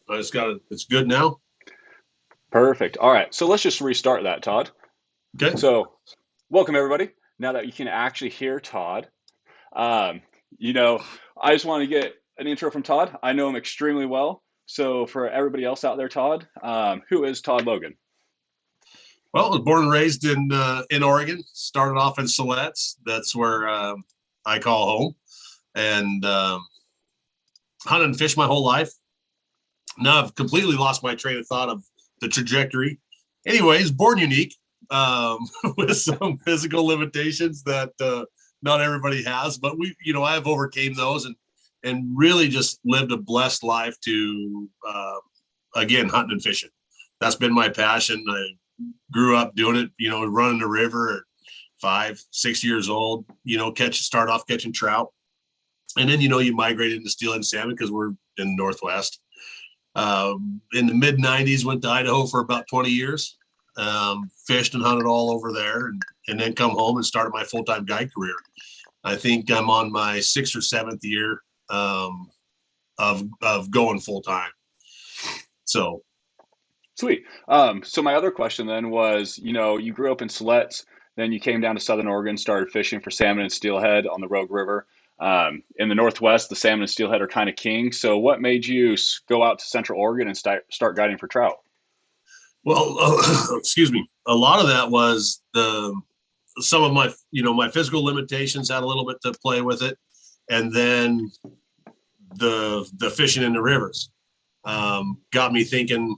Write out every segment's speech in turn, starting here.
I just got it. It's good now. Perfect. All right. So let's just restart that, Todd. Okay. So, welcome everybody. Now that you can actually hear Todd, um, you know, I just want to get an intro from Todd. I know him extremely well. So, for everybody else out there, Todd, who is Todd Logan? Well, I was born and raised in Oregon. Started off in Siletz. That's where I call home, and hunted and fished my whole life. Now I've completely lost my train of thought of the trajectory. Anyways, born unique, with some physical limitations that not everybody has, but I've overcame those and really just lived a blessed life to again hunting and fishing. That's been my passion. I grew up doing it, running the river at 5, 6 years old, start off catching trout. And then, you migrate into steeling salmon because we're in the Northwest. In the mid 90s, went to Idaho for about 20 years, fished and hunted all over there, and then come home and started my full-time guide career. I think I'm on my 6th or 7th year of going full-time. So Sweet. So my other question then was, you grew up in Siletz, then you came down to Southern Oregon, started fishing for salmon and steelhead on the Rogue River. In the Northwest, the salmon and steelhead are kind of king. So what made you go out to Central Oregon and start guiding for trout? well, excuse me. A lot of that was the some of my physical limitations had a little bit to play with it, and then the fishing in the rivers got me thinking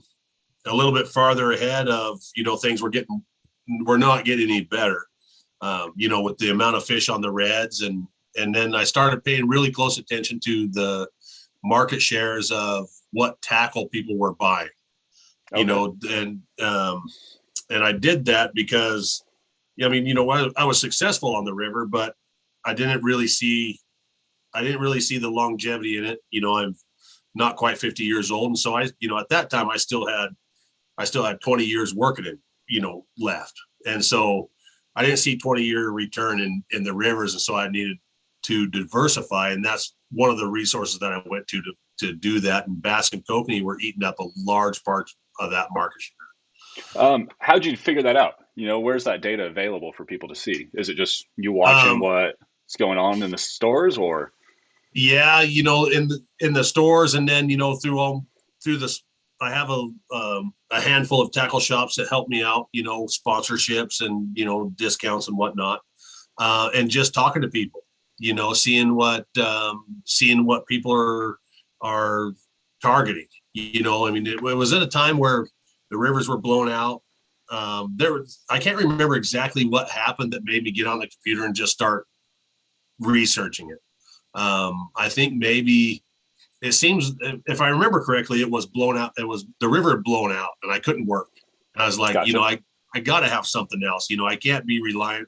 a little bit farther ahead of things we're not getting any better, with the amount of fish on the reds, and then I started paying really close attention to the market shares of what tackle people were buying, Okay, and I did that because I was successful on the river, but I didn't really see the longevity in it. I'm not quite 50 years old, and so at that time I still had 20 years working it, left. And so I didn't see 20-year return in the rivers. And so I needed to diversify. And that's one of the resources that I went to do that. And bass and kokanee were eating up a large part of that market share. how'd you figure that out? Where's that data available for people to see? Is it just you watching Um, what's going on in the stores, or? yeah, in the stores, and then through this, I have a handful of tackle shops that help me out, sponsorships and discounts and whatnot, and just talking to people, seeing what people are targeting. I mean, it was at a time where the rivers were blown out. I can't remember exactly what happened that made me get on the computer and just start researching it. I think maybe it seems, if I remember correctly, it was blown out. It was the river had blown out, and I couldn't work. And I was like, Gotcha. I got to have something else. I can't be reliant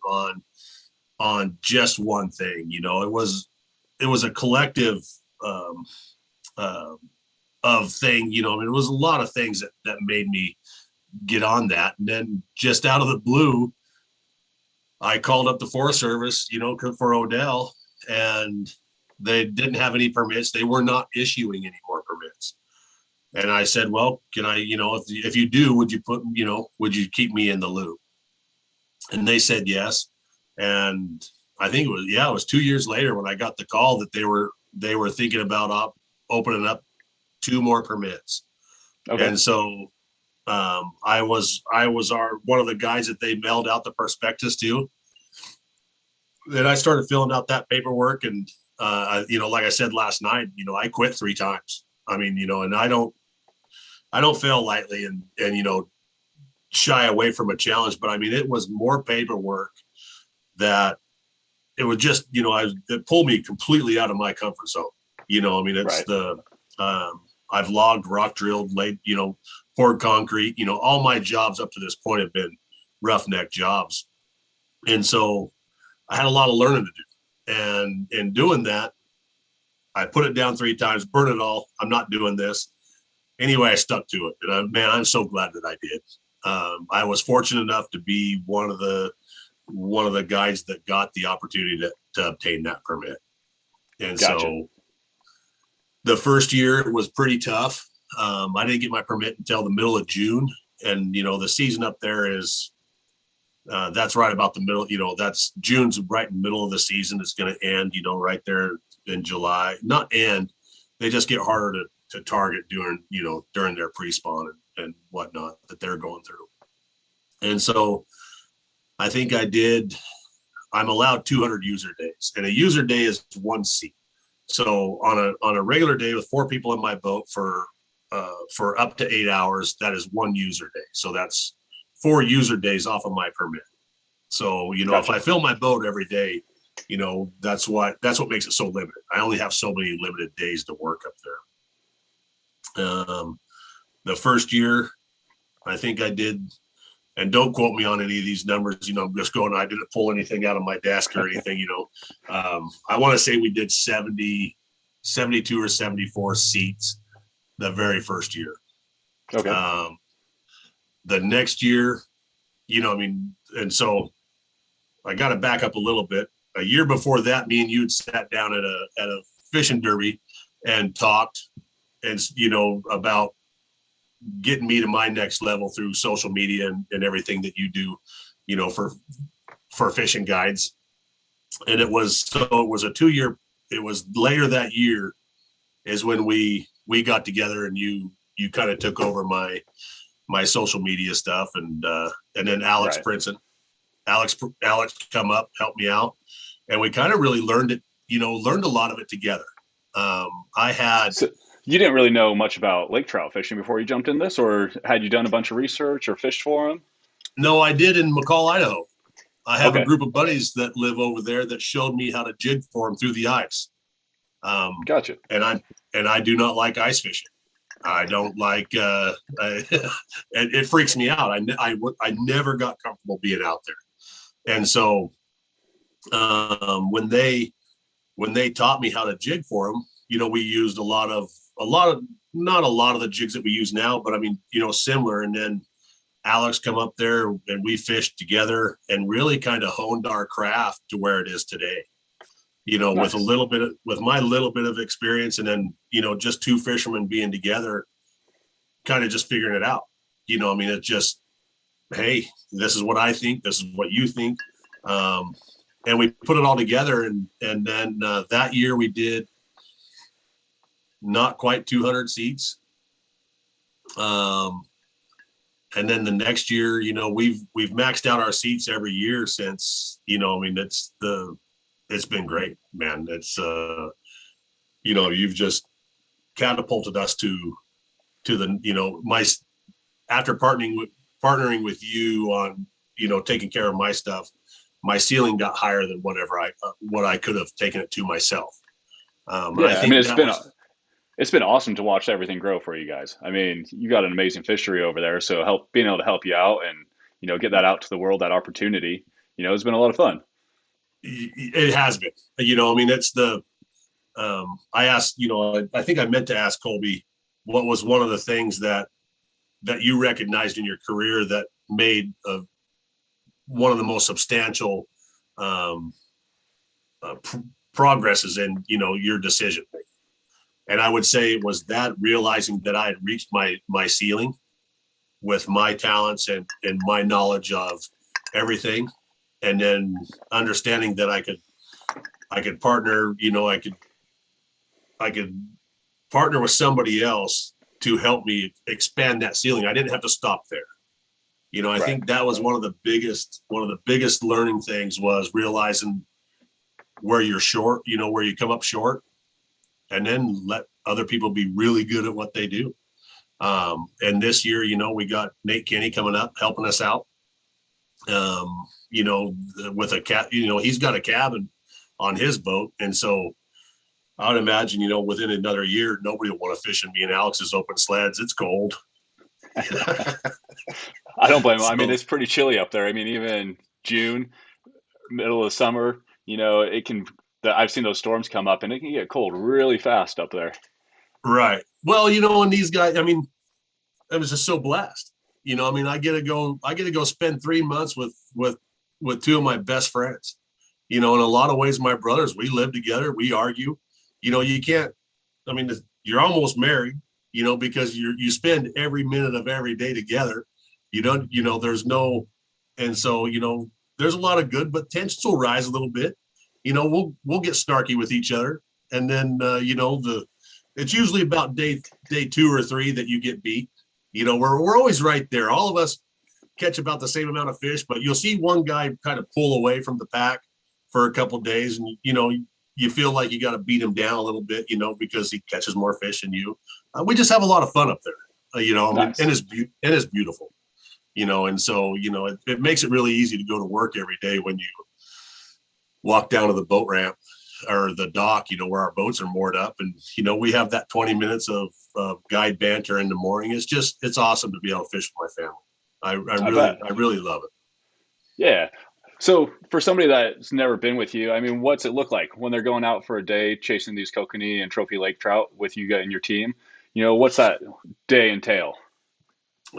on just one thing. It was a collective um, uh, of thing. I mean, it was a lot of things that made me get on that. And then just out of the blue, I called up the Forest Service, for Odell, and they didn't have any permits. They were not issuing any more permits. And I said, well, can I, if you do, would you keep me in the loop? And they said yes. And I think it was 2 years later when I got the call that they were thinking about opening up two more permits. Okay, And so I was one of the guys that they mailed out the prospectus to. Then I started filling out that paperwork, and like I said last night, I quit 3 times. I mean, and I don't fail lightly, and shy away from a challenge. But I mean, it was more paperwork that it was just, it pulled me completely out of my comfort zone. I mean, it's right. the I've logged, rock drilled, laid, poured concrete. All my jobs up to this point have been roughneck jobs, and so I had a lot of learning to do. And in doing that, I put it down 3 times, burn it all. I'm not doing this. Anyway, I stuck to it. And man, I'm so glad that I did. I was fortunate enough to be one of the guys that got the opportunity to obtain that permit. And Gotcha. so the first year it was pretty tough. I didn't get my permit until the middle of June, and the season up there is that's right about the middle. That's June's right in the middle of the season. It's going to end. Right there in July. Not end. They just get harder to target during their pre-spawn and whatnot that they're going through. And so I think I'm allowed 200 user days, and a user day is one seat. So on a regular day with 4 people in my boat for up to 8 hours, that is one user day. So that's 4 user days off of my permit. So, Gotcha. if I fill my boat every day, that's what makes it so limited. I only have so many limited days to work up there. The first year, I think I did, and don't quote me on any of these numbers, I'm just going, I didn't pull anything out of my desk or anything, I want to say we did 70, 72 or 74 seats the very first year. Okay. The next year, and so I got to back up a little bit. A year before that, me and you had sat down at a fishing derby and talked, and about getting me to my next level through social media and everything that you do, for fishing guides. And it was a 2-year. It was later that year is when we got together, and you kind of took over my social media stuff, and then Alex Right. Princeton. Alex come up, help me out, and we kind of really learned a lot of it together. So you didn't really know much about lake trout fishing before you jumped in this, or had you done a bunch of research or fished for them? No, I did in McCall, Idaho. I have a Okay. group of buddies that live over there that showed me how to jig for them through the ice. Gotcha. And I do not like ice fishing. I don't like, it freaks me out. I never got comfortable being out there. And so, when they taught me how to jig for them, we used a lot of, not a lot of the jigs that we use now, but I mean, similar. And then Alex come up there and we fished together and really kind of honed our craft to where it is today. Nice. With my little bit of experience, and then, just 2 fishermen being together, kind of just figuring it out. It's just, hey, this is what I think, this is what you think. And we put it all together. And then that year we did not quite 200 seats. And then the next year, we've maxed out our seats every year since, it's been great, man. It's, you've just catapulted us to the, after partnering with you on, taking care of my stuff, my ceiling got higher than what I could have taken it to myself. Yeah, I mean, it's been awesome to watch everything grow for you guys. I mean, you got an amazing fishery over there, so being able to help you out and get that out to the world, that opportunity, it's been a lot of fun. It has been. It's the I asked, I think I meant to ask Colby, what was one of the things that you recognized in your career that made one of the most substantial progresses in your decision making. And I would say it was that realizing that I had reached my ceiling with my talents and my knowledge of everything, and then understanding that I could partner, I could partner with somebody else to help me expand that ceiling. I didn't have to stop there. I Right. think that was one of the biggest learning things, was realizing where you're short, where you come up short, and then let other people be really good at what they do. And this year, we got Nate Kenny coming up, helping us out. With a cat, he's got a cabin on his boat. And so I would imagine, within another year, nobody will want to fish in me and Alex's open sleds. It's cold. I don't blame him. I mean, it's pretty chilly up there. I mean, even June, middle of summer, it can. I've seen those storms come up, and it can get cold really fast up there. Right. Well, and these guys, I mean, I was just so blessed. I get to go spend 3 months with 2 of my best friends. In a lot of ways, my brothers. We live together. We argue. You can't. I mean, you're almost married. because you spend every minute of every day together. There's no, and so, there's a lot of good, but tensions will rise a little bit. We'll get snarky with each other. And then, it's usually about day 2 or 3 that you get beat. We're always right there. All of us catch about the same amount of fish, but you'll see one guy kind of pull away from the pack for a couple of days. And, you feel like you got to beat him down a little bit, because he catches more fish than you. We just have a lot of fun up there, Nice. and it's beautiful, and so, it makes it really easy to go to work every day when you walk down to the boat ramp or the dock, where our boats are moored up. And, we have that 20 minutes of guide banter in the morning. It's awesome to be able to fish with my family. I really love it. Yeah. So for somebody that's never been with you, I mean, what's it look like when they're going out for a day chasing these kokanee and trophy lake trout with you and your team? What's that day entail?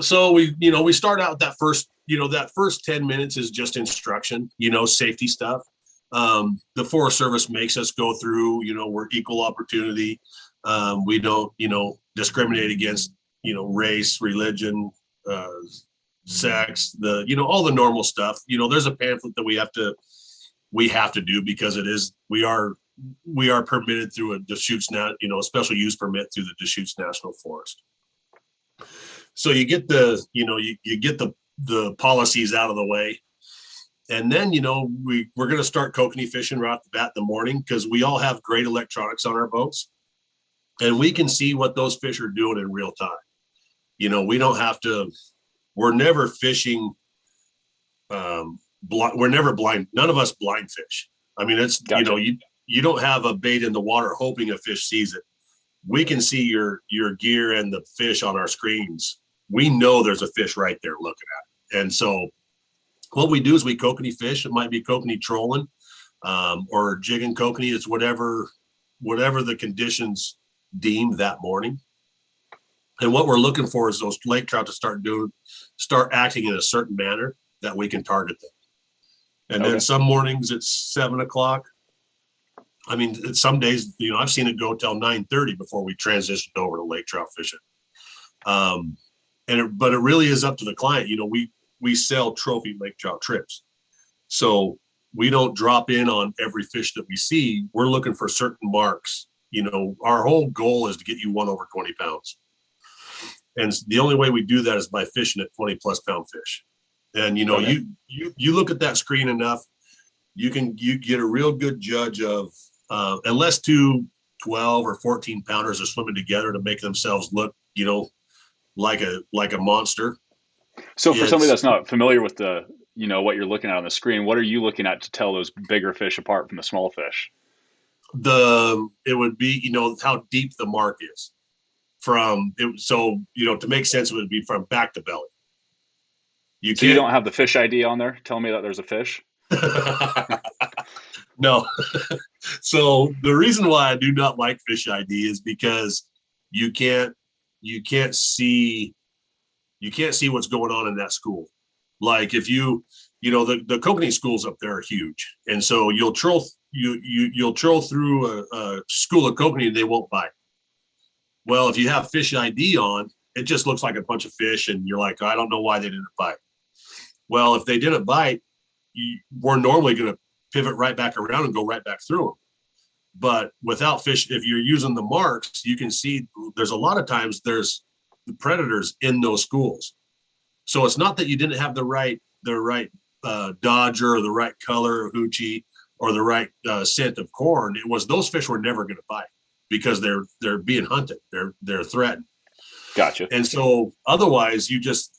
So we start out that first 10 minutes is just instruction, safety stuff. The Forest Service makes us go through, we're equal opportunity. We don't, discriminate against, race, religion, sex, all the normal stuff. There's a pamphlet that we have to do because we are permitted through a Deschutes, a special use permit through the Deschutes National Forest. So you get you get the policies out of the way. And then, we're going to start kokanee fishing right off the bat in the morning because we all have great electronics on our boats. And we can see what those fish are doing in real time. We don't have to, we're never fishing, we're never blind. None of us blind fish. I mean, it's, Gotcha. You don't have a bait in the water hoping a fish sees it. We can see your gear and the fish on our screens. We know there's a fish right there looking at it. And so what we do is we kokanee fish. It might be kokanee trolling or jigging kokanee. It's whatever the conditions deem that morning. And what we're looking for is those lake trout to start acting in a certain manner that we can target them. And then some mornings it's 7 o'clock. I mean, some days, I've seen it go till 9:30 before we transitioned over to lake trout fishing. But it really is up to the client. We sell trophy lake trout trips. So we don't drop in on every fish that we see. We're looking for certain marks. Our whole goal is to get you one over 20 pounds. And the only way we do that is by fishing at 20 plus pound fish. And, you look at that screen enough, you get a real good judge of, unless 2 12 or 14 pounders are swimming together to make themselves look, like a monster. So for somebody that's not familiar with what you're looking at on the screen, what are you looking at to tell those bigger fish apart from the small fish? It would be, how deep the mark is to make sense, it would be from back to belly. You don't have the fish ID on there telling me that there's a fish? No. So the reason why I do not like fish ID is because you can't see what's going on in that school. Like if the kokanee schools up there are huge. And so you'll troll through a school of kokanee and they won't bite. Well, if you have fish ID on, it just looks like a bunch of fish and you're like, I don't know why they didn't bite. Well, if they didn't bite, we're normally going to pivot right back around and go right back through them. But without fish, if you're using the marks, you can see there's a lot of times there's the predators in those schools. So it's not that you didn't have the right dodger or the right color of hoochie or the right scent of corn. It was those fish were never going to bite because they're being hunted. They're threatened. Gotcha. And so otherwise you just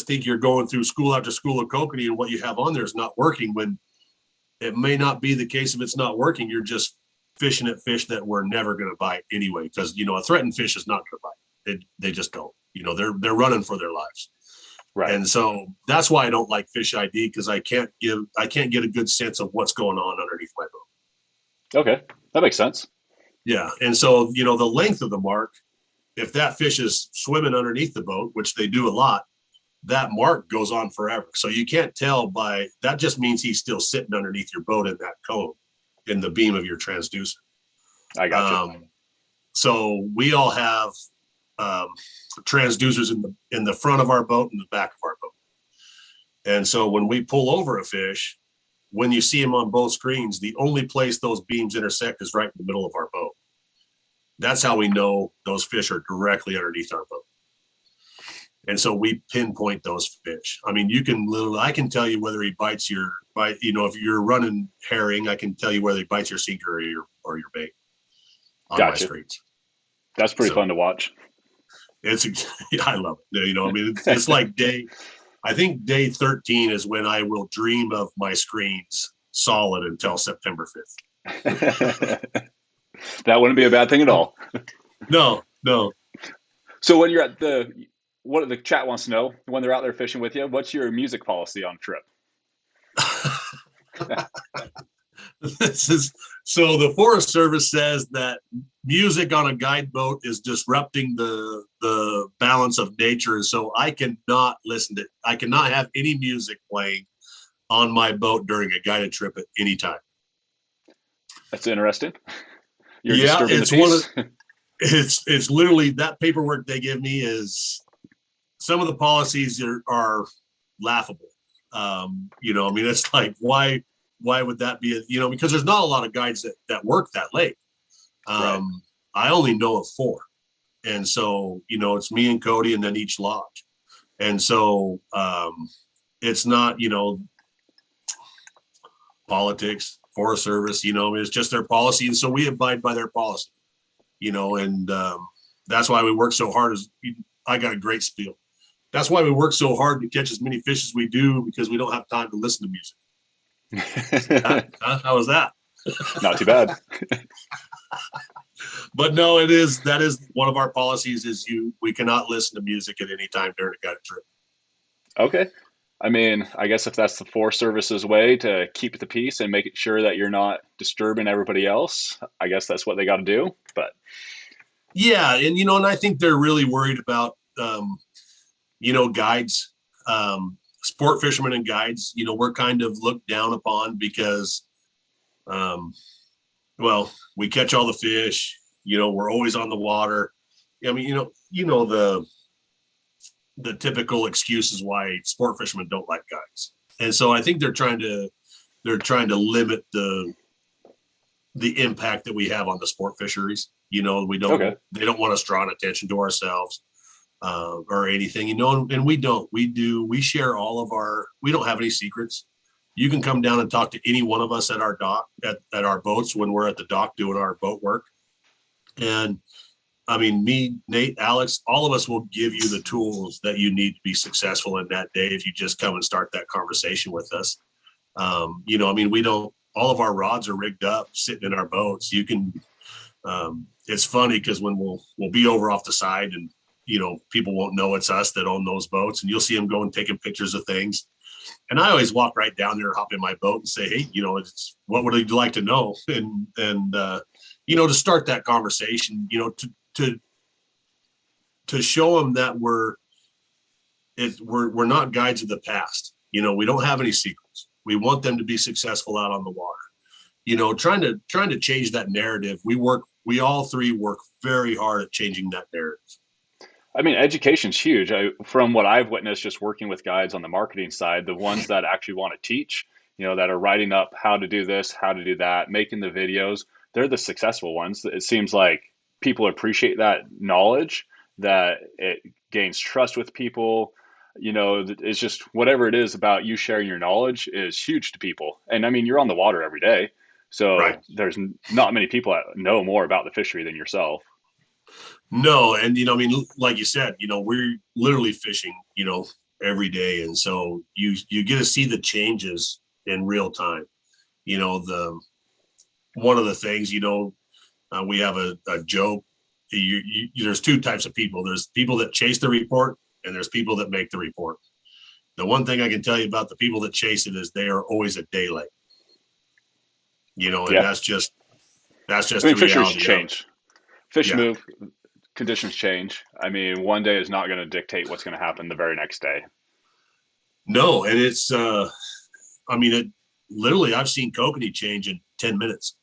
think you're going through school after school of kokanee and what you have on there is not working, when it may not be the case. If it's not working, you're just fishing at fish that were never going to bite anyway, because a threatened fish is not going to bite. They just don't. They're running for their lives. Right. And so that's why I don't like fish ID, because I can't get a good sense of what's going on underneath my boat. Okay, that makes sense. Yeah. And so, the length of the mark, if that fish is swimming underneath the boat, which they do a lot, that mark goes on forever. So you can't tell that just means he's still sitting underneath your boat in that cone, in the beam of your transducer. I got you. So we all have transducers in the front of our boat and the back of our boat. And so when we pull over a fish, when you see them on both screens, the only place those beams intersect is right in the middle of our boat. That's how we know those fish are directly underneath our boat. And so we pinpoint those fish. I mean, I can tell you whether he bites if you're running herring, I can tell you whether he bites your sinker or your bait on my screens. That's pretty fun to watch. I love it. I mean, it's like I think day 13 is when I will dream of my screens solid until September 5th. That wouldn't be a bad thing at all. No. So when you're at what the chat wants to know, when they're out there fishing with you, what's your music policy on a trip? So the Forest Service says that music on a guide boat is disrupting the balance of nature. So I cannot have any music playing on my boat during a guided trip at any time. That's interesting. You're disturbing the peace. It's literally that paperwork they give me is some of the policies are laughable. I mean, it's like, why would that be? Because there's not a lot of guides that work that late. Right. I only know of 4. And so, it's me and Cody and then each lodge. And so it's not, politics, Forest Service, it's just their policy. And so we abide by their policy, and that's why we work so hard. I got a great spiel. That's why we work so hard to catch as many fish as we do, because we don't have time to listen to music. How was that? Not too bad. But no, that is one of our policies is we cannot listen to music at any time during a guided trip. Okay. I mean, I guess if that's the Forest Service's way to keep the peace and make sure that you're not disturbing everybody else, I guess that's what they got to do. But yeah, and I think they're really worried about guides, sport fishermen and guides. We're kind of looked down upon because we catch all the fish, we're always on the water. I mean, the typical excuses why sport fishermen don't like guides. And so I think they're trying to limit the impact that we have on the sport fisheries. They don't want us drawing attention to ourselves or anything, and we share we don't have any secrets. You can come down and talk to any one of us at our dock, at our boats when we're at the dock doing our boat work. And I mean, me, Nate, Alex, all of us will give you the tools that you need to be successful in that day if you just come and start that conversation with us. All of our rods are rigged up, sitting in our boats. You can, it's funny because when we'll be over off the side and, people won't know it's us that own those boats, and you'll see them going taking pictures of things. And I always walk right down there, hop in my boat and say, hey, what would you like to know? And to start that conversation, to show them that we're not guides of the past. We don't have any secrets. We want them to be successful out on the water. Trying to change that narrative. We all 3 work very hard at changing that narrative. I mean, education's huge. From what I've witnessed, just working with guides on the marketing side, the ones that actually want to teach, that are writing up how to do this, how to do that, making the videos, they're the successful ones. It seems like people appreciate that knowledge, that it gains trust with people. It's just whatever it is about you sharing your knowledge is huge to people. And I mean, you're on the water every day. So right. There's not many people that know more about the fishery than yourself. No. And, like you said, we're literally fishing, every day. And so you get to see the changes in real time. One of the things, we have a joke. There's 2 types of people. There's people that chase the report, and there's people that make the report. The one thing I can tell you about the people that chase it is they are always a day late. And that's just the fisheries change. Fish move, conditions change. I mean, one day is not going to dictate what's going to happen the very next day. No, and it's literally I've seen kokanee change in 10 minutes.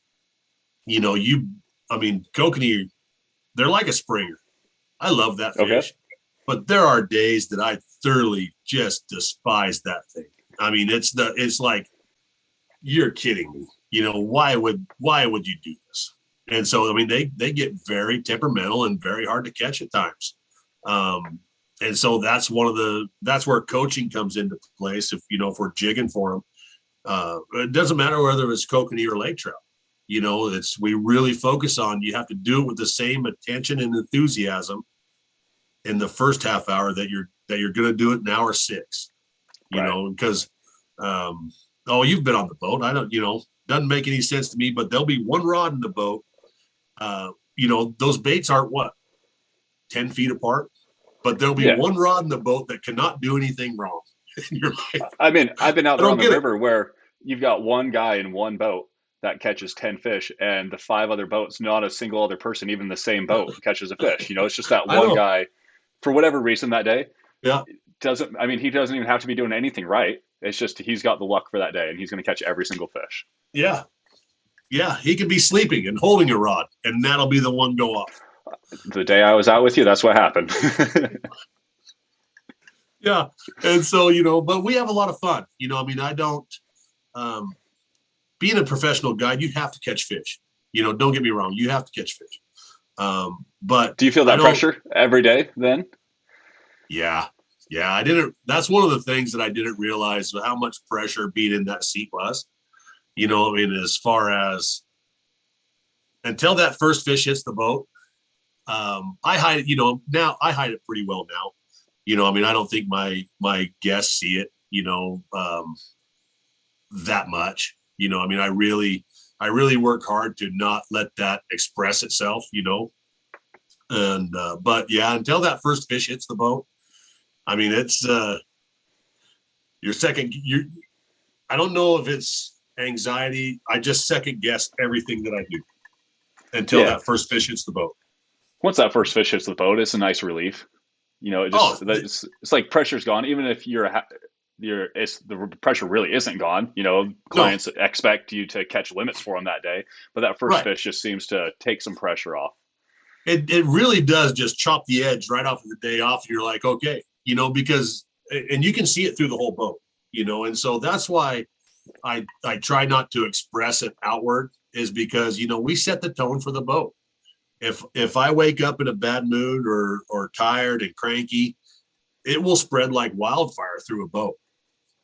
Kokanee, they're like a springer. I love that Okay. fish, but there are days that I thoroughly just despise that thing. I mean, it's like, you're kidding me. Why would you do this? And so, I mean, they get very temperamental and very hard to catch at times. Um, and so that's where coaching comes into place. If we're jigging for them, it doesn't matter whether it's kokanee or lake trout. We really focus on, you have to do it with the same attention and enthusiasm in the first half hour that you're going to do it in hour 6. Right. Because oh, you've been on the boat. I don't, doesn't make any sense to me, but there'll be one rod in the boat. Those baits aren't 10 feet apart, but there'll be Yeah. one rod in the boat that cannot do anything wrong. And you're like, I mean, I've been out I there on don't the get it. river where you've got one guy in one boat that catches 10 fish, and the 5 other boats, not a single other person, even the same boat, catches a fish. It's just that I one know. guy, for whatever reason that day, Yeah. he doesn't even have to be doing anything right. It's just he's got the luck for that day, and he's going to catch every single fish. Yeah. Yeah. He could be sleeping and holding a rod, and that'll be the one go off. The day I was out with you, that's what happened. Yeah. And so, but we have a lot of fun. I mean, I don't, being a professional guide, you have to catch fish. Don't get me wrong. You have to catch fish. But Do you feel I that don't, pressure every day then? yeah. Yeah. That's one of the things that I didn't realize, how much pressure being in that seat was. I mean, as far as until that first fish hits the boat, I hide it, now I hide it pretty well now. I mean, I don't think my guests see it, that much. I mean, I really work hard to not let that express itself, and but yeah, until that first fish hits the boat, I mean, it's your second. I don't know if it's anxiety. I just second guess everything that I do until Yeah. that first fish hits the boat. Once that first fish hits the boat, it's a nice relief. It Oh, just it's like pressure's gone. Even if the pressure really isn't gone. no, Clients expect you to catch limits for them that day, but that first right. fish just seems to take some pressure off. It really does just chop the edge right off of the day off. You're like, okay, because, and you can see it through the whole boat, and so that's why I try not to express it outward, is because, we set the tone for the boat. If I wake up in a bad mood or tired and cranky, it will spread like wildfire through a boat.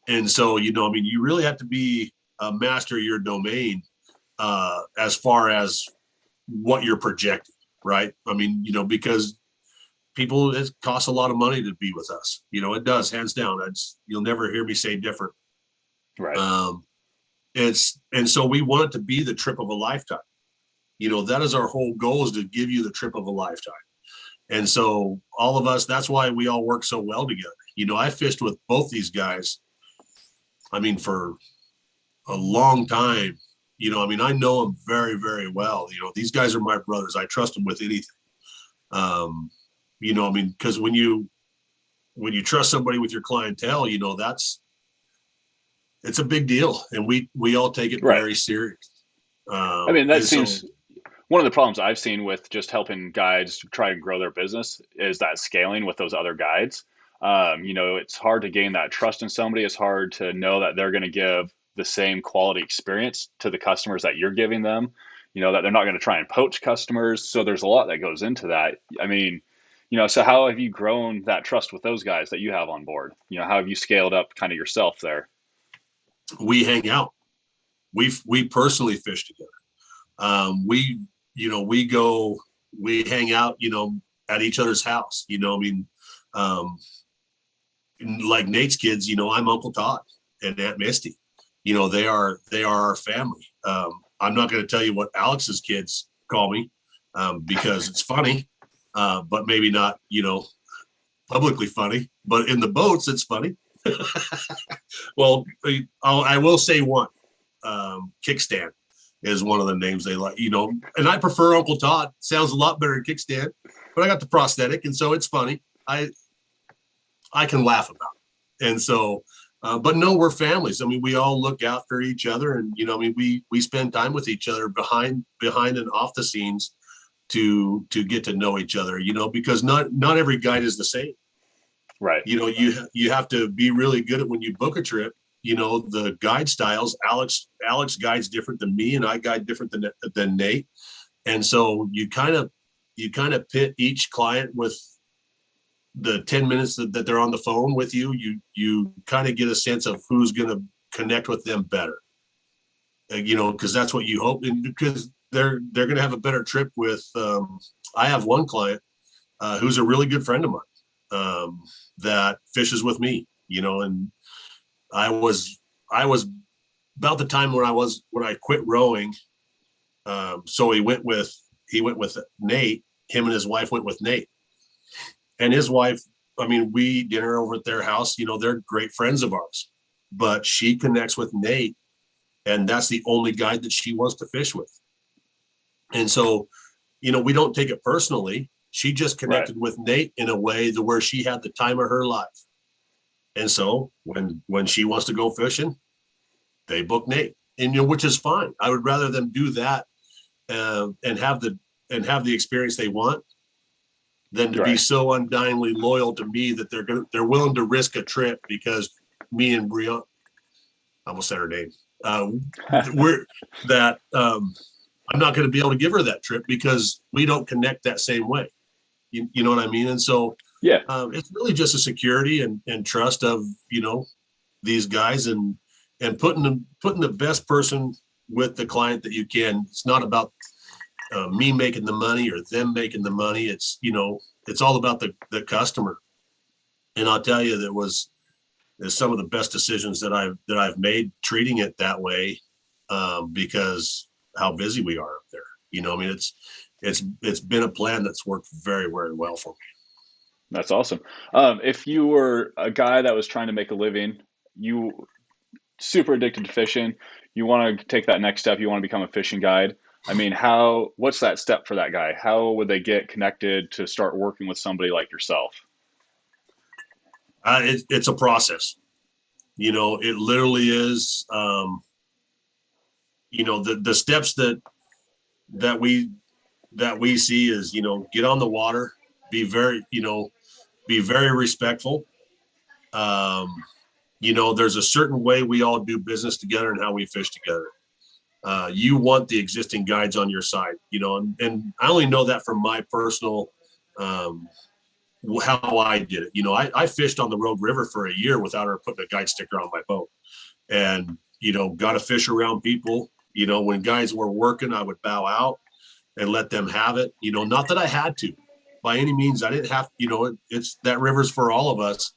And so, I mean, you really have to be a master of your domain, as far as what you're projecting, right? I mean, because it costs a lot of money to be with us. It does, hands down. You'll never hear me say different. Right. And so we want it to be the trip of a lifetime. That is our whole goal, is to give you the trip of a lifetime. And so all of us, that's why we all work so well together. I fished with both these guys, I mean, for a long time. I mean, I know them very, very well. These guys are my brothers. I trust them with anything. I mean, because when you trust somebody with your clientele, it's a big deal, and we all take it Right. very serious. I mean, that And so, seems one of the problems I've seen with just helping guides try and grow their business is that scaling with those other guides. It's hard to gain that trust in somebody. It's hard to know that they're going to give the same quality experience to the customers that you're giving them, that they're not going to try and poach customers. So there's a lot that goes into that. I mean, so how have you grown that trust with those guys that you have on board? How have you scaled up kind of yourself there? we hang out. We personally fish together. We hang out, at each other's house. I mean, um, like Nate's kids, I'm Uncle Todd and Aunt Misty. They are our family. I'm not going to tell you what Alex's kids call me, because it's funny, but maybe not, publicly funny. But in the boats, it's funny. Well, I will say one. Kickstand is one of the names they like, and I prefer Uncle Todd. Sounds a lot better than Kickstand, but I got the prosthetic, and so it's funny. I can laugh about it. And so, but no, we're families. I mean, we all look out for each other, and I mean, we spend time with each other behind and off the scenes. to get to know each other, because not every guide is the same. Right. You have to be really good at when you book a trip. The guide styles. Alex guides different than me, and I guide different than Nate. And so you kind of pit each client with the 10 minutes that they're on the phone with you. You kind of get a sense of who's going to connect with them better. Because that's what you hope, and because they're going to have a better trip with. I have one client who's a really good friend of mine that fishes with me. And I was about the time when I quit rowing. So he went with Nate. Him and his wife went with Nate, and his wife. I mean, we eat dinner over at their house. They're great friends of ours, but she connects with Nate, and that's the only guide that she wants to fish with. And so, we don't take it personally. She just connected with Nate in a way to where she had the time of her life. And so when she wants to go fishing, they book Nate, and which is fine. I would rather them do that and have the experience they want than to be so undyingly loyal to me that they're willing to risk a trip because me and Brianna, I almost said her name, I'm not going to be able to give her that trip because we don't connect that same way. You know what I mean? And so it's really just a security and trust of these guys and putting the best person with the client that you can. It's not about me making the money or them making the money. It's it's all about the customer. And I'll tell you, there's some of the best decisions that I've made treating it that way because how busy we are up there. I mean, it's been a plan that's worked very, very well for me. That's awesome. If you were a guy that was trying to make a living, you super addicted to fishing, you want to take that next step, you want to become a fishing guide. I mean, what's that step for that guy? How would they get connected to start working with somebody like yourself? It's a process. It literally is. The steps that we see is get on the water, be very respectful. There's a certain way we all do business together and how we fish together. You want the existing guides on your side, and I only know that from my personal how I did it. I fished on the Rogue River for a year without her putting a guide sticker on my boat, and got to fish around people. When guys were working, I would bow out and let them have it. Not that I had to, by any means. I didn't have. It's that river's for all of us,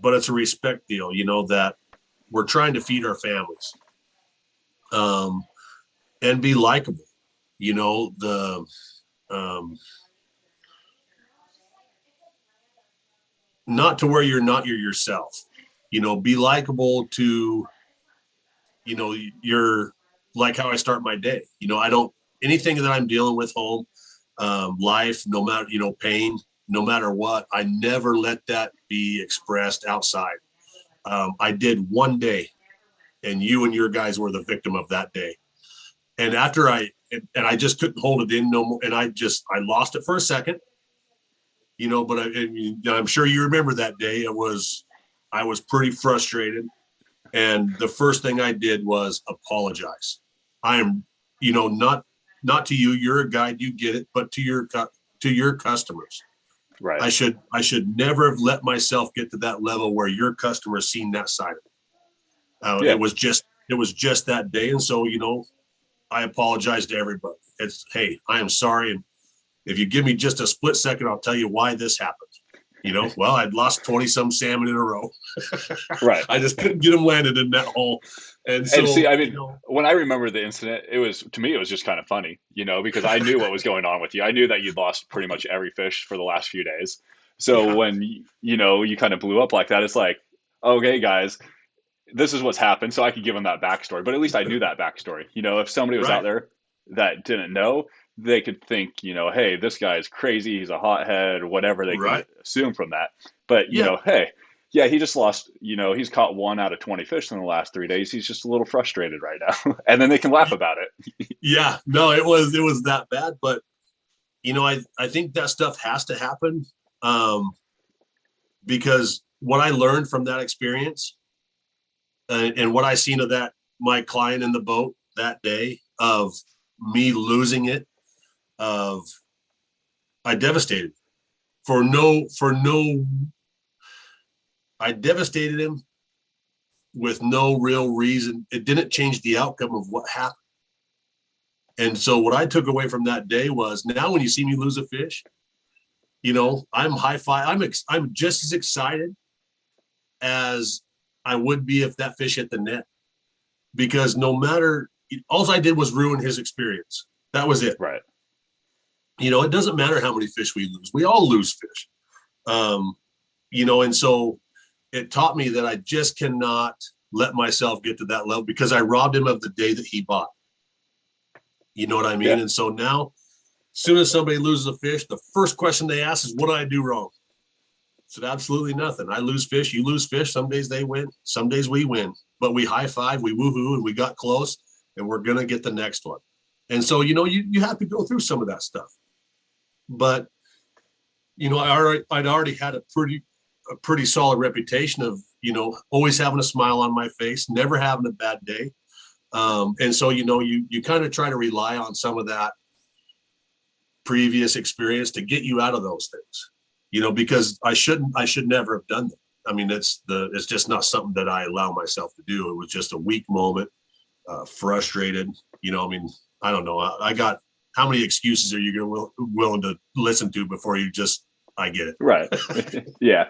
but it's a respect deal. That we're trying to feed our families, and be likable. Not to where you're not yourself. Be likable to. You're like how I start my day. I don't anything that I'm dealing with home, life, no matter pain, no matter what. I never let that be expressed outside. I did one day, and you and your guys were the victim of that day. And after I just couldn't hold it in no more, and I lost it for a second, But I'm sure you remember that day. I was pretty frustrated, and the first thing I did was apologize. I am, not to you. You're a guide, you get it, but to your customers. Right. I should never have let myself get to that level where your customers seen that side of it. It was just that day. And so, I apologize to everybody. Hey, I am sorry. And if you give me just a split second, I'll tell you why this happened. Well, I'd lost 20 some salmon in a row. Right. I just couldn't get them landed in that hole. And so, see, I mean, when I remember the incident, to me, it was just kind of funny, because I knew what was going on with you. I knew that you'd lost pretty much every fish for the last few days. So when, you kind of blew up like that, it's like, okay, guys, this is what's happened. So I could give them that backstory, but at least I knew that backstory. If somebody was out there that didn't know, they could think, hey, this guy is crazy. He's a hothead or whatever they could assume from that. But, hey, yeah, he just lost, he's caught 1 out of 20 fish in the last 3 days. He's just a little frustrated right now. And then they can laugh about it. Yeah, no, it was that bad. But, I think that stuff has to happen, because what I learned from that experience, and what I seen of my client in the boat that day, of me losing it, of I devastated for no I devastated him with no real reason. It didn't change the outcome of what happened. And so what I took away from that day was, now when you see me lose a fish, I'm high five. I'm just as excited as I would be if that fish hit the net, because no matter, all I did was ruin his experience. That was it. Right. It doesn't matter how many fish we lose. We all lose fish. And so it taught me that I just cannot let myself get to that level, because I robbed him of the day that he bought. You know what I mean? Yeah. And so now, as soon as somebody loses a fish, the first question they ask is, what did I do wrong? I said, absolutely nothing. I lose fish, you lose fish. Some days they win, some days we win. But we high five, we woohoo, and we got close, and we're going to get the next one. And so, you have to go through some of that stuff. But, I'd already had a pretty solid reputation of, always having a smile on my face, never having a bad day. And so, you kind of try to rely on some of that previous experience to get you out of those things, because I should never have done that. I mean, it's just not something that I allow myself to do. It was just a weak moment, frustrated, I don't know. I got, how many excuses are you willing to listen to before I get it? Right. Yeah.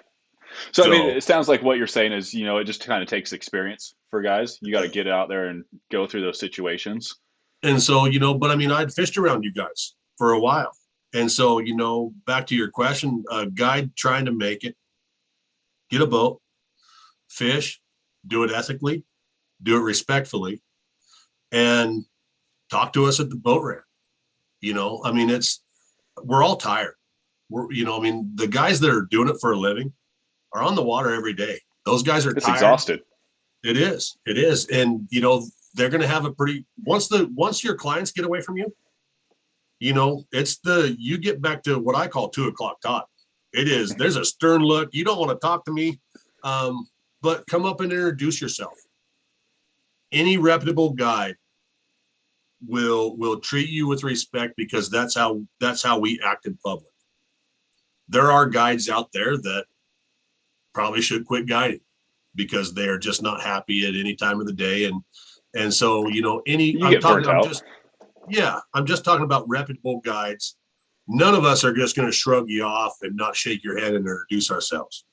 So, I mean, So, it sounds like what you're saying is, it just kind of takes experience for guys. You got to get out there and go through those situations. and so, but I mean, I'd fished around you guys for a while. And so, back to your question, a guide trying to make it, get a boat, fish, do it ethically, do it respectfully, and talk to us at the boat ramp. I mean, we're all tired. I mean, the guys that are doing it for a living are on the water every day. Those guys are It's tired. exhausted. It is. And, they're going to have once your clients get away from you, you get back to what I call 2:00 Todd. There's a stern look. You don't want to talk to me, but come up and introduce yourself. Any reputable guide will treat you with respect, because that's how we act in public. There are guides out there that probably should quit guiding because they're just not happy at any time of the day. And so, You get burnt out. I'm just talking about reputable guides. None of us are just going to shrug you off and not shake your hand and introduce ourselves.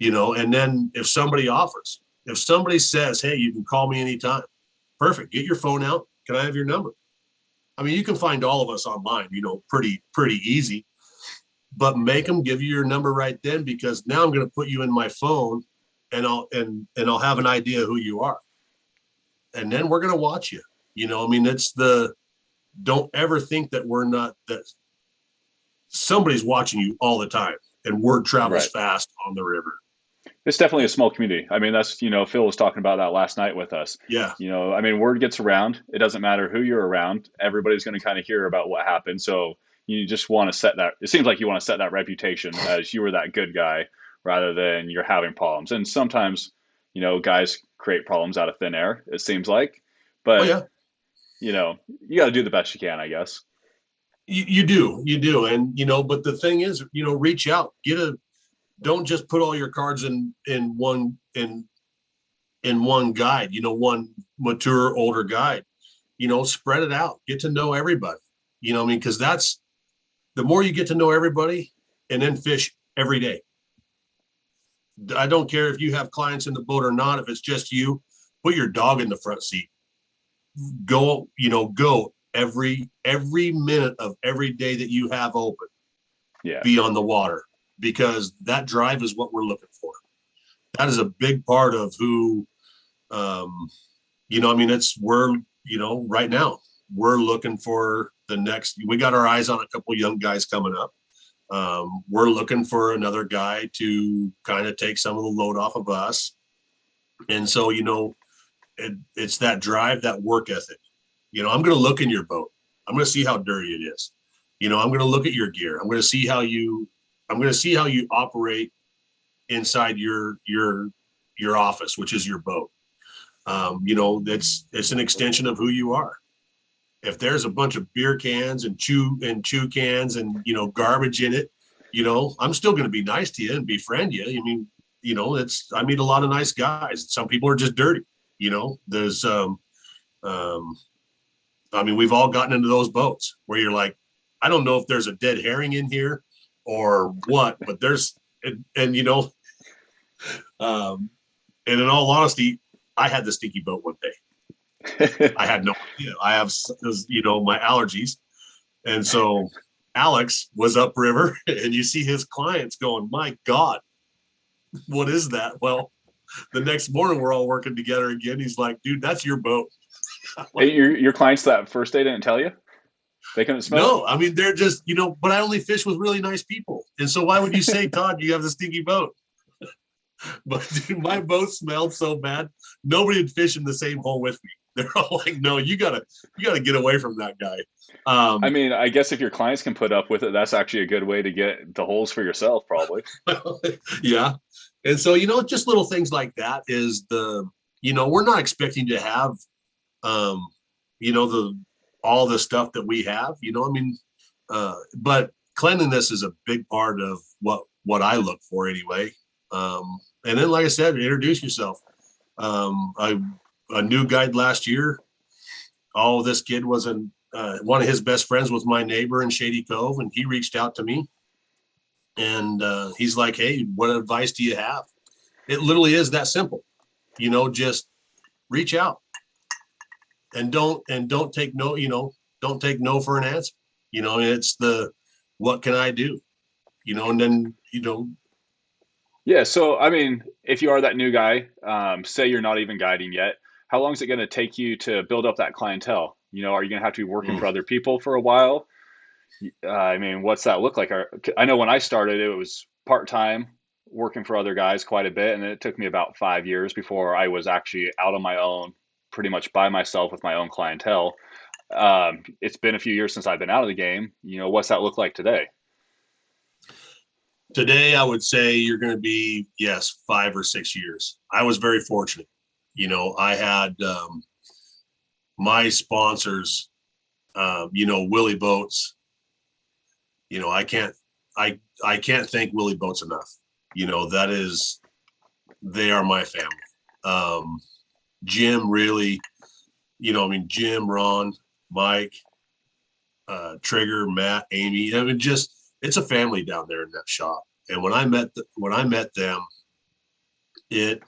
And then if somebody says, hey, you can call me anytime, perfect. Get your phone out. Can I have your number? I mean, you can find all of us online, pretty easy, but make them give you your number right then, because now I'm going to put you in my phone, and I'll have an idea who you are. And then we're going to watch you. I mean, don't ever think that somebody's watching you all the time, and word travels fast on the river. It's definitely a small community. I mean, that's, Phil was talking about that last night with us. Yeah. I mean, word gets around. It doesn't matter who you're around. Everybody's going to kind of hear about what happened. So you just want to it seems like you want to set that reputation as you were that good guy, rather than you're having problems. And sometimes, guys create problems out of thin air, it seems like. But, you got to do the best you can, I guess. You do. And, but the thing is, reach out, don't just put all your cards in one guide, one mature older guide, spread it out, get to know everybody, I mean, because that's the more you get to know everybody, and then fish every day. I don't care if you have clients in the boat or not. If it's just you, put your dog in the front seat, go every minute of every day that you have open, be on the water, because that drive is what we're looking for. That is a big part of who, I mean, right now we're looking for we got our eyes on a couple young guys coming up. We're looking for another guy to kind of take some of the load off of us. And so, it's that drive, that work ethic. I'm going to look in your boat. I'm going to see how dirty it is. I'm going to look at your gear. I'm going to see how you operate inside your office, which is your boat. It's an extension of who you are. If there's a bunch of beer cans and chew cans and, garbage in it, I'm still going to be nice to you and befriend you. I mean, I meet a lot of nice guys. Some people are just dirty, there's, we've all gotten into those boats where you're like, I don't know if there's a dead herring in here or what, but and in all honesty, I had the stinky boat one day. I had no idea. I have, my allergies. And so Alex was upriver and you see his clients going, my God, what is that? Well, the next morning we're all working together again. He's like, dude, that's your boat. Hey, your clients that first day didn't tell you? They couldn't smell No, I mean, they're just, but I only fish with really nice people. And so why would you say, Todd, you have the stinky boat? But dude, my boat smelled so bad. Nobody would fish in the same hole with me. They're all like, no, you gotta get away from that guy. I guess if your clients can put up with it, that's actually a good way to get the holes for yourself, probably. Yeah. And so, just little things like that is we're not expecting to have, all the stuff that we have, but cleanliness is a big part of what I look for anyway. And then, like I said, introduce yourself. A new guide last year. Oh, this kid was one of his best friends was my neighbor in Shady Cove, and he reached out to me, and he's like, "Hey, what advice do you have?" It literally is that simple, just reach out and don't take no, don't take no for an answer. It's what can I do, and then Yeah. So, if you are that new guy, say you're not even guiding yet, how long is it going to take you to build up that clientele? Are you going to have to be working for other people for a while? What's that look like? I know when I started, it was part-time working for other guys quite a bit. And it took me about 5 years before I was actually out on my own, pretty much by myself with my own clientele. It's been a few years since I've been out of the game. What's that look like today? Today, I would say you're going to be, yes, 5 or 6 years. I was very fortunate. I had my sponsors, Willie Boats. I can't thank Willie Boats enough. They are my family. Jim really, Jim, Ron, Mike, Trigger, Matt, Amy. It's a family down there in that shop. And when I met them, it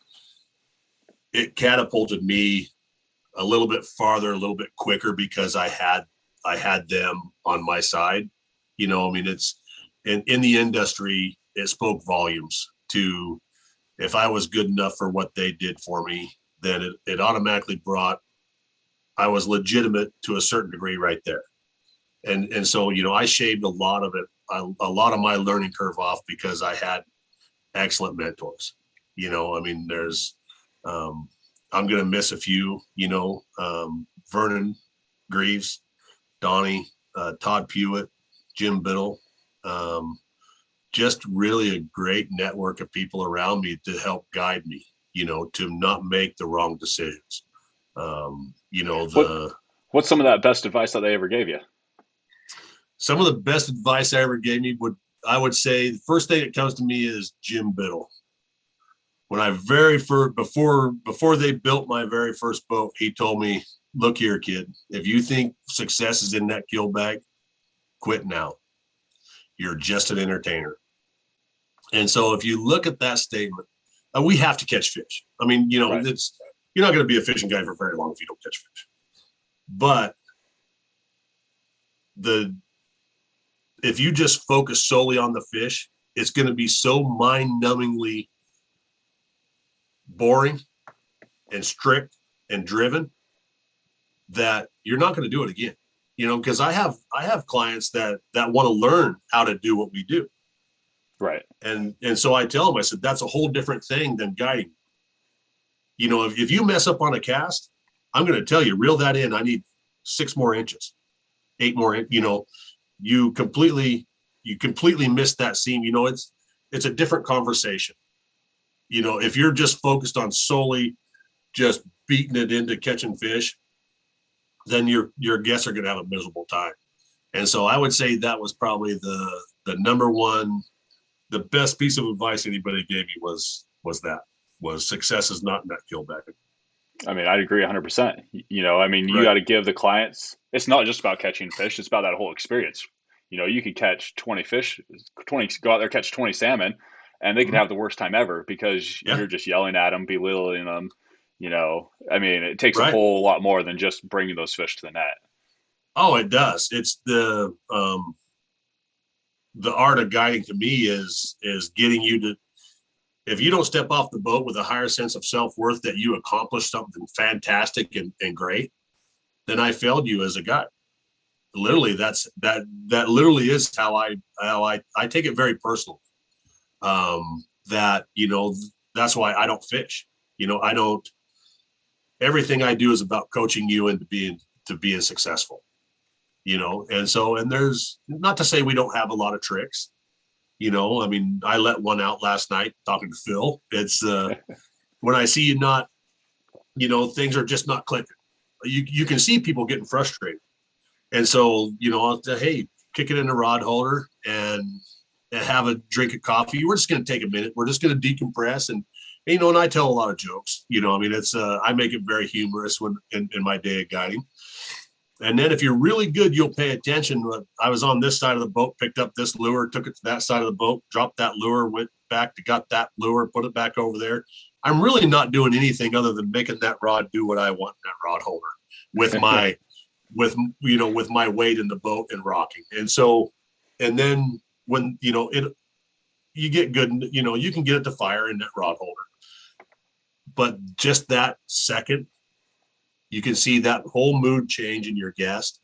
catapulted me a little bit farther, a little bit quicker because I had them on my side. It's in the industry, it spoke volumes to if I was good enough for what they did for me, then it automatically brought I was legitimate to a certain degree right there. And so, I shaved a lot of it, a lot of my learning curve off because I had excellent mentors. There's, I'm going to miss a few, Vernon Greaves, Donnie, Todd Pewitt, Jim Biddle, just really a great network of people around me to help guide me, to not make the wrong decisions. What's some of that best advice that they ever gave you? Some of the best advice I ever gave me I would say the first thing that comes to me is Jim Biddle. When I before they built my very first boat, he told me, look here, kid, if you think success is in that gill bag, quit now. You're just an entertainer. And so if you look at that statement, we have to catch fish. Right. You're not going to be a fishing guy for very long if you don't catch fish. But if you just focus solely on the fish, it's going to be so mind-numbingly boring and strict and driven that you're not going to do it again. Because I have clients that want to learn how to do what we do. Right. And so I tell them, I said, that's a whole different thing than guiding. If you mess up on a cast, I'm going to tell you, reel that in. I need 6 more inches, 8 more, you completely miss that scene. It's a different conversation. If you're just focused on solely just beating it into catching fish, then your guests are going to have a miserable time. And so I would say that was probably the number one, the best piece of advice anybody gave me was success is not net kill back. I mean, I'd agree 100%. I mean, you Right. got to give the clients, it's not just about catching fish, it's about that whole experience. You could catch 20 fish, go out there, catch 20 salmon, and they could Mhm. have the worst time ever because Yeah. you're just yelling at them, belittling them. I mean, it takes a Right. whole lot more than just bringing those fish to the net. Oh, it does. It's the art of guiding to me is getting you to, if you don't step off the boat with a higher sense of self-worth that you accomplished something fantastic and great, then I failed you as a guide. Literally, that literally is how I take it very personal. That, that's why I don't fish. I don't, everything I do is about coaching you into being successful. And there's, not to say we don't have a lot of tricks. I mean, I let one out last night talking to Phil. It's when I see you not, things are just not clicking. You can see people getting frustrated. And so, I'll say, hey, kick it in the rod holder and have a drink of coffee. We're just going to take a minute. We're just going to decompress. And I tell a lot of jokes, I mean, it's, I make it very humorous when in my day of guiding. And then if you're really good, you'll pay attention. I was on this side of the boat, picked up this lure, took it to that side of the boat, dropped that lure, went back, got that lure, put it back over there. I'm really not doing anything other than making that rod do what I want in that rod holder with my, with my weight in the boat and rocking. And so, and then when, you get good, you can get it to fire in that rod holder. But just that second, you can see that whole mood change in your guest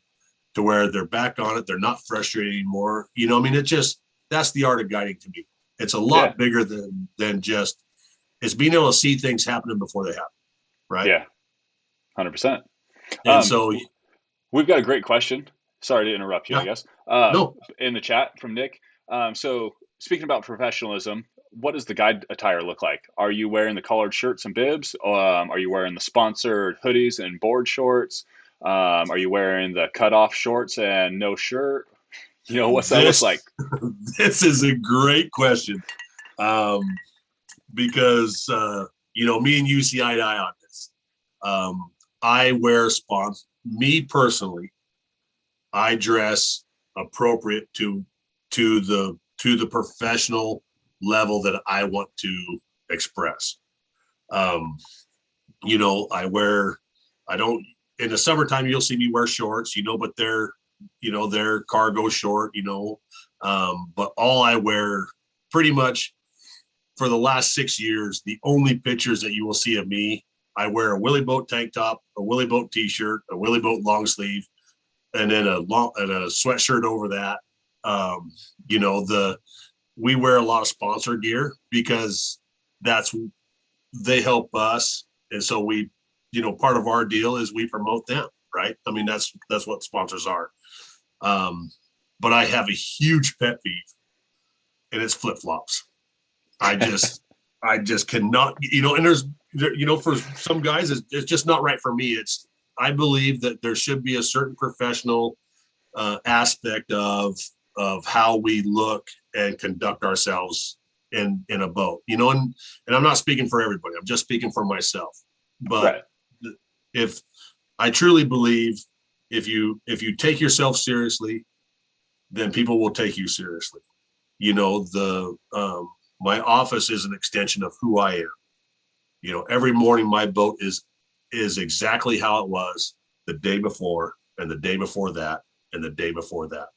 to where they're back on it. They're not frustrated anymore. I mean, that's the art of guiding to me. It's a lot bigger than just, it's being able to see things happening before they happen. Right. Yeah. 100%. And so we've got a great question. Sorry to interrupt you, I guess. No. In the chat from Nick. So speaking about professionalism, what does the guide attire look like? Are you wearing the collared shirts and bibs? Are you wearing the sponsored hoodies and board shorts? Are you wearing the cutoff shorts and no shirt? What's that look like? This is a great question. Because, me and you see eye to eye on this. I wear sponsor. Me personally, I dress appropriate to the professional level that I want to express. I don't, in the summertime, you'll see me wear shorts, but they're cargo short, but all I wear pretty much for the last 6 years, the only pictures that you will see of me, I wear a Willie Boat tank top, a Willie Boat t-shirt, a Willie Boat long sleeve, and then a sweatshirt over that. We wear a lot of sponsor gear because they help us. And so we, part of our deal is we promote them, right? I mean, that's what sponsors are. But I have a huge pet peeve, and it's flip-flops. I just cannot, and for some guys, it's just not right for me. I believe that there should be a certain professional aspect of how we look and conduct ourselves in a boat, and I'm not speaking for everybody. I'm just speaking for myself. But if I truly believe if you take yourself seriously, then people will take you seriously. My office is an extension of who I am. Every morning my boat is exactly how it was the day before and the day before that and the day before that.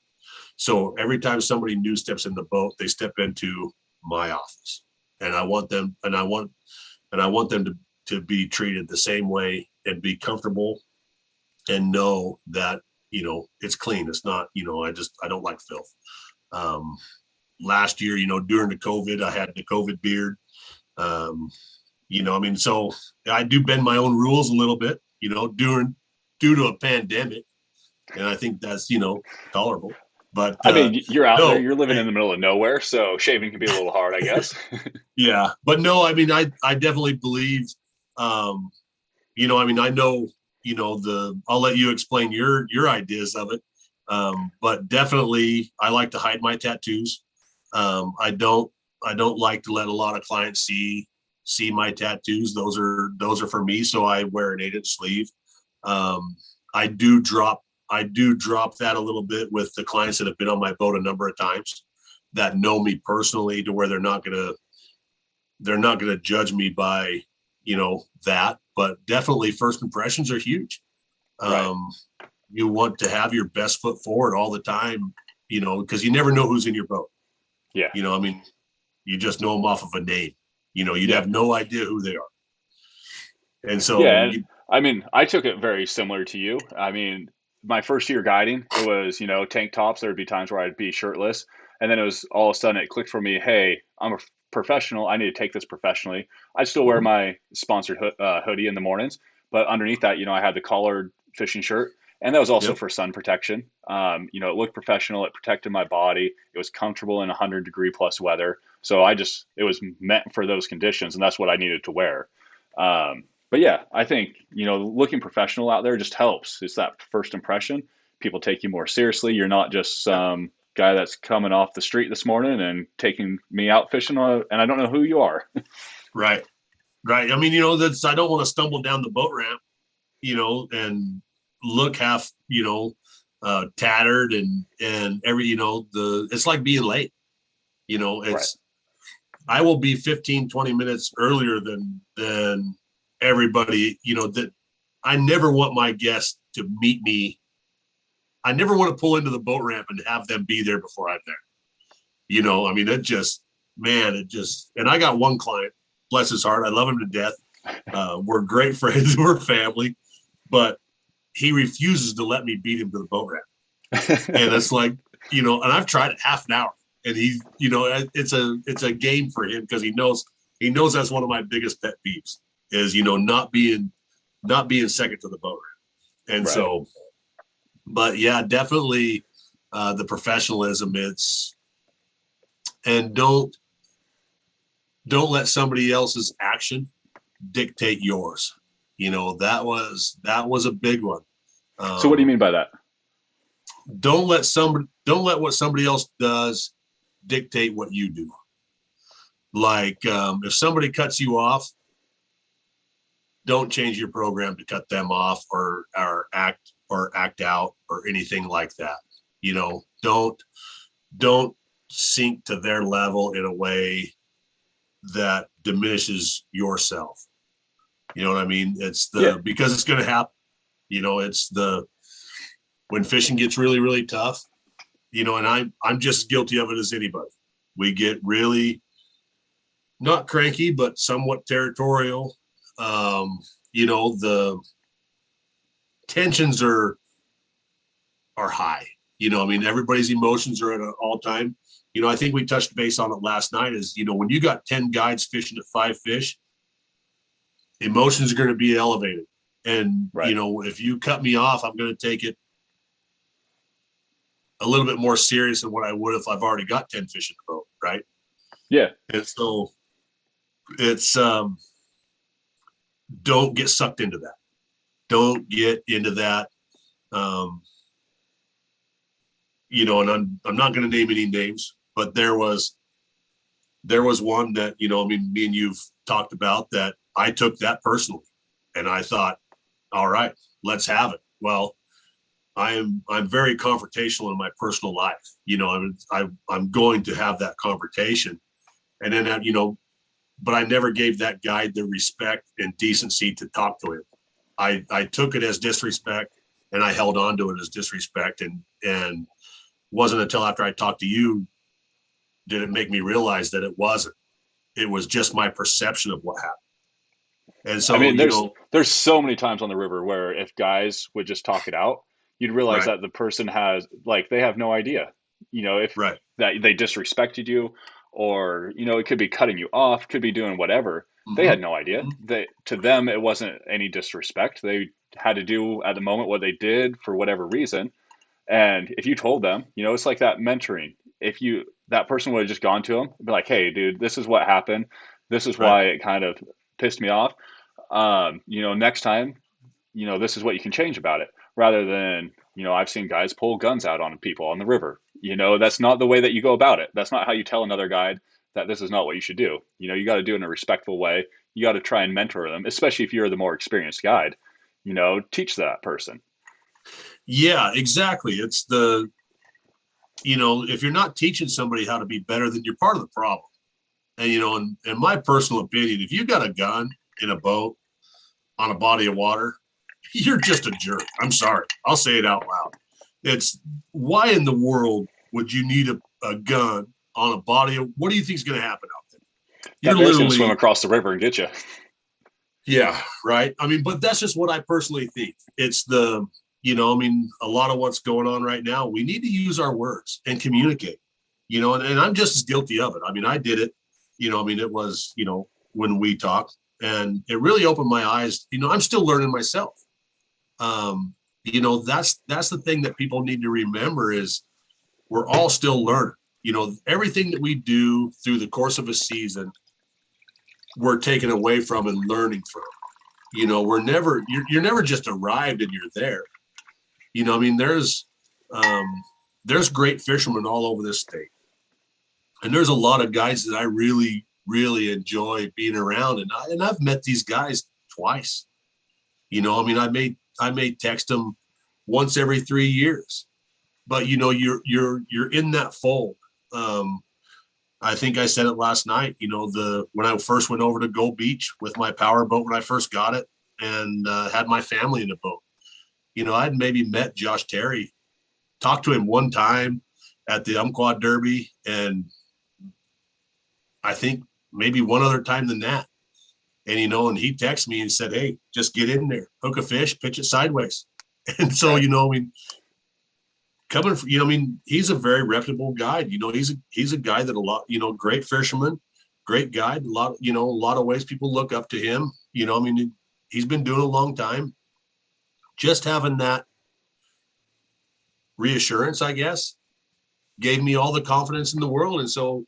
So every time somebody new steps in the boat, they step into my office, and I want them to be treated the same way and be comfortable and know that, it's clean. It's not, I don't like filth. Last year, during the COVID, I had the COVID beard. So I do bend my own rules a little bit, due to a pandemic. And I think that's, tolerable. But I mean, you're out there, no, you're living in the middle of nowhere, so shaving can be a little hard, I guess. yeah, but no, I mean, I definitely believe, um, I mean, I know, I'll let you explain your ideas of it. But definitely I like to hide my tattoos. I don't like to let a lot of clients see my tattoos. Those are for me. So I wear an 8-inch sleeve. Um, I do drop that a little bit with the clients that have been on my boat a number of times that know me personally to where they're not gonna judge me by that. But definitely first impressions are huge. Right. um you want to have your best foot forward all the time, because you never know who's in your boat. Yeah. I mean, you just know them off of a name. You'd Yeah. have no idea who they are. And so Yeah, and I mean, I took it very similar to you. I mean, my first year guiding, it was, tank tops. There would be times where I'd be shirtless. And then it was all of a sudden it clicked for me, hey, I'm a professional. I need to take this professionally. I still wear mhm, my sponsored hoodie in the mornings, but underneath that, I had the collared fishing shirt. And that was also yep, for sun protection. It looked professional. It protected my body. It was comfortable in 100-degree plus weather. So it was meant for those conditions. And that's what I needed to wear. But yeah, I think, looking professional out there just helps. It's that first impression. People take you more seriously. You're not just yep, some guy that's coming off the street this morning and taking me out fishing, and I don't know who you are. right, right. I mean, that's I don't want to stumble down the boat ramp, and look half, tattered and every, it's like being late. Right. It's I will be 15, 20 minutes earlier than everybody, that I never want my guests to meet me. I never want to pull into the boat ramp and have them be there before I'm there. I mean, and I got one client, bless his heart. I love him to death. We're great friends. We're family, but he refuses to let me beat him to the boat ramp. And it's like, and I've tried it half an hour, and it's a game for him because he knows that's one of my biggest pet peeves is, not being second to the boat ramp. And Right. so, but yeah, definitely the professionalism. And don't let somebody else's action dictate yours. That was a big one. So what do you Um, mean by that? don't let what somebody else does dictate what you do. Like, if somebody cuts you off, don't change your program to cut them off or act out or anything like that. Don't sink to their level in a way that diminishes yourself. You know what I mean? Yeah. Because it's going to happen. It's when fishing gets really, really tough, and I'm just guilty of it as anybody. We get really not cranky, but somewhat territorial. The tensions are high. I mean, everybody's emotions are at an all time. I think we touched base on it last night is, when you got 10 guides fishing at 5 fish, emotions are going to be elevated. And, Right. if you cut me off, I'm going to take it a little bit more serious than what I would if I've already got 10 fish in the boat. Right. Yeah. And so it's, don't get sucked into that. Don't get into that. Um, and I'm not going to name any names, but there was one that, I mean, me and you've talked about that. I took that personally, and I thought, all right, let's have it. Well, I'm very confrontational in my personal life. I'm going to have that confrontation, and then but I never gave that guy the respect and decency to talk to him. I took it as disrespect, and I held on to it as disrespect, and wasn't until after I talked to you did it make me realize that it wasn't. It was just my perception of what happened. And I so, mean, there's so many times on the river where if guys would just talk it out, you'd realize right, that the person has like they have no idea. If right, that they disrespected you, or it could be cutting you off, could be doing whatever. They mm-hmm, had no idea. mm-hmm, To them it wasn't any disrespect. They had to do at the moment what they did for whatever reason. And if you told them, it's like that mentoring. If that person would have just gone to them, be like, "Hey, dude, this is what happened. This is Right. why it kind of pissed me off. Next time, this is what you can change about it." Rather than, I've seen guys pull guns out on people on the river. That's not the way that you go about it. That's not how you tell another guide that this is not what you should do. You got to do it in a respectful way. You got to try and mentor them, especially if you're the more experienced guide. Teach that person. Yeah, exactly. It's if you're not teaching somebody how to be better, then you're part of the problem. And, in my personal opinion, if you got a gun in a boat on a body of water, you're just a jerk. I'm sorry. I'll say it out loud. It's why in the world would you need a gun on a body of, what do you think is going to happen out there? That You're bear's going to swim literally, across the river and get you. yeah, right. I mean, but that's just what I personally think. It's a lot of what's going on right now, we need to use our words and communicate, and I'm just as guilty of it. I mean, I did it, it was, when we talked, and it really opened my eyes. I'm still learning myself. That's the thing that people need to remember is we're all still learning. Everything that we do through the course of a season, we're taken away from and learning from. You're never just arrived and you're there. There's great fishermen all over this state. And there's a lot of guys that I really, really enjoy being around. And I've met these guys twice. I may text them once every 3 years, but you're in that fold. I think I said it last night, when I first went over to Gold Beach with my power boat when I first got it and had my family in the boat. I'd maybe met Josh Terry, talked to him one time at the Umpqua Derby, and I think maybe one other time than that. And, and he texted me and said, "Hey, just get in there, hook a fish, pitch it sideways." And so, Right. Coming from, he's a very reputable guide. He's a guy that a lot, great fisherman, great guide. A lot of ways people look up to him. He's been doing it a long time. Just having that reassurance, I guess, gave me all the confidence in the world. And so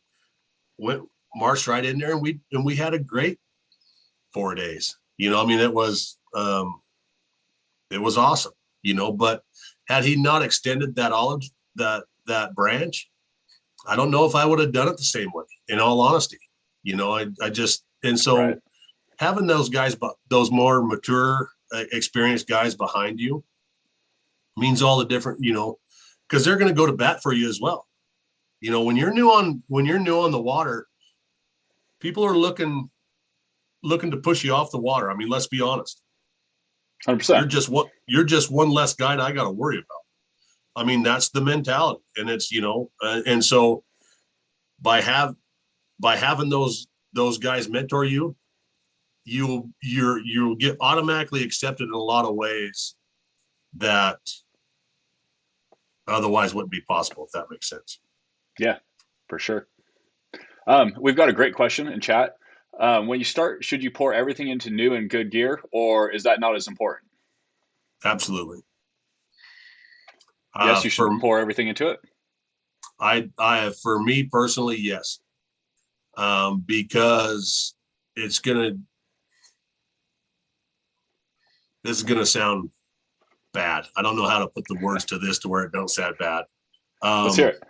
marched right in there, and we had a great 4 days. It was awesome. But had he not extended that olive, that branch, I don't know if I would have done it the same way, in all honesty. I just, and so Right. having those guys, those more mature, experienced guys behind you means all the different, because they're going to go to bat for you as well. When you're new on the water, people are looking to push you off the water. I mean, let's be honest. 100%. You're just one less guy I got to worry about. I mean, that's the mentality, and it's and so by having those guys mentor you, you'll get automatically accepted in a lot of ways that otherwise wouldn't be possible, if that makes sense. Yeah, for sure. We've got a great question in chat. When you start, should you pour everything into new and good gear, or is that not as important? Absolutely. Yes, you should For pour everything into it. for me personally, yes, because it's gonna. This is gonna sound bad. I don't know how to put the words to this to where it don't sound bad. Let's hear Um, it.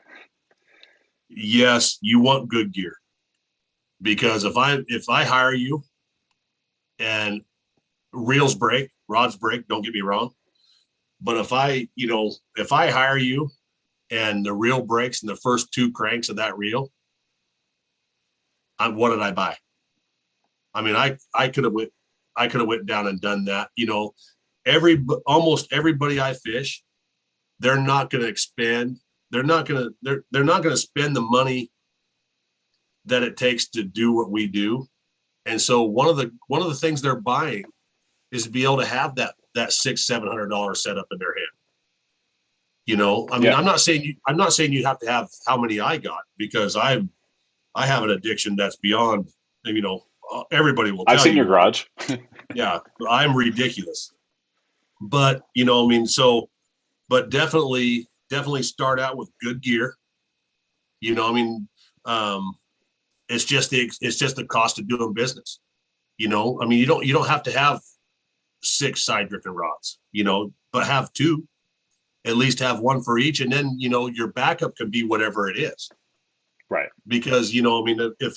yes, you want good gear, because if I hire you and reels break, rods break, don't get me wrong, but if I hire you and the reel breaks in the first 2 cranks of that reel, what did I buy? I mean, I could have went down and done that. Almost everybody I fish, they're not going to expend. They're not going to. They're not going to spend the money that it takes to do what we do. And so one of the things they're buying is to be able to have that $600-700 setup in their hand. I mean, Yeah, I'm not saying you have to have how many I got, because I have an addiction that's beyond, everybody will I've tell seen your you, garage. yeah, I'm ridiculous. But, but definitely definitely start out with good gear. I mean, it's just the cost of doing business. I mean, you don't have to have 6 side drifting rods, but have 2, at least have 1 for each. And then, your backup can be whatever it is. Right. Because, I mean, if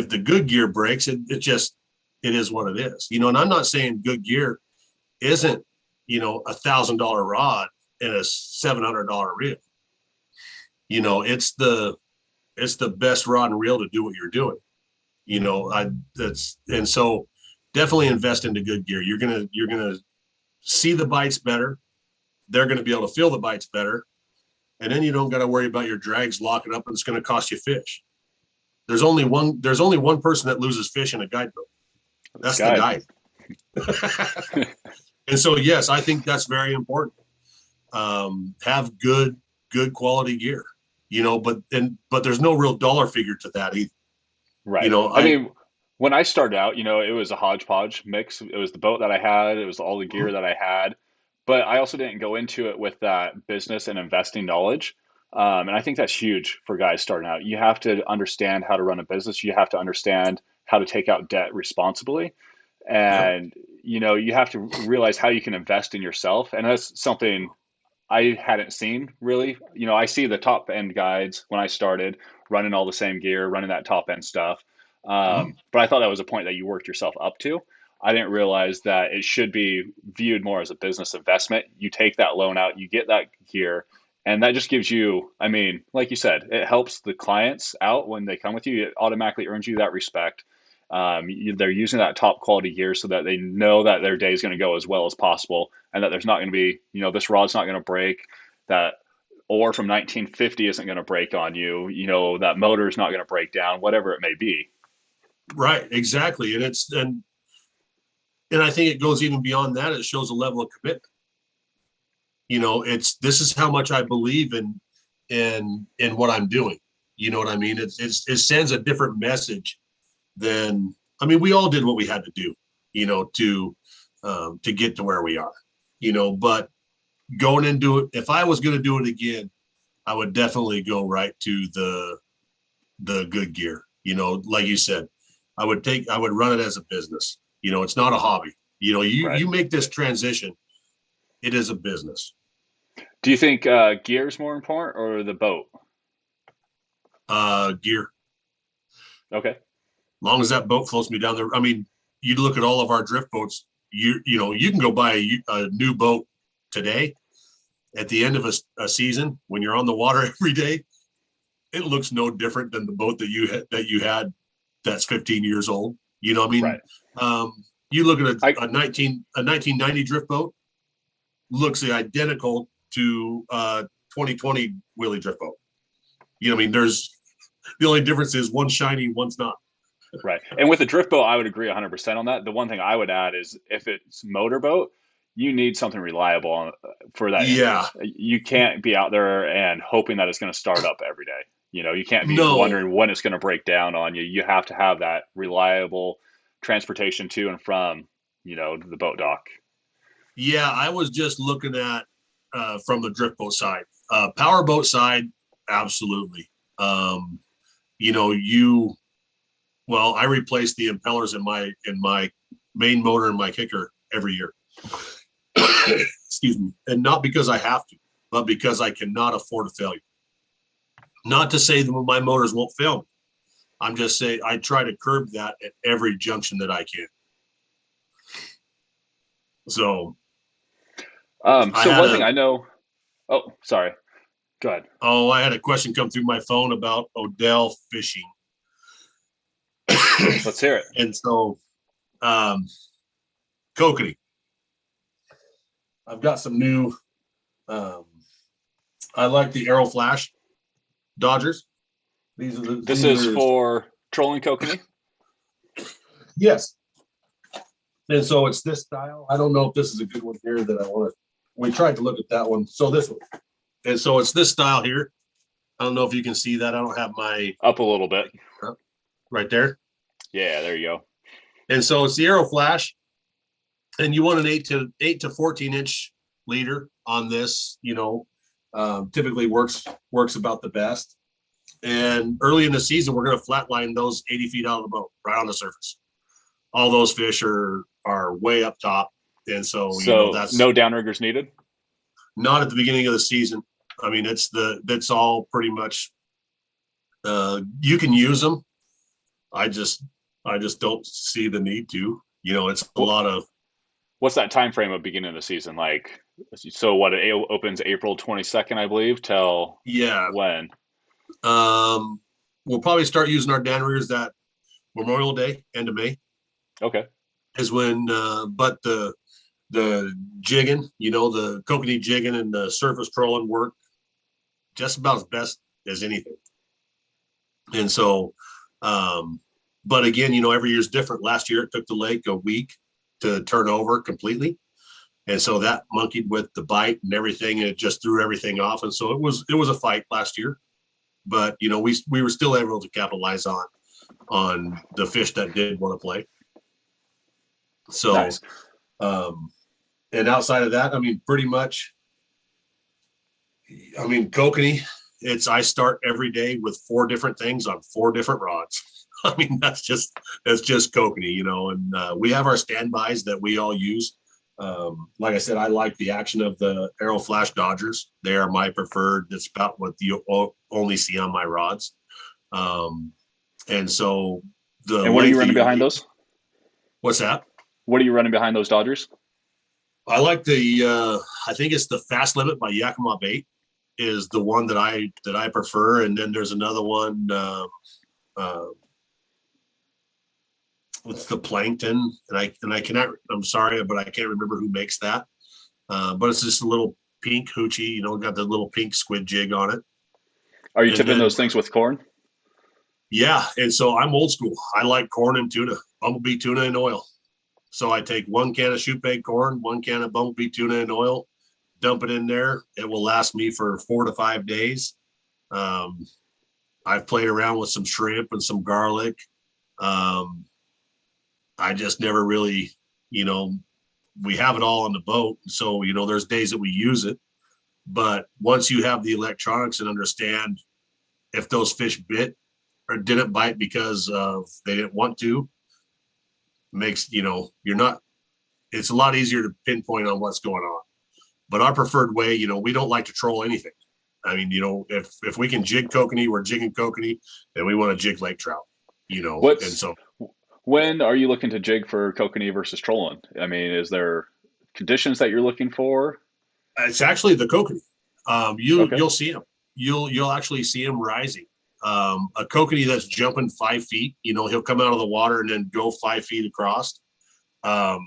the good gear breaks, it is what it is, and I'm not saying good gear isn't, $1,000 rod and a $700 reel. It's the best rod and reel to do what you're doing. And so definitely invest into good gear. You're going to see the bites better. They're going to be able to feel the bites better. And then you don't got to worry about your drags locking up and it's going to cost you fish. There's only one person that loses fish in a guide boat. That's the guide. And so, yes, I think that's very important. Have good quality gear, but there's no real dollar figure to that either. Right. I mean, when I started out, it was a hodgepodge mix. It was the boat that I had. It was all the gear that I had. But I also didn't go into it with that business and investing knowledge. And I think that's huge for guys starting out. You have to understand how to run a business. You have to understand how to take out debt responsibly. And, you have to realize how you can invest in yourself. And that's something I hadn't seen really. I see the top end guides when I started running all the same gear, running that top end stuff. But I thought that was a point that you worked yourself up to. I didn't realize that it should be viewed more as a business investment. You take that loan out, you get that gear, and that just gives you, I mean, like you said, it helps the clients out when they come with you. It automatically earns you that respect. They're using that top quality gear so that they know that their day is going to go as well as possible, and that there's not going to be, this rod's not going to break, that ore from 1950 isn't going to break on you, that motor is not going to break down, whatever it may be. Right, exactly. And I think it goes even beyond that. It shows a level of commitment. This is how much I believe in what I'm doing. You know what I mean? It sends a different message than, I mean, we all did what we had to do, to get to where we are, but going into it, if I was going to do it again, I would definitely go right to the good gear, like you said, I would run it as a business. It's not a hobby. You make this transition, it is a business. Do you think gear is more important or the boat? Gear. Okay. Long as that boat floats me down there. I mean, you look at all of our drift boats, you can go buy a new boat today. At the end of a season, when you're on the water every day, it looks no different than the boat that you had that's 15 years old. I mean, right. You look at a 1990 drift boat, looks identical to 2020 wheelie drift boat. I mean, there's the only difference is one's shiny, one's not. Right. And with a drift boat, I would agree 100% on that. The one thing I would add is if it's motorboat, you need something reliable for that Yeah. engine. You can't be out there and hoping that it's going to start up every day. You can't be No. wondering when it's going to break down on you. You have to have that reliable transportation to and from, the boat dock. Yeah, I was just looking at from the drift boat side. Power boat side, absolutely. I replace the impellers in my main motor and my kicker every year. Excuse me. And not because I have to, but because I cannot afford a failure. Not to say that my motors won't fail me. I'm just saying I try to curb that at every junction that I can. So one thing I know. Oh, sorry. Go ahead. Oh, I had a question come through my phone about Odell fishing. Let's hear it. And so, kokanee. I've got some new. I like the Arrow Flash Dodgers. This is for trolling kokanee. Yes. And so it's this style. I don't know if this is a good one here that I want to. We tried to look at that one. So this one. And so it's this style here. I don't know if you can see that. I don't have my up a little bit. Right there. Yeah, there you go. And so it's the Arrow Flash, and you want an 8 to 14 inch leader on this, typically works about the best. And early in the season, we're going to flatline those 80 feet out of the boat, right on the surface. All those fish are way up top. And so, that's no downriggers needed? Not at the beginning of the season. I mean, that's all pretty much, you can use them. I just don't see the need to, it's a lot of. What's that time frame of beginning of the season? Like, so what, it opens April 22nd, I believe, till when? We'll probably start using our downriggers that Memorial Day, end of May. Okay. Is when, but the jigging, the kokanee jigging and the surface trolling work just about as best as anything. And so, but again, every year's different. Last year, it took the lake a week to turn over completely. And so that monkeyed with the bite and everything, and it just threw everything off. And so it was a fight last year, but we were still able to capitalize on the fish that did want to play. So, nice. And outside of that, I mean, pretty much, kokanee, I start every day with 4 different things on 4 different rods. I mean, that's just kokanee, and we have our standbys that we all use. Like I said, I like the action of the Arrow Flash Dodgers. They are my preferred. That's about what you only see on my rods. And so and what are you running behind those? What's that? What are you running behind those Dodgers? I like I think it's the Fast Limit by Yakima Bait is the one that I prefer. And then there's another one, with the Plankton, and I cannot, I'm sorry, but I can't remember who makes that. But it's just a little pink hoochie, got the little pink squid jig on it. Are you tipping those things with corn? Yeah. And so I'm old school. I like corn and tuna, bumblebee tuna and oil. So I take 1 can of shoot bait corn, 1 can of bumblebee tuna and oil, dump it in there. It will last me for 4 to 5 days. I've played around with some shrimp and some garlic. I just never really, we have it all on the boat. So, there's days that we use it. But once you have the electronics and understand if those fish bit or didn't bite because they didn't want to, makes, it's a lot easier to pinpoint on what's going on. But our preferred way, we don't like to troll anything. I mean, if we can jig kokanee, we're jigging kokanee, and we want to jig lake trout, and so. When are you looking to jig for kokanee versus trolling? I mean, is there conditions that you're looking for? It's actually the kokanee. Okay. You'll see them. You'll actually see them rising. A kokanee that's jumping 5 feet, he'll come out of the water and then go 5 feet across. That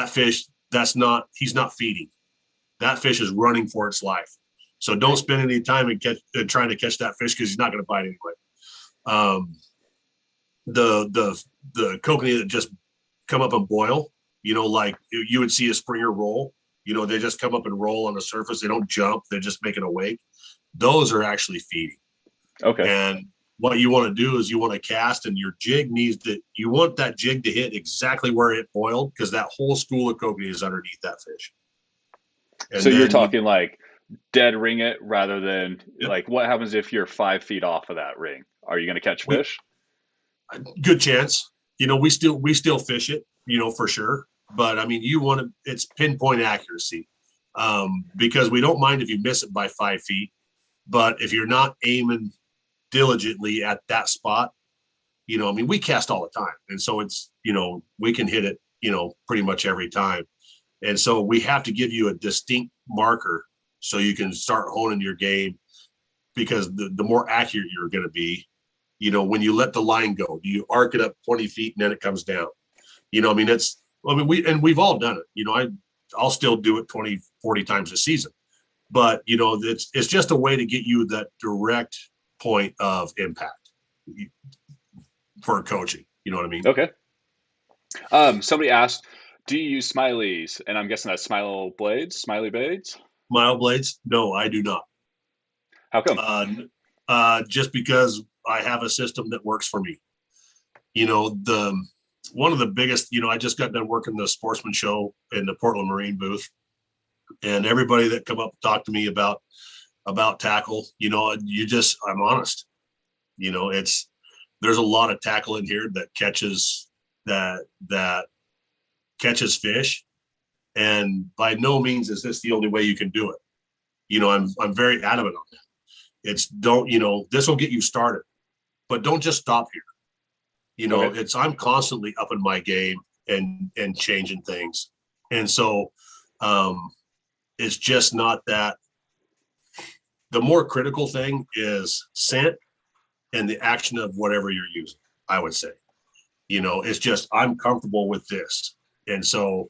fish, he's not feeding. That fish is running for its life. So don't spend any time trying to catch that fish because he's not going to bite anyway. The kokanee that just come up and boil, like you would see a springer roll, they just come up and roll on the surface. They don't jump. They're just making a wake. Those are actually feeding. Okay. And what you want to do is you want to cast, and your jig you want that jig to hit exactly where it boiled, because that whole school of kokanee is underneath that fish. And so you're talking like dead ring it rather than like, what happens if you're 5 feet off of that ring? Are you going to catch fish? Good chance. We still fish it, for sure. But I mean, it's pinpoint accuracy, because we don't mind if you miss it by 5 feet, but if you're not aiming diligently at that spot, we cast all the time. And so it's, we can hit it, pretty much every time. And so we have to give you a distinct marker so you can start honing your game, because the more accurate you're going to be, when you let the line go, do you arc it up 20 feet and then it comes down? We've all done it. I'll still do it 20, 40 times a season, but it's just a way to get you that direct point of impact for coaching. You know what I mean? Okay. Somebody asked, do you use smileys? And I'm guessing that's smiley blades. Smile blades? No, I do not. How come? Just because I have a system that works for me. One of the biggest, I just got done working the Sportsman show in the Portland Marine booth, And everybody that come up and talk to me about tackle, I'm honest. There's a lot of tackle in here that that catches fish, and by no means is this the only way you can do it. I'm very adamant on that. It's don't, this will get you started, but don't just stop here. Okay. I'm constantly upping my game and changing things. And so it's just not that. The more critical thing is scent and the action of whatever you're using, I would say. It's just I'm comfortable with this. And so,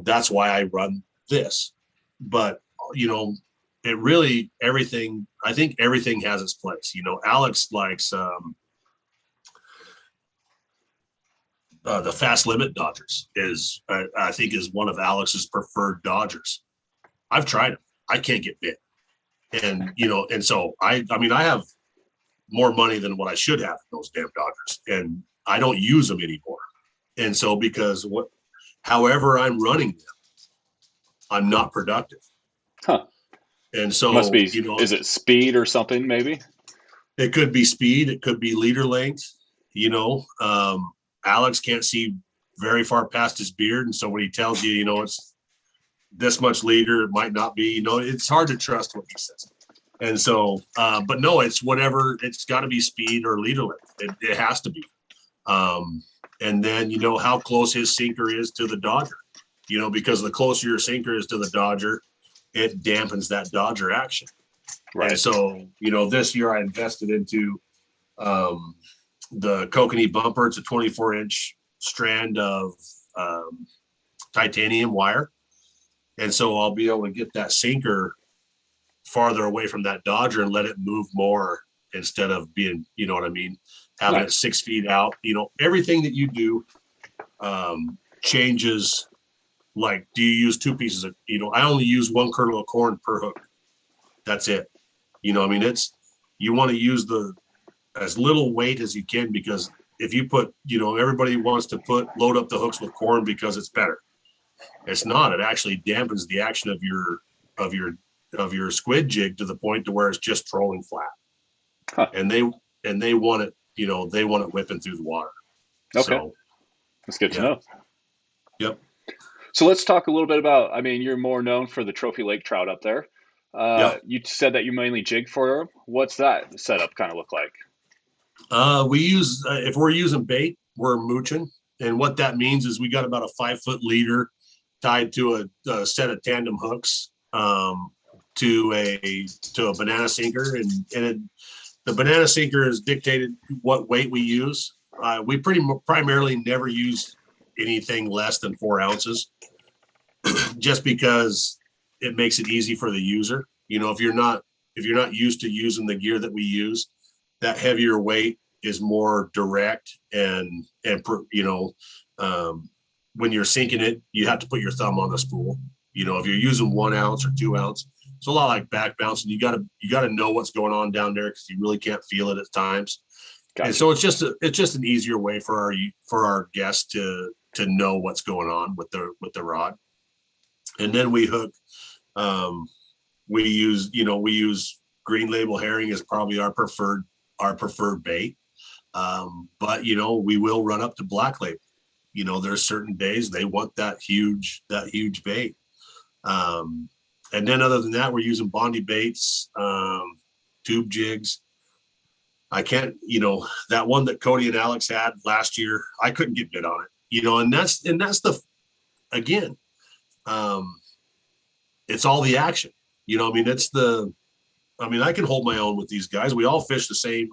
that's why I run this. But, it really I think everything has its place. Alex likes the fast limit Dodgers I think is one of Alex's preferred Dodgers. I've tried them. I can't get bit. And, and so I have more money than what I should have in those damn Dodgers, and I don't use them anymore. And so because however I'm running them, I'm not productive. Huh. And so, Must be, is it speed or something maybe? It could be speed. It could be leader length. Alex can't see very far past his beard. And so when he tells you, it's this much leader, it might not be, it's hard to trust what he says. And so, but no, it's whatever, it's got to be speed or leader length. It has to be. And then, how close his sinker is to the Dodger, because the closer your sinker is to the Dodger, it dampens that Dodger action. Right. And so, this year I invested into the kokanee bumper. It's a 24-inch strand of titanium wire. And so I'll be able to get that sinker farther away from that Dodger and let it move more instead of being, having it 6 feet out. Everything that you do changes. Like, do you use two pieces of, I only use one kernel of corn per hook. That's it. You want to use as little weight as you can, because if you put, everybody wants to load up the hooks with corn because it's better. It's not. It actually dampens the action of your squid jig to the point to where it's just trolling flat. Huh. And they want it, they want it whipping through the water. Okay. So, that's good to know. Yep. So let's talk a little bit about, you're more known for the trophy lake trout up there. You said that you mainly jig for them. What's that setup kind of look like? We use, if we're using bait, we're mooching. And what that means is we got about a 5-foot leader tied to a set of tandem hooks to a banana sinker. And the banana sinker is dictated what weight we use. We primarily never use anything less than 4 ounces, just because it makes it easy for the user. If you're not used to using the gear that we use, that heavier weight is more direct and when you're sinking it, you have to put your thumb on the spool. If you're using 1 ounce or 2 ounce, it's a lot like back bouncing. You gotta know what's going on down there, because you really can't feel it at times. Gotcha. And so it's just an easier way for our guests to know what's going on with the rod. And then we hook. We use green label herring is probably our preferred bait. But we will run up to black label. There's certain days they want that huge bait. And then other than that, we're using Bondi baits, tube jigs. I can't, that one that Cody and Alex had last year, I couldn't get bit on it, and that's again, it's all the action, I can hold my own with these guys. We all fish the same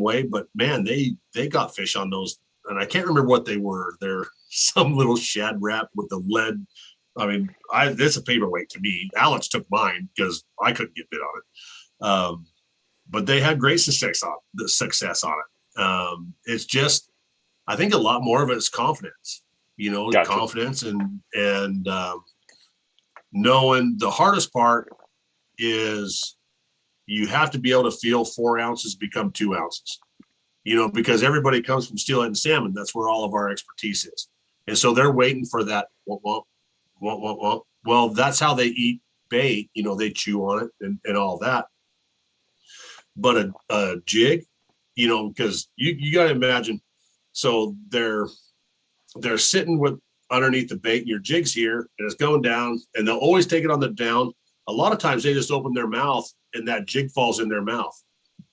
way, but man, they got fish on those, and I can't remember what they were. They're some little shad wrap with the lead. It's a paperweight to me. Alex took mine because I couldn't get bit on it. But they had great success on it. It's just, I think a lot more of it is confidence, gotcha. Confidence and knowing. The hardest part is you have to be able to feel 4 ounces become 2 ounces, because everybody comes from steelhead and salmon. That's where all of our expertise is. And so they're waiting for that. Well, that's how they eat bait. They chew on it and all that. But a jig, because you got to imagine, so they're sitting with underneath the bait, and your jig's here, and it's going down, and they'll always take it on the down. A lot of times they just open their mouth, and that jig falls in their mouth.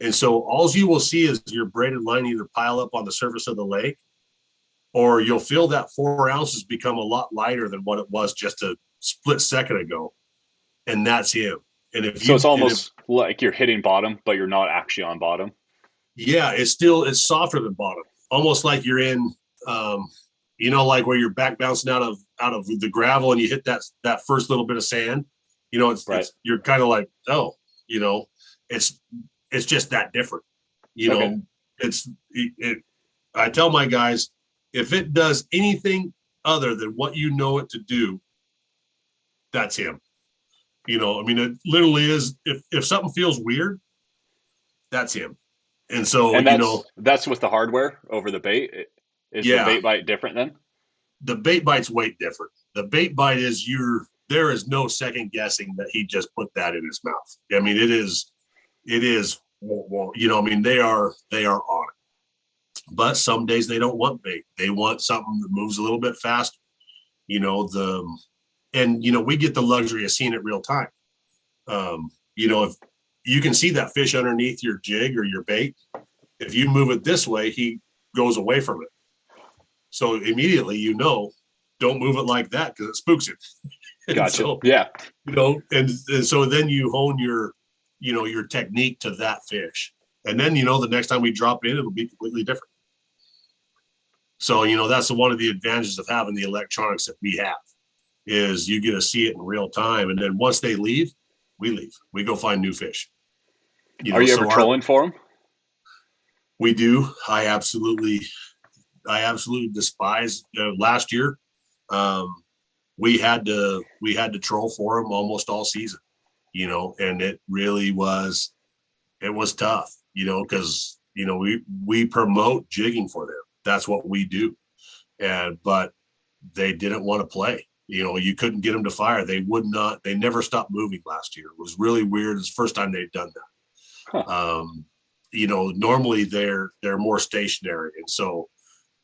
And so all you will see is your braided line either pile up on the surface of the lake, or you'll feel that 4 ounces become a lot lighter than what it was just a split second ago. And that's him. And if So you, it's almost like you're hitting bottom, but you're not actually on bottom. yeah, it's softer than bottom, almost like you're in, like where you're back bouncing out of the gravel and you hit that first little bit of sand. Right. It's you're kind of like, oh, it's just that different. Okay. I tell my guys, if it does anything other than what you know it to do, that's him. It literally is. If something feels weird, that's him. And so, And that's with the hardware over the bait. Is the yeah, bait bite different then? the bait bite's way different. The bait bite is there is no second guessing that he just put that in his mouth. I mean, it is, well, they are on it. But some days they don't want bait. They want something that moves a little bit faster. We get the luxury of seeing it real time. If you can see that fish underneath your jig or your bait, if you move it this way, he goes away from it. So immediately, don't move it like that because it spooks him. Gotcha. So, yeah. And so then you hone your technique to that fish. And then, the next time we drop in, it'll be completely different. So, that's one of the advantages of having the electronics that we have is you get to see it in real time. And then once they leave, we leave. We go find new fish. Are you ever trolling for them? We do. I absolutely despise. Last year, we had to troll for them almost all season. And it really was tough. Because we promote jigging for them. That's what we do. But they didn't want to play. You couldn't get them to fire. They would not. They never stopped moving last year. It was really weird. It's the first time they'd done that. Huh. Normally they're more stationary, and so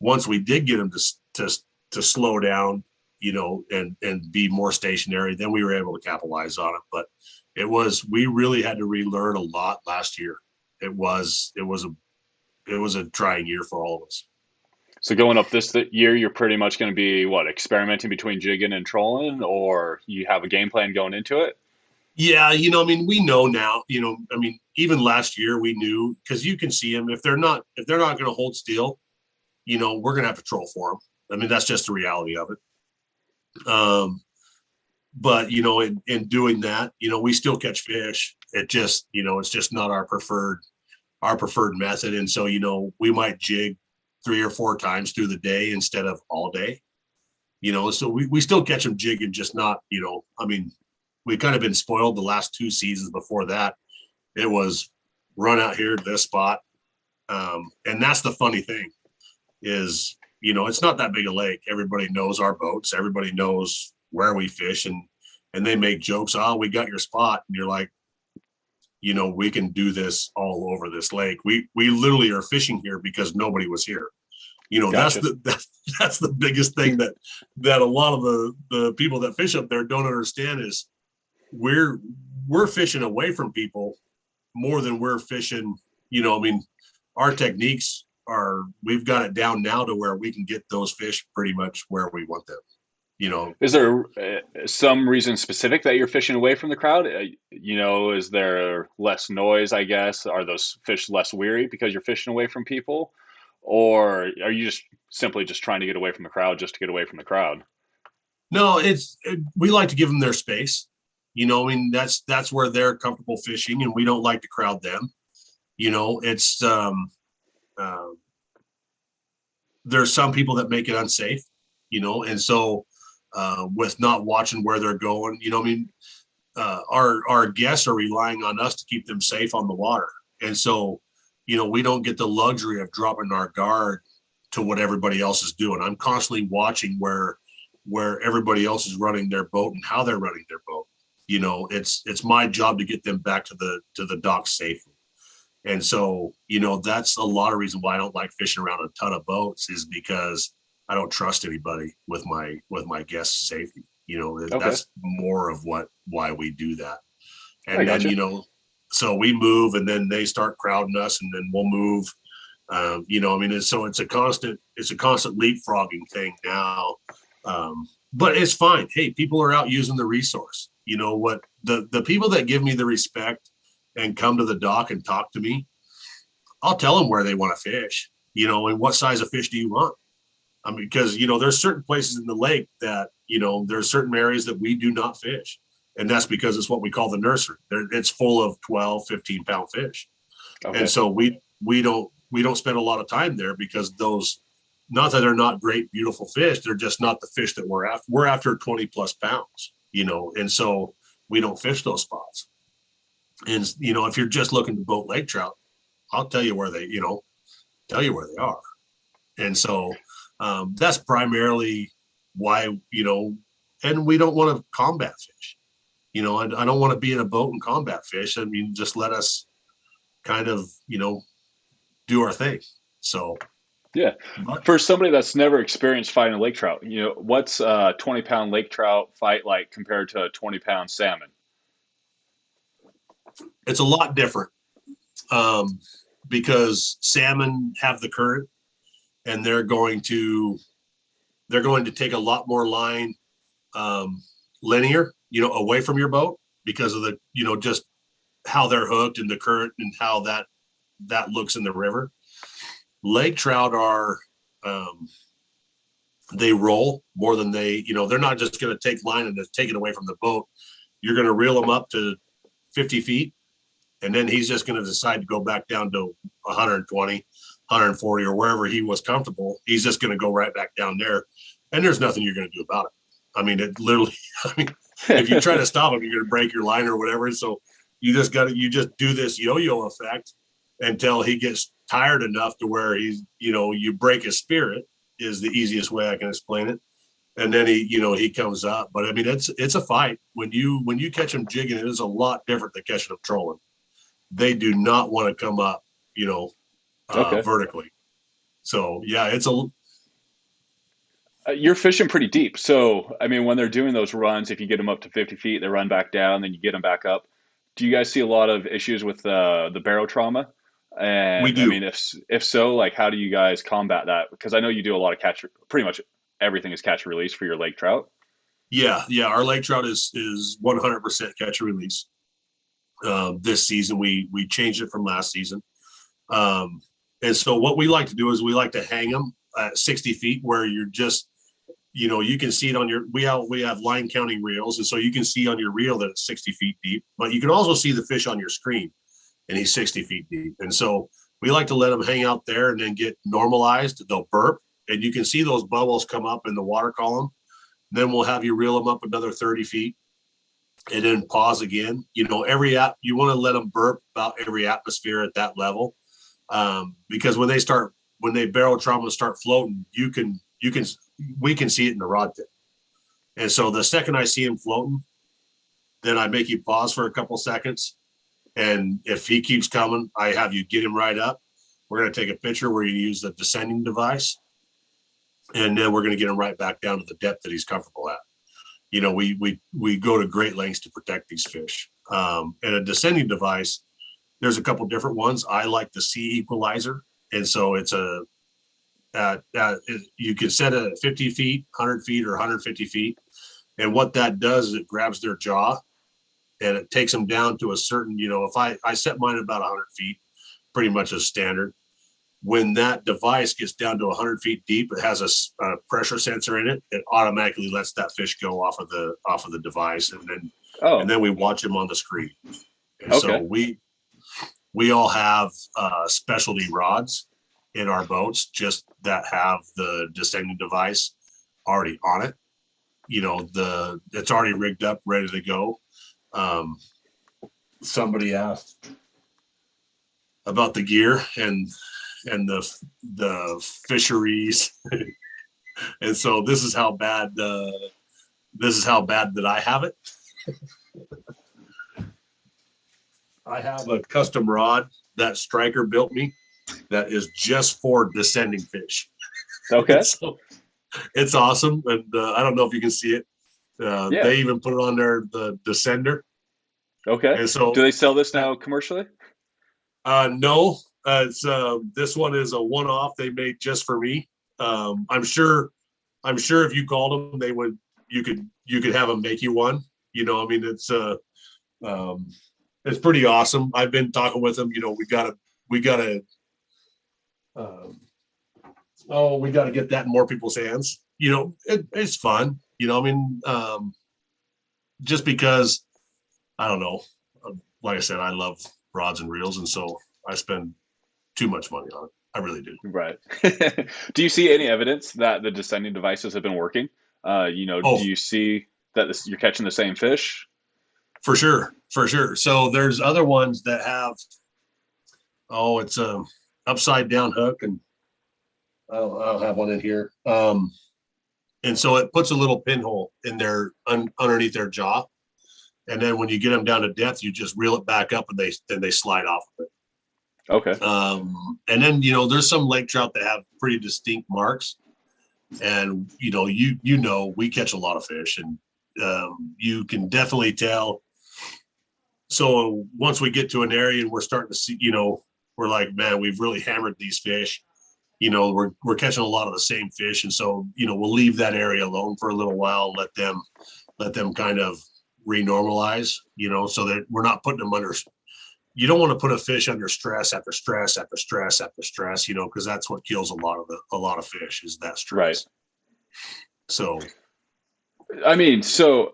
once we did get them to slow down, and be more stationary, then we were able to capitalize on it. But we really had to relearn a lot last year. It was a trying year for all of us. So going up this year, you're pretty much going to be experimenting between jigging and trolling, or you have a game plan going into it? Yeah, we know now. Even last year we knew because you can see them if they're not going to hold still. We're going to have to troll for them. That's just the reality of it. But in doing that, we still catch fish. It just it's just not our preferred method, and so we might jig 3 or 4 times through the day instead of all day. So we still catch them jigging, just not, we kind of been spoiled the last 2 seasons. Before that, it was run out here to this spot. And that's the funny thing is, it's not that big a lake. Everybody knows our boats. Everybody knows where we fish, and they make jokes. Oh, we got your spot. And you're like, we can do this all over this lake. We literally are fishing here because nobody was here. Gotcha. That's the biggest thing that a lot of the people that fish up there don't understand is we're fishing away from people more than we're fishing. Our techniques we've got it down now to where we can get those fish pretty much where we want them. Is there some reason specific that you're fishing away from the crowd? Is there less noise, I guess? Are those fish less weary because you're fishing away from people? Or are you just simply just trying to get away from the crowd just to get away from the crowd? No, we like to give them their space. That's where they're comfortable fishing, and we don't like to crowd them. It's there's some people that make it unsafe, and so with not watching where they're going, our guests are relying on us to keep them safe on the water, and so we don't get the luxury of dropping our guard to what everybody else is doing. I'm constantly watching where where everybody else is running their boat and how they're running their boat. It's my job to get them back to the dock safely. And so, that's a lot of reason why I don't like fishing around a ton of boats, is because I don't trust anybody with my guests' safety. Okay. That's more of why we do that. I And then, gotcha. so we move, and then they start crowding us, and then we'll move. It's a constant leapfrogging thing now. But it's fine. Hey, people are out using the resource. You know what? The people that give me the respect and come to the dock and talk to me, I'll tell them where they want to fish, and what size of fish do you want? I mean, because, there's certain places in the lake that, there's certain areas that we do not fish. And that's because it's what we call the nursery. It's full of 12, 15-pound fish. And Okay. so we don't spend a lot of time there, because those, not that they're not great, beautiful fish, they're just not the fish that we're after. We're after 20 plus pounds, and so we don't fish those spots. And, if you're just looking to boat lake trout, I'll tell you where they are. And so that's primarily why, and we don't want to combat fish. I don't want to be in a boat and combat fish. I mean, just let us kind of, do our thing. So, Yeah. but For somebody that's never experienced fighting a lake trout, what's a 20-pound lake trout fight like compared to a 20-pound salmon? it's a lot different, because salmon have the current, and they're going to take a lot more line, linear, away from your boat, because of the, just how they're hooked and the current and how that looks in the river. Lake trout are, they roll more than they're not just going to take line and just take it away from the boat. You're going to reel them up to 50 feet, and then he's just going to decide to go back down to 120, 140, or wherever he was comfortable. He's just going to go right back down there, and there's nothing you're going to do about it. I mean, it literally, if you try to stop him, you're going to break your line or whatever. So you just do this yo-yo effect until he gets tired enough to where you break his spirit, is the easiest way I can explain it. And then he comes up. But I mean, it's a fight. When you catch him jigging, it is a lot different than catching him trolling. They do not want to come up, Okay. vertically. So yeah, You're fishing pretty deep. So, I mean, when they're doing those runs, if you get them up to 50 feet, they run back down, then you get them back up. Do you guys see a lot of issues with the barrel trauma? we And I do. mean, if so, like, how do you guys combat that? Because I know you do a lot of catch, pretty much everything is catch and release for your lake trout. Yeah. Yeah. Our lake trout is 100% catch and release. This season, we changed it from last season. And so what we like to do is we like to hang them at 60 feet, where you're just, you can see it on we have line counting reels. And so you can see on your reel that it's 60 feet deep, but you can also see the fish on your screen, and he's 60 feet deep. And so we like to let them hang out there and then get normalized. They'll burp, and you can see those bubbles come up in the water column. Then we'll have you reel them up another 30 feet, and then pause again. You want to let them burp about every atmosphere at that level. Because when they barrel trauma start floating, we can see it in the rod tip. And so the second I see him floating, then I make you pause for a couple seconds. And if he keeps coming, I have you get him right up. We're going to take a picture where you use the descending device. And then we're going to get him right back down to the depth that he's comfortable at. We go to great lengths to protect these fish. And a descending device, there's a couple different ones. I like the C equalizer. And so it's you can set it at 50 feet, 100 feet, or 150 feet. And what that does is it grabs their jaw, and it takes them down to a certain, if I set mine about 100 feet, pretty much as standard. When that device gets down to 100 feet deep, it has a pressure sensor in it. It automatically lets that fish go off of the device, and Oh, then we watch him on the screen. And so okay. we all have specialty rods in our boats, just that have the descending device already on it. It's already rigged up, ready to go. Somebody asked about the gear and the fisheries. And so this is how bad that I have it. I have a custom rod that Striker built me that is just for descending fish. Okay. So it's awesome. And I don't know if you can see it. Yeah. They even put it on there, the descender. Okay. And so Do they sell this now commercially? no, it's this one is a one-off they made just for me. I'm sure if you called them, you could have them make you one. I mean, it's pretty awesome. I've been talking with them. Um, we got to get that in more people's hands. It's fun. I mean, just because I don't know. Like I said, I love rods and reels, and so I spend too much money on it. I really do. Right. Do you see any evidence that the descending devices have been working? Do Oh, you see that you're catching the same fish? for sure, for sure. So there's other ones that have. It's a upside down hook, and I'll have one in here. And so it puts a little pinhole in their underneath their jaw, and then when you get them down to depth, you just reel it back up, and they slide off of it. Okay. And then there's some lake trout that have pretty distinct marks, and we catch a lot of fish, and you can definitely tell. So once we get to an area and we're starting to see, we're like, man, we've really hammered these fish. We're catching a lot of the same fish, and so we'll leave that area alone for a little while, let them kind of renormalize, so that we're not putting them under. You don't want to put a fish under stress after stress after stress after stress, because that's what kills a lot of fish is that stress. Right. So, I mean, a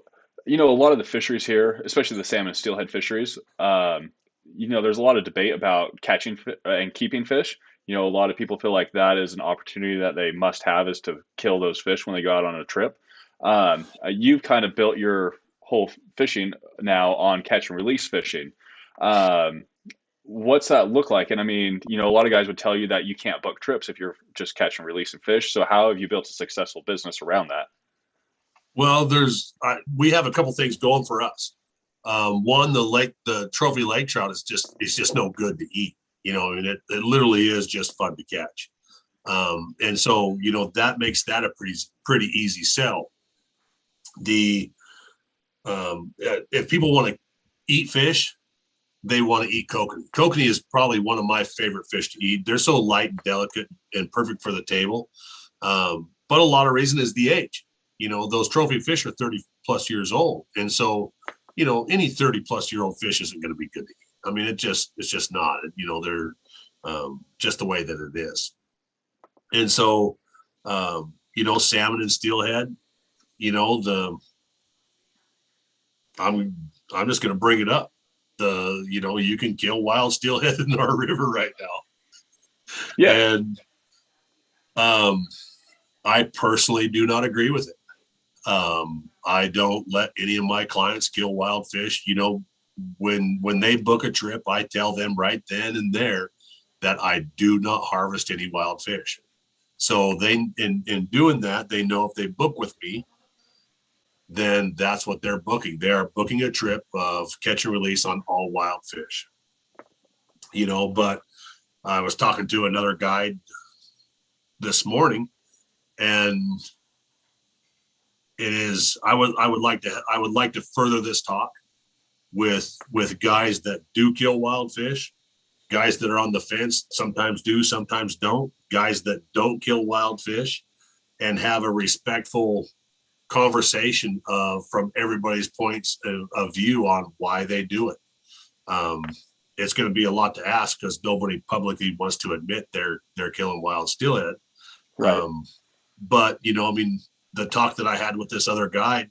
lot of the fisheries here, especially the salmon and steelhead fisheries, there's a lot of debate about catching and keeping fish. A lot of people feel like that is an opportunity that they must have is to kill those fish when they go out on a trip. You've kind of built your whole fishing now on catch and release fishing. Um, what's that look like? And I mean, a lot of guys would tell you that you can't book trips if you're just catch and releasing fish. So how have you built a successful business around that? well, we have a couple things going for us. One, the trophy lake trout is just no good to eat. I mean, it literally is just fun to catch. And so, that makes that a pretty easy sell. If people want to eat fish, they want to eat kokanee. Kokanee is probably one of my favorite fish to eat. They're so light and delicate and perfect for the table. But a lot of reason is the age. Those trophy fish are 30 plus years old. And so, any 30 plus year old fish isn't going to be good to eat. I mean, it's just not, they're just the way that it is. And so, salmon and steelhead, I'm just going to bring it up. You can kill wild steelhead in our river right now. Yeah. And I personally do not agree with it. I don't let any of my clients kill wild fish. When they book a trip, I tell them right then and there that I do not harvest any wild fish. So in doing that, they know if they book with me, then that's what they're booking. They are booking a trip of catch and release on all wild fish. But I was talking to another guide this morning, and I would like to further this talk with guys that do kill wild fish, guys that are on the fence, sometimes do, sometimes don't, guys that don't kill wild fish, and have a respectful conversation from everybody's points of view on why they do it. It's going to be a lot to ask because nobody publicly wants to admit they're killing wild steelhead. Right. But I mean, the talk that I had with this other guy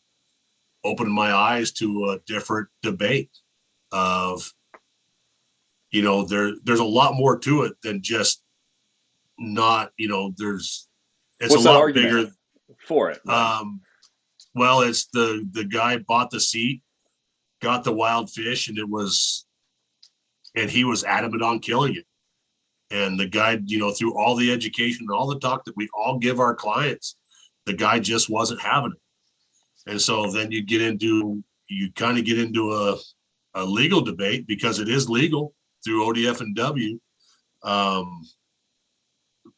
opened my eyes to a different debate of, there's a lot more to it than just not, it's What's a that lot argument bigger for it? Well, it's the guy bought the seat, got the wild fish, and he was adamant on killing it. And the guy, through all the education and all the talk that we all give our clients, the guy just wasn't having it. And so then you kind of get into a legal debate, because it is legal through ODF and W.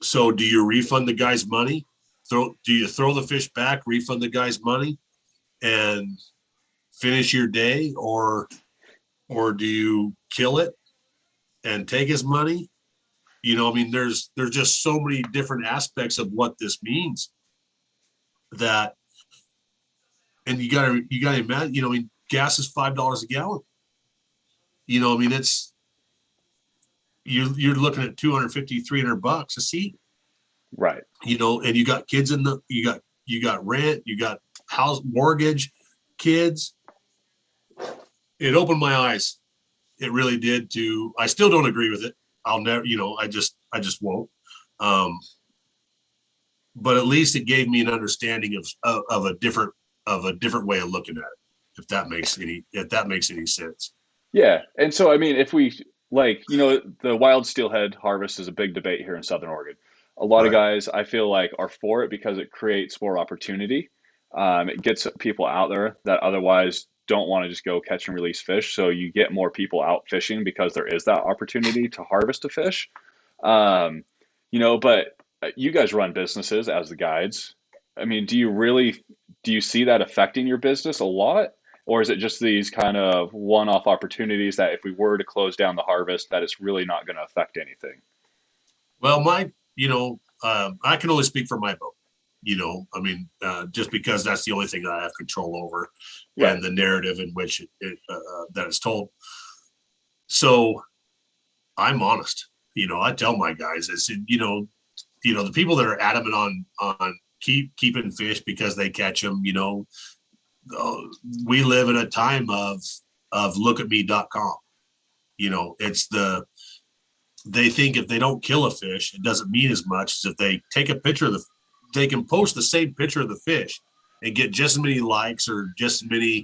So do you refund the guy's money? Do you throw the fish back, refund the guy's money, and finish your day, or do you kill it and take his money? I mean, there's just so many different aspects of what this means, that, and you gotta imagine, I mean, gas is $5 a gallon. I mean, you're looking at 250, $300 a seat. Right. And you got kids you got rent, you got house mortgage, kids. It opened my eyes. It really did. I still don't agree with it. I'll never, I just won't. But at least it gave me an understanding of a different way of looking at it, if that makes any sense. Yeah. And so, I mean, if we the wild steelhead harvest is a big debate here in Southern Oregon. A lot of Right. guys, I feel like, are for it because it creates more opportunity. It gets people out there that otherwise don't want to just go catch and release fish. So you get more people out fishing because there is that opportunity to harvest a fish. Um, but you guys run businesses as the guides. I mean, do you see that affecting your business a lot? Or is it just these kind of one-off opportunities that if we were to close down the harvest, that it's really not going to affect anything? Well, I can only speak for my boat. I mean, just because that's the only thing that I have control over, Right. and the narrative in which that is told. So I'm honest. I tell my guys, I said, the people that are adamant on keeping fish because they catch them, we live in a time of lookatme.com. They think if they don't kill a fish, it doesn't mean as much as if they take a picture of they can post the same picture of the fish and get just as many likes, or just as many,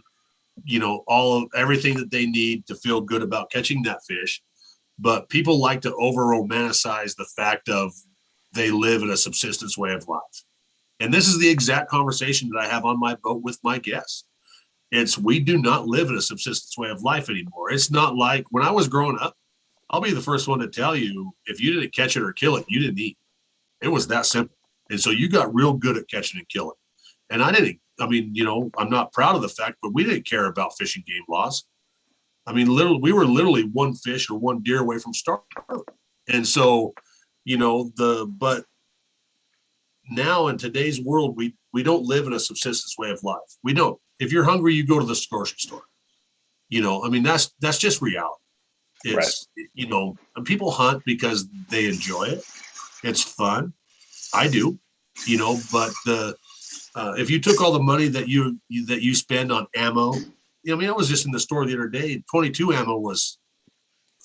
everything that they need to feel good about catching that fish. But people like to over romanticize the fact of they live in a subsistence way of life. And this is the exact conversation that I have on my boat with my guests. We do not live in a subsistence way of life anymore. It's not like when I was growing up. I'll be the first one to tell you, if you didn't catch it or kill it, you didn't eat. It was that simple. And so you got real good at catching and killing. And I'm not proud of the fact, but we didn't care about fish and game laws. I mean, we were literally one fish or one deer away from starving. And so, but now in today's world, we don't live in a subsistence way of life. We don't. If you're hungry, you go to the grocery store. That's just reality. It's, right. And people hunt because they enjoy it. It's fun. I do, but if you took all the money that you spend on ammo, I was just in the store the other day, 22 ammo was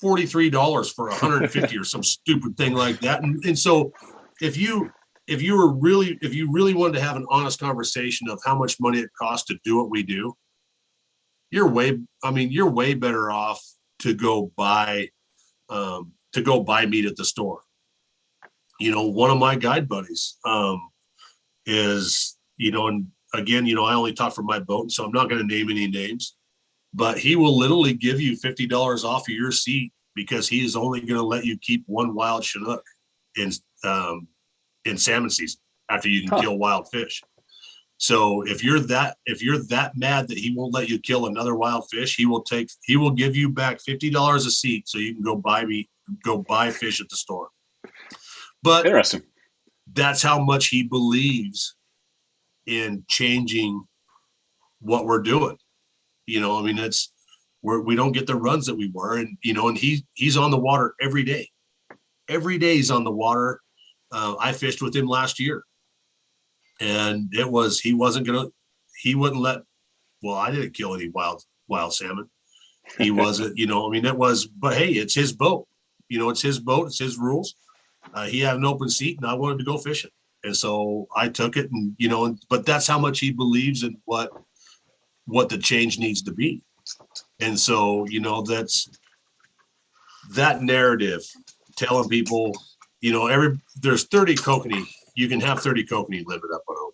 $43 for 150 or some stupid thing like that. And so if you really wanted to have an honest conversation of how much money it costs to do what we do, you're way better off to go buy meat at the store. One of my guide buddies is, and again, I only talk from my boat, so I'm not going to name any names, but he will literally give you $50 off of your seat because he is only going to let you keep one wild Chinook in salmon season after you can kill wild fish. So if you're that mad that he won't let you kill another wild fish, he will give you back $50 a seat so you can go buy fish at the store. But interesting. That's how much he believes in changing what we're doing. We don't get the runs that we were, and he's on the water every day. Every day he's on the water. I fished with him last year. And he wouldn't let, I didn't kill any wild salmon. He wasn't, but hey, it's his boat. It's his boat. It's his rules. He had an open seat and I wanted to go fishing. And so I took it but that's how much he believes in what the change needs to be. And so, that's that narrative telling people, there's 30 kokanee. You can have 30 kokanee limit up on Odell.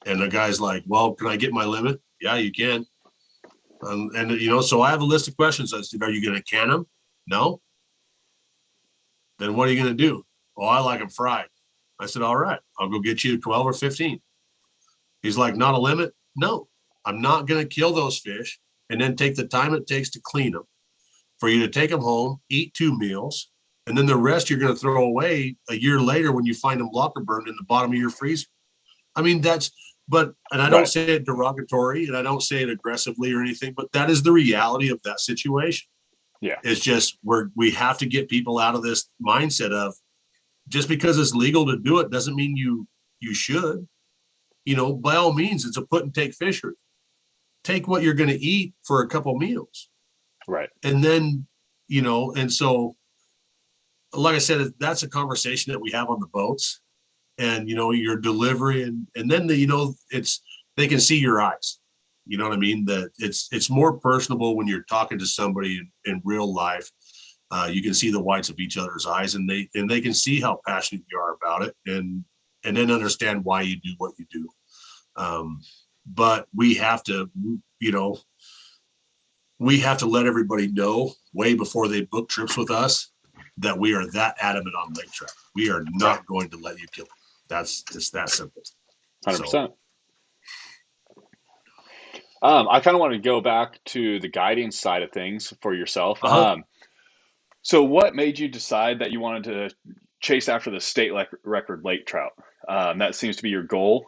And the guy's like, well, can I get my limit? Yeah, you can. So I have a list of questions. I said, are you going to can them? No. Then what are you going to do? Oh, I like them fried. I said, all right, I'll go get you 12 or 15. He's like, not a limit? No, I'm not going to kill those fish and then take the time it takes to clean them for you to take them home, eat 2 meals, and then the rest you're going to throw away a year later when you find them locker burned in the bottom of your freezer. I mean, and I don't say it derogatory and I don't say it aggressively or anything, but that is the reality of that situation. Yeah. It's just we have to get people out of this mindset of just because it's legal to do it doesn't mean you should. By all means, it's a put and take fishery. Take what you're going to eat for a couple meals. Right. And then, and so, like I said, that's a conversation that we have on the boats and, your delivery and then they can see your eyes. You know what I mean? That it's more personable when you're talking to somebody in real life. You can see the whites of each other's eyes and they can see how passionate you are about it and then understand why you do what you do. But we have to let everybody know way before they book trips with us that we are that adamant on lake trout. We are not going to let you kill them. It's that simple. 100%. So, I kind of want to go back to the guiding side of things for yourself. So what made you decide that you wanted to chase after the state record lake trout? That seems to be your goal,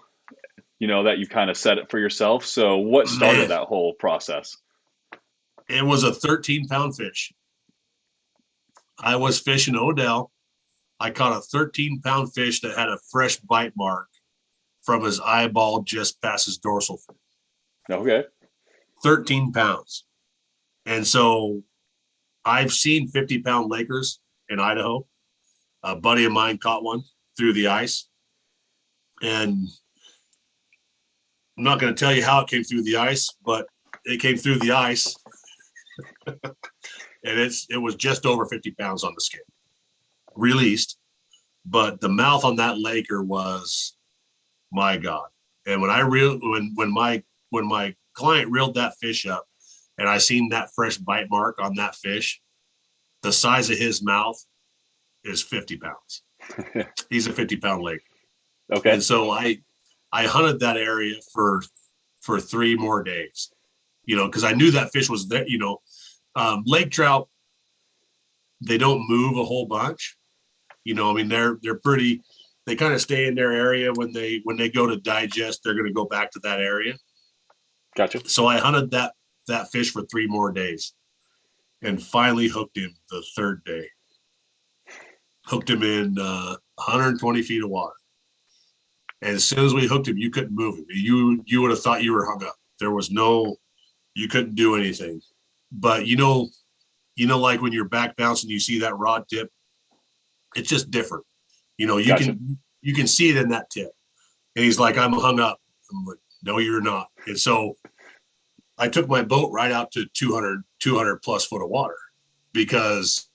that you kind of set it for yourself. So what started that whole process? It was a 13-pound fish. I was fishing Odell. I caught a 13-pound fish that had a fresh bite mark from his eyeball just past his dorsal fin. Okay. 13 pounds. And so I've seen 50-pound Lakers in Idaho. A buddy of mine caught one through the ice. And I'm not going to tell you how it came through the ice, but it came through the ice. And it was just over 50 pounds on the scale. Released. But the mouth on that Laker was, my God. And when my client reeled that fish up and I seen that fresh bite mark on that fish, the size of his mouth is 50 pounds. He's a 50-pound lake. Okay. And so I hunted that area for 3 more days, because I knew that fish was there. Lake trout, they don't move a whole bunch. They're pretty, they kind of stay in their area. When they go to digest, they're going to go back to that area. Gotcha. So I hunted that fish for 3 more days and finally hooked him the 3rd day. Hooked him in 120 feet of water. And as soon as we hooked him, you couldn't move him. You would have thought you were hung up. There was you couldn't do anything. But like when you're back bouncing, you see that rod tip, it's just different. Gotcha. You can see it in that tip. And he's like, I'm hung up. I'm like, no, you're not. And so I took my boat right out to 200 plus foot of water because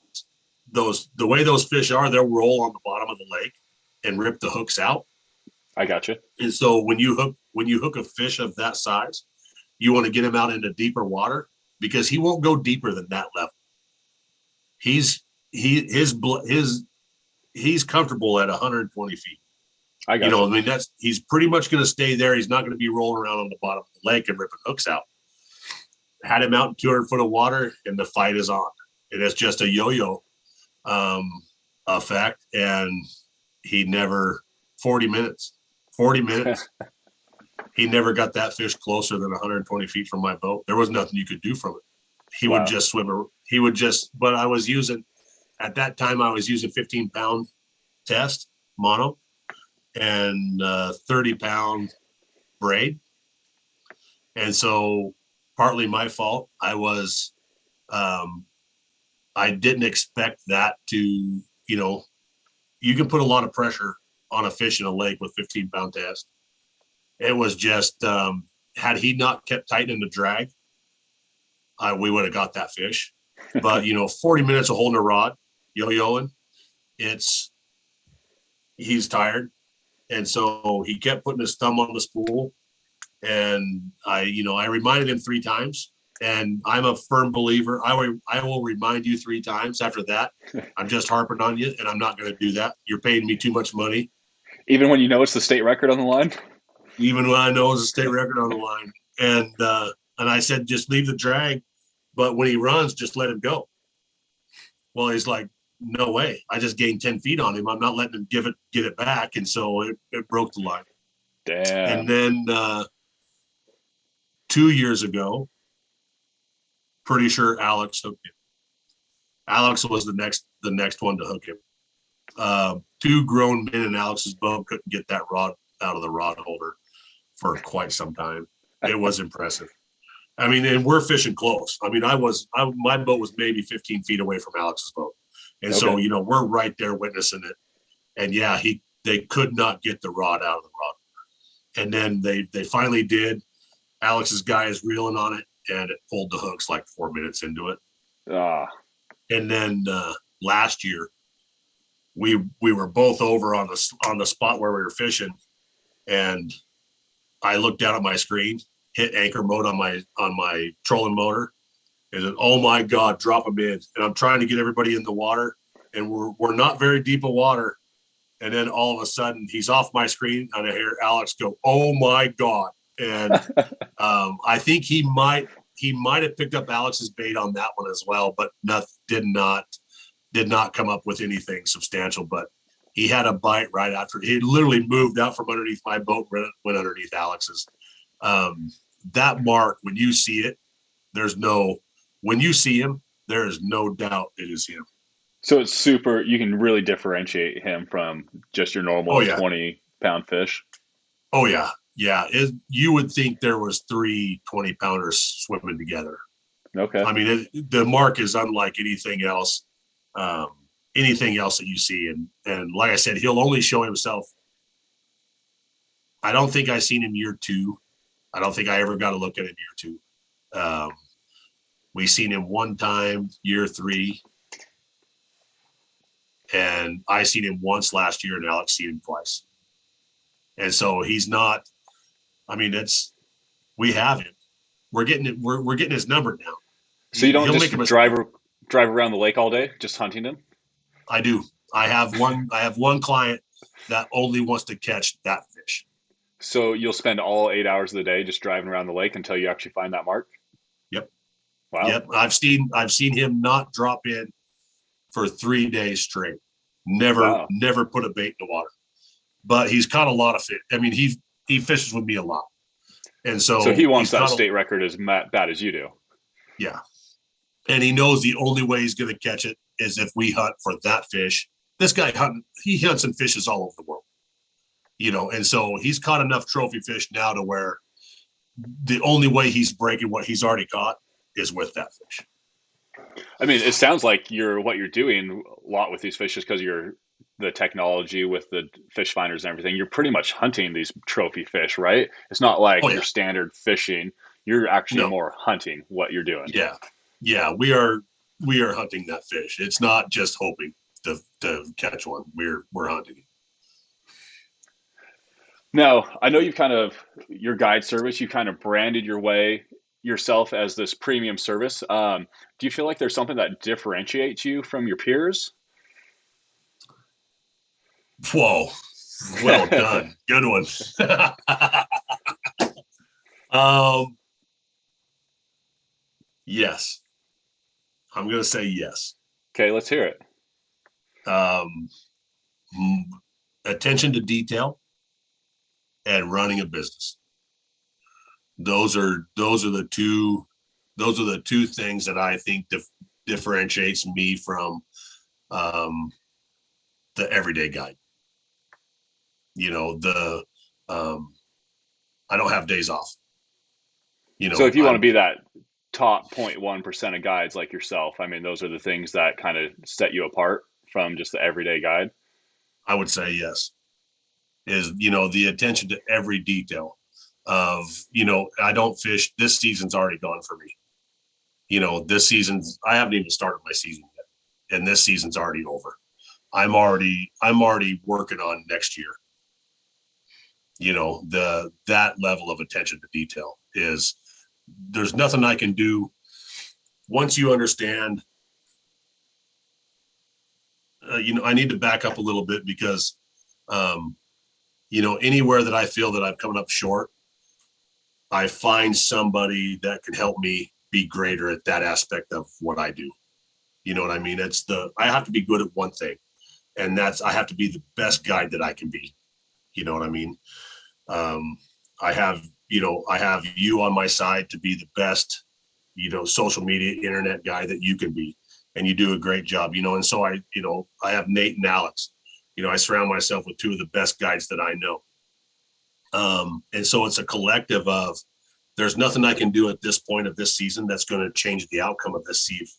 the way those fish are, they'll roll on the bottom of the lake and rip the hooks out. I gotcha. And so when you hook a fish of that size, you want to get him out into deeper water because he won't go deeper than that level. He's comfortable at 120 feet. I got he's pretty much going to stay there. He's not going to be rolling around on the bottom of the lake and ripping hooks out. Had him out in 200 foot of water and the fight is on. And it's just a yo-yo effect. And he never, 40 minutes, he never got that fish closer than 120 feet from my boat. There was nothing you could do from it. He would just swim. But at that time I was using 15-pound test mono and 30-pound braid. And so partly my fault. I didn't expect that to, you can put a lot of pressure on a fish in a lake with 15-pound test. It was just, had he not kept tightening the drag, we would have got that fish. But, 40 minutes of holding a rod, yo-yoing, he's tired. And so he kept putting his thumb on the spool, and I reminded him 3 times, and I'm a firm believer. I will remind you 3 times. After that, I'm just harping on you, and I'm not going to do that. You're paying me too much money. Even when you know it's the state record on the line? Even when I know it's a state record on the line. And I said, just leave the drag, but when he runs, just let him go. Well, he's like, no way. I just gained 10 feet on him. I'm not letting him get it back. And so it broke the line. Damn. And then 2 years ago, pretty sure Alex hooked him. Alex was the next one to hook him. 2 grown men in Alex's boat couldn't get that rod out of the rod holder for quite some time. It was impressive. I mean, and we're fishing close. I mean, my boat was maybe 15 feet away from Alex's boat. And so, we're right there witnessing it. And yeah, they could not get the rod out of the rod. And then they finally did. Alex's guy is reeling on it, and it pulled the hooks like 4 minutes into it. And then last year, we were both over on the spot where we were fishing, and I looked down at my screen, hit anchor mode on my trolling motor, and then, oh my God, drop them in. And I'm trying to get everybody in the water, and we're not very deep of water. And then all of a sudden he's off my screen, and I hear Alex go, oh my God. And I think he might have picked up Alex's bait on that one as well, but did not come up with anything substantial. But he had a bite right after. He literally moved out from underneath my boat, went underneath Alex's. That mark, when you see it, when you see him, there is no doubt it is him. So it's super, you can really differentiate him from just your normal 20-pound fish. Oh yeah. Yeah. You would think there was 3 20-pounders swimming together. Okay. I mean, the mark is unlike anything else that you see. And like I said, he'll only show himself. I don't think I seen him year 2. I don't think I ever got a look at him year 2. We seen him one time, year 3. And I seen him once last year, and Alex seen him twice. And so he's not, I mean, we have him. We're getting his number now. So you don't just drive around the lake all day, just hunting him? I do. I have one client that only wants to catch that fish. So you'll spend all 8 hours of the day just driving around the lake until you actually find that mark? Yep. Wow. Yep. I've seen him not drop in for 3 days straight. Never put a bait in the water. But he's caught a lot of fish. I mean, he fishes with me a lot. And so he wants that state record as bad as you do. Yeah. And he knows the only way he's going to catch it is if we hunt for that fish. This guy he hunts and fishes all over the world. And so he's caught enough trophy fish now to where the only way he's breaking what he's already caught is with that fish. I mean, it sounds like what you're doing a lot with these fish is because the technology with the fish finders and everything. You're pretty much hunting these trophy fish, right? It's not like your standard fishing. You're actually more hunting what you're doing. Yeah. Yeah. We are hunting that fish. It's not just hoping to catch one. We're hunting. Now, I know your guide service, you kind of branded yourself as this premium service. Do you feel like there's something that differentiates you from your peers? Whoa. Well done. Good one. Yes. I'm going to say yes. Okay, let's hear it. Attention to detail and running a business. Those are the two things that I think differentiates me from the everyday guide. I don't have days off. So if you want to be that top 0.1% of guides like yourself, I mean, those are the things that kind of set you apart from just the everyday guide. I would say yes. Is the attention to every detail of I don't fish. This season's already gone for me. This season's I haven't even started my season yet, and this season's already over. I'm already working on next year. that level of attention to detail is, there's nothing I can do once you understand. I need to back up a little bit because, anywhere that I feel that I'm coming up short, I find somebody that can help me be greater at that aspect of what I do. You know what I mean? I have to be good at one thing, and I have to be the best guide that I can be. You know what I mean? Um, I have you on my side to be the best, social media, internet guy that you can be. And you do a great job, and so I have Nate and Alex. I surround myself with two of the best guides that I know. And so it's a collective of, there's nothing I can do at this point of this season that's going to change the outcome of this season.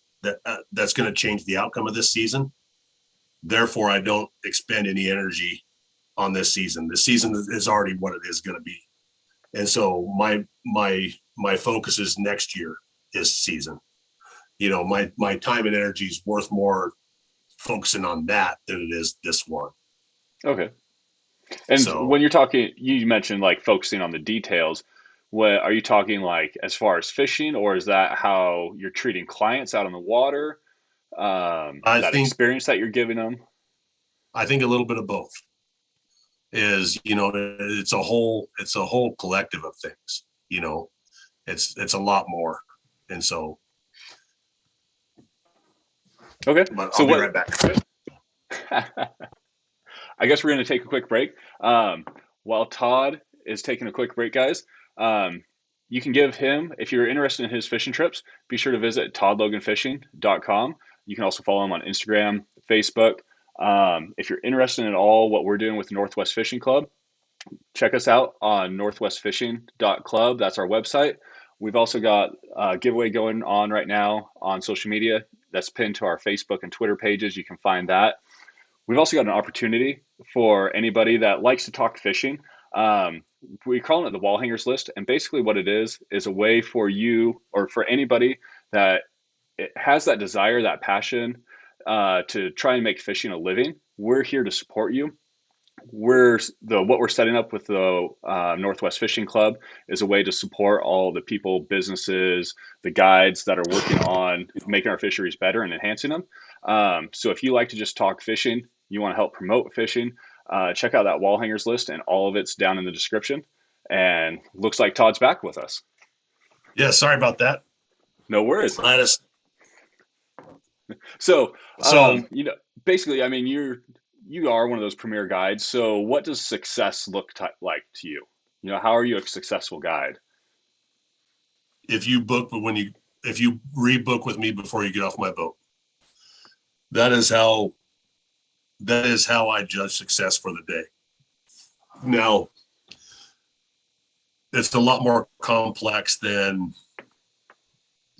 That's going to change the outcome of this season. Therefore, I don't expend any energy on this season. The season is already what it is going to be. And so my focus is next year is season. My time and energy is worth more focusing on that than it is this one. Okay. And So, when you're talking, you mentioned like focusing on the details. What are you talking like as far as fishing, or is that how you're treating clients out on the water? I That think experience that you're giving them? a little bit of both is, it's a whole collective of things. It's a lot more. And so, Okay. but So I'll be what? right back. I guess we're going to take a quick break. While Todd is taking a quick break, guys, you can give him, if you're interested in his fishing trips, be sure to visit toddloganfishing.com. You can also follow him on Instagram, Facebook. If you're interested in all what we're doing with Northwest Fishing Club, check us out on northwestfishing.club. That's our website. We've also got a giveaway going on right now on social media that's pinned to our Facebook and Twitter pages. You can find that. We've also got an opportunity for anybody that likes to talk fishing. We call it the wall hangers list. And basically what it is a way for you or for anybody that has that desire, that passion to try and make fishing a living. We're here to support you. What we're setting up with the Northwest Fishing Club is a way to support all the people, businesses, the guides that are working on making our fisheries better and enhancing them. So if you like to just talk fishing, you want to help promote fishing, check out that wall hangers list, and all of it's down in the description. And looks like Todd's back with us. Yeah, sorry about that. No worries. I just So, so basically, I mean, you are one of those premier guides. So, what does success look like to you? How are you a successful guide? if you book, but if you rebook with me before you get off my boat, that is how I judge success for the day. Now, it's a lot more complex than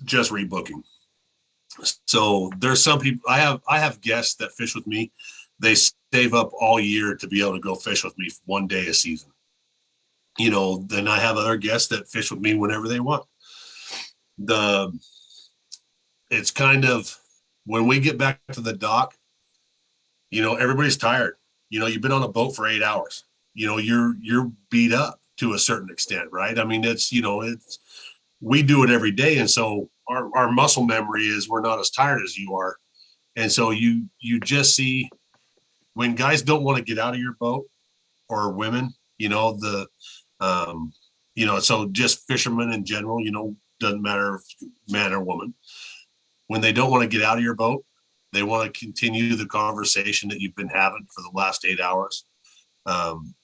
just rebooking. So there's some people I have guests that fish with me. They save up all year to be able to go fish with me one day a season. Then I have other guests that fish with me whenever they want. It's kind of, when we get back to the dock, everybody's tired. You've been on a boat for 8 hours. You're beat up to a certain extent, right? I mean, we do it every day. And so our muscle memory is, we're not as tired as you are. And so you just see, when guys don't want to get out of your boat, or women, so just fishermen in general, doesn't matter if man or woman, when they don't want to get out of your boat, they want to continue the conversation that you've been having for the last 8 hours.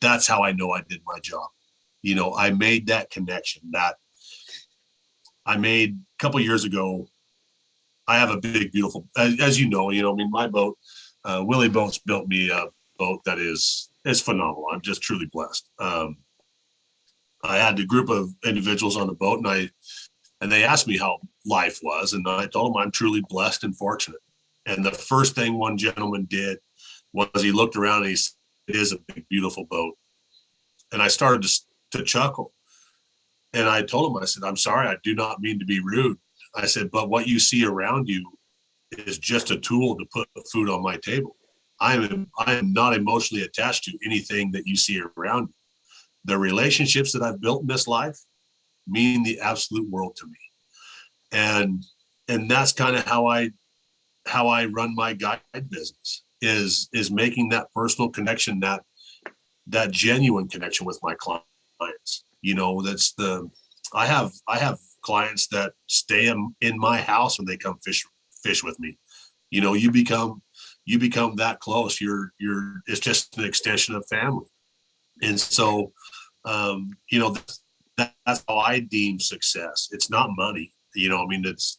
That's how I know I did my job. I made that connection that I made a couple years ago. I have a big, beautiful, as my boat, Willie Boats built me a boat that is phenomenal. I'm just truly blessed. I had a group of individuals on the boat, and they asked me how life was, and I told them I'm truly blessed and fortunate. And the first thing one gentleman did was he looked around and he said, "It is a big, beautiful boat." And I started to chuckle. And I told him, I said, "I'm sorry, I do not mean to be rude." I said, "But what you see around you is just a tool to put food on my table. I am not emotionally attached to anything that you see around me. the relationships that I've built in this life mean the absolute world to me. And that's kind of how I run my guide business, is making that personal connection, that genuine connection with my clients. That's I have clients that stay in my house when they come fish with me. You become that close. It's just an extension of family. And so, that's how I deem success. It's not money. It's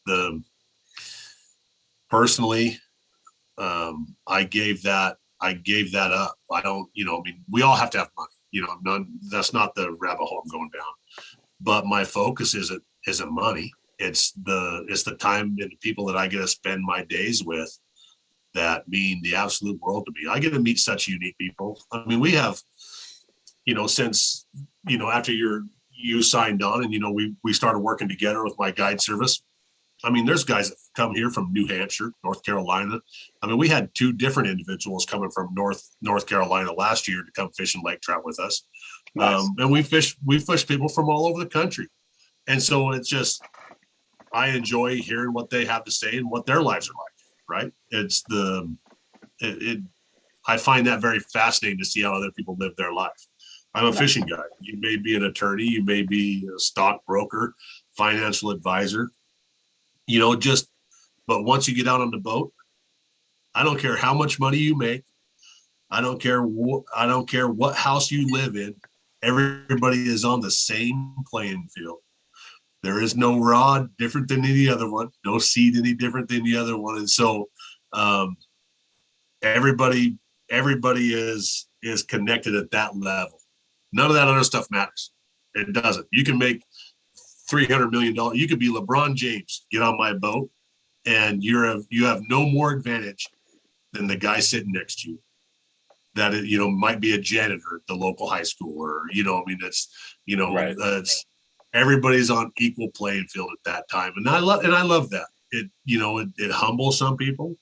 personally, I gave that up. I don't, we all have to have money, that's not the rabbit hole I'm going down, but my focus isn't money. It's the time and the people that I get to spend my days with that mean the absolute world to me. I get to meet such unique people. I mean, we have, since, after you signed on and, we started working together with my guide service. I mean, there's guys that come here from New Hampshire, North Carolina. I mean, we had 2 different individuals coming from North Carolina last year to come fishing lake trout with us. Nice. And we fish people from all over the country. And so it's just, I enjoy hearing what they have to say and what their lives are like, right? I find that very fascinating to see how other people live their life. I'm a fishing guide. You may be an attorney, you may be a stockbroker, financial advisor, but once you get out on the boat, I don't care how much money you make. I don't care what house you live in. Everybody is on the same playing field. There is no rod different than any other one, no seed any different than the other one. And so everybody is connected at that level. None of that other stuff matters. It doesn't. You can make $300 million. You could be LeBron James, get on my boat, and you have no more advantage than the guy sitting next to you. That might be a janitor at the local high school, or it's Right. It's everybody's on equal playing field at that time, and I love that. It humbles some people,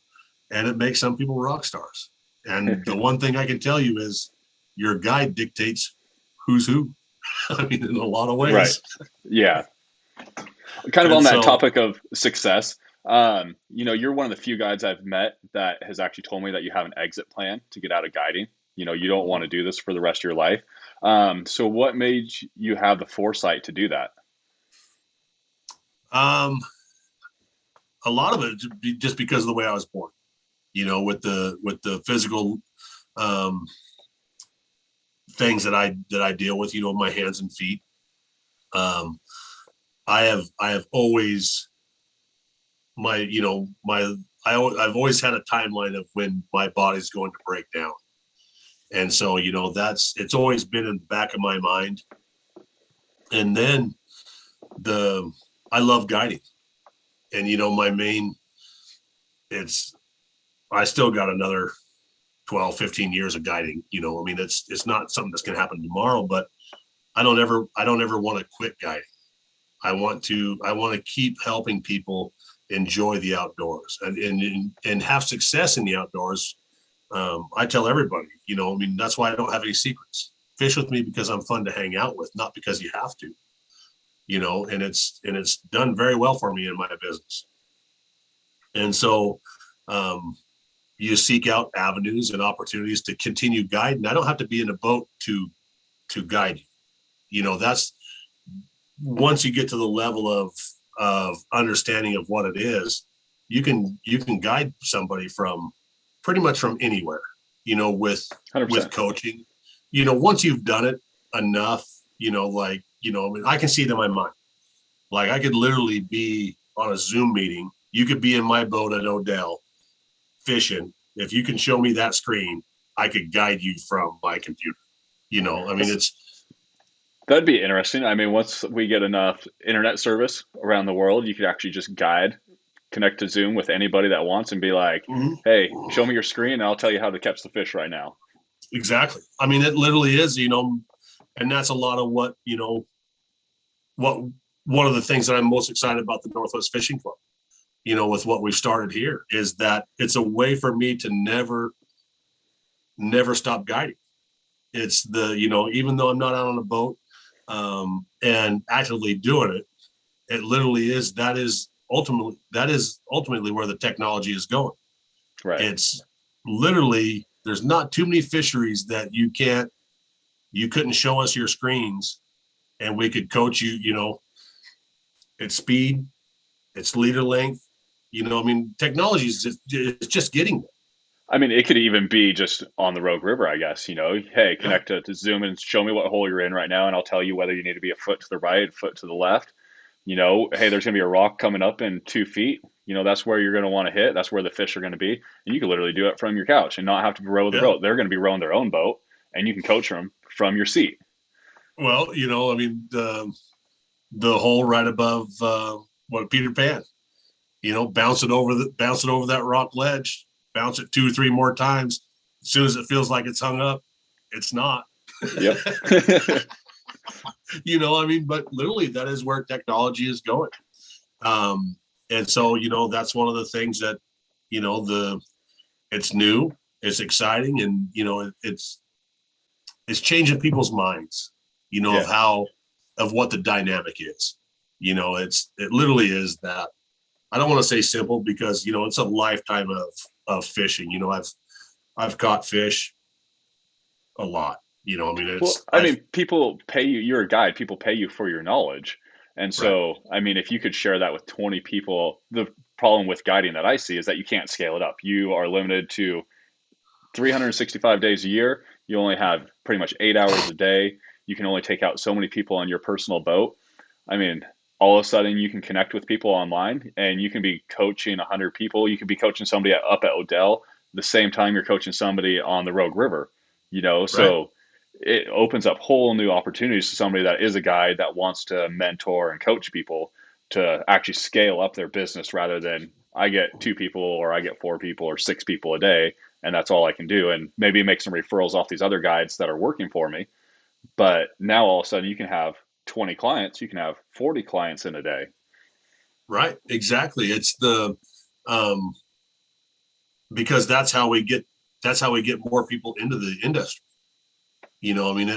and it makes some people rock stars. And the one thing I can tell you is your guide dictates who's who. I mean, in a lot of ways. Right. Yeah. Kind of And on that so, topic of success, you're one of the few guides I've met that has actually told me that you have an exit plan to get out of guiding. You don't want to do this for the rest of your life. So what made you have the foresight to do that? a lot of it just because of the way I was born, with the physical things that I deal with, my hands and feet. I have always I've always had a timeline of when my body's going to break down. And so, it's always been in the back of my mind. And then I love guiding, and, I still got another 12, 15 years of guiding, it's not something that's going to happen tomorrow, but I don't ever want to quit guiding. I want to keep helping people enjoy the outdoors and have success in the outdoors. I tell everybody, that's why I don't have any secrets. Fish with me because I'm fun to hang out with, not because you have to, and it's done very well for me in my business. And so, you seek out avenues and opportunities to continue guiding. I don't have to be in a boat to guide you. That's once you get to the level of understanding of what it is, you can guide somebody from pretty much from anywhere, with 100%. coaching, once you've done it enough, I can see it in my mind. Like, I could literally be on a Zoom meeting. You could be in my boat at Odell fishing. If you can show me that screen, I could guide you from my computer. That'd be interesting. I mean, once we get enough internet service around the world, you could actually just connect to Zoom with anybody that wants and be like, Mhm. hey, show me your screen and I'll tell you how to catch the fish right now. Exactly. I mean, it literally is, and that's a lot of what one of the things that I'm most excited about the Northwest Fishing Club, with what we've started here, is that it's a way for me to never stop guiding. It's the, even though I'm not out on a boat and actively doing it, it literally is, that is ultimately where the technology is going. Right. It's literally, there's not too many fisheries that you couldn't show us your screens and we could coach you, it's speed, it's leader length, I mean, technology is just getting there. I mean, it could even be just on the Rogue River, I guess. Hey, connect to Zoom and show me what hole you're in right now, and I'll tell you whether you need to be a foot to the right, a foot to the left. Hey, there's going to be a rock coming up in 2 feet. That's where you're going to want to hit. That's where the fish are going to be. And you can literally do it from your couch and not have to row the Yeah. boat. They're going to be rowing their own boat, and you can coach them from your seat. Well, I mean, the hole right above what Peter Pan, bounce it over that rock ledge, bounce it 2 or 3 more times. As soon as it feels like it's hung up, it's not. Yep. I mean, but literally that is where technology is going. And so, that's one of the things that, it's new, it's exciting, and, it's changing people's minds, Yeah. of what the dynamic is. It literally is that. I don't want to say simple because, it's a lifetime of fishing. I've caught fish a lot. I mean, Well, I mean, people pay you. You're a guide. People pay you for your knowledge. And right. so, I mean, if you could share that with 20 people, the problem with guiding that I see is that you can't scale it up. You are limited to 365 days a year. You only have pretty much 8 hours a day. You can only take out so many people on your personal boat. I mean, all of a sudden you can connect with people online and you can be coaching 100 people. You could be coaching somebody up at Odell the same time you're coaching somebody on the Rogue River, Right. so it opens up whole new opportunities to somebody that is a guide that wants to mentor and coach people to actually scale up their business rather than I get 2 people or I get 4 people or 6 people a day and that's all I can do. And maybe make some referrals off these other guides that are working for me. But now all of a sudden you can have 20 clients, you can have 40 clients in a day. Right. Exactly. It's um, because that's how we get more people into the industry. I mean,